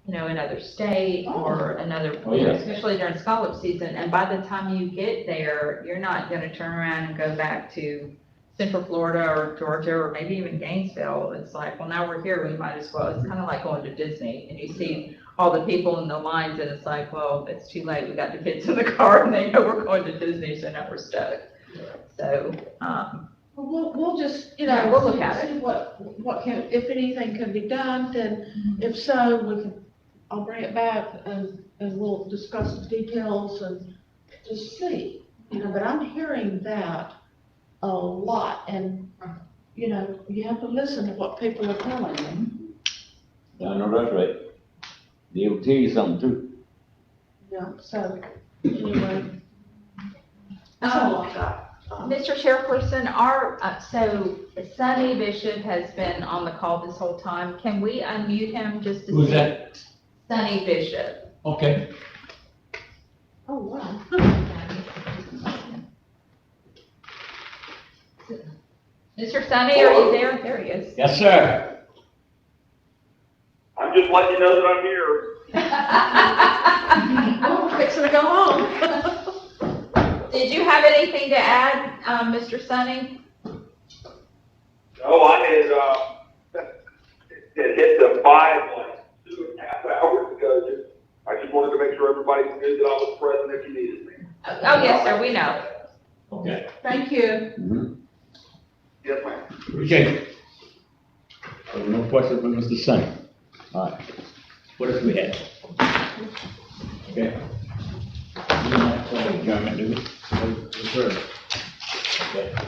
you know, another state or another, Oh, yeah. especially during scallop season, and by the time you get there, you're not gonna turn around and go back to Central Florida or Georgia or maybe even Gainesville. It's like, well, now we're here, we might as well. It's kind of like going to Disney, and you see all the people in the lines, and it's like, well, it's too late, we got the kids in the car, and they know we're going to Disney, so now we're stuck. So, we'll just, you know, Yeah, we'll look at see what can, if anything can be done, then if so, I'll bring it back and we'll discuss the details and just see, you know, but I'm hearing that a lot, and, you know, you have to listen to what people are telling you. I know that's right. They will tell you something too. Yeah, so, anyway, that's all I've got. Mr. Chairperson, so Sonny Bishop has been on the call this whole time. Can we unmute him just to see? Who's that? Sonny Bishop. Okay. Oh, wow. Mr. Sonny, are you there? There he is. Yes, sir. I'm just letting you know that I'm here. We're fixing to go home. Did you have anything to add, Mr. Sonny? No, I had hit the 5 like 2.5 hours ago. I just wanted to make sure everybody knew that I was present if you needed me. Oh, yes, sir, we know. Okay. Thank you. Yes, ma'am. Appreciate it. No question from Mr. Sonny. All right. What else we have? Okay. You don't have to adjournment, do we? Yes, sir. Okay.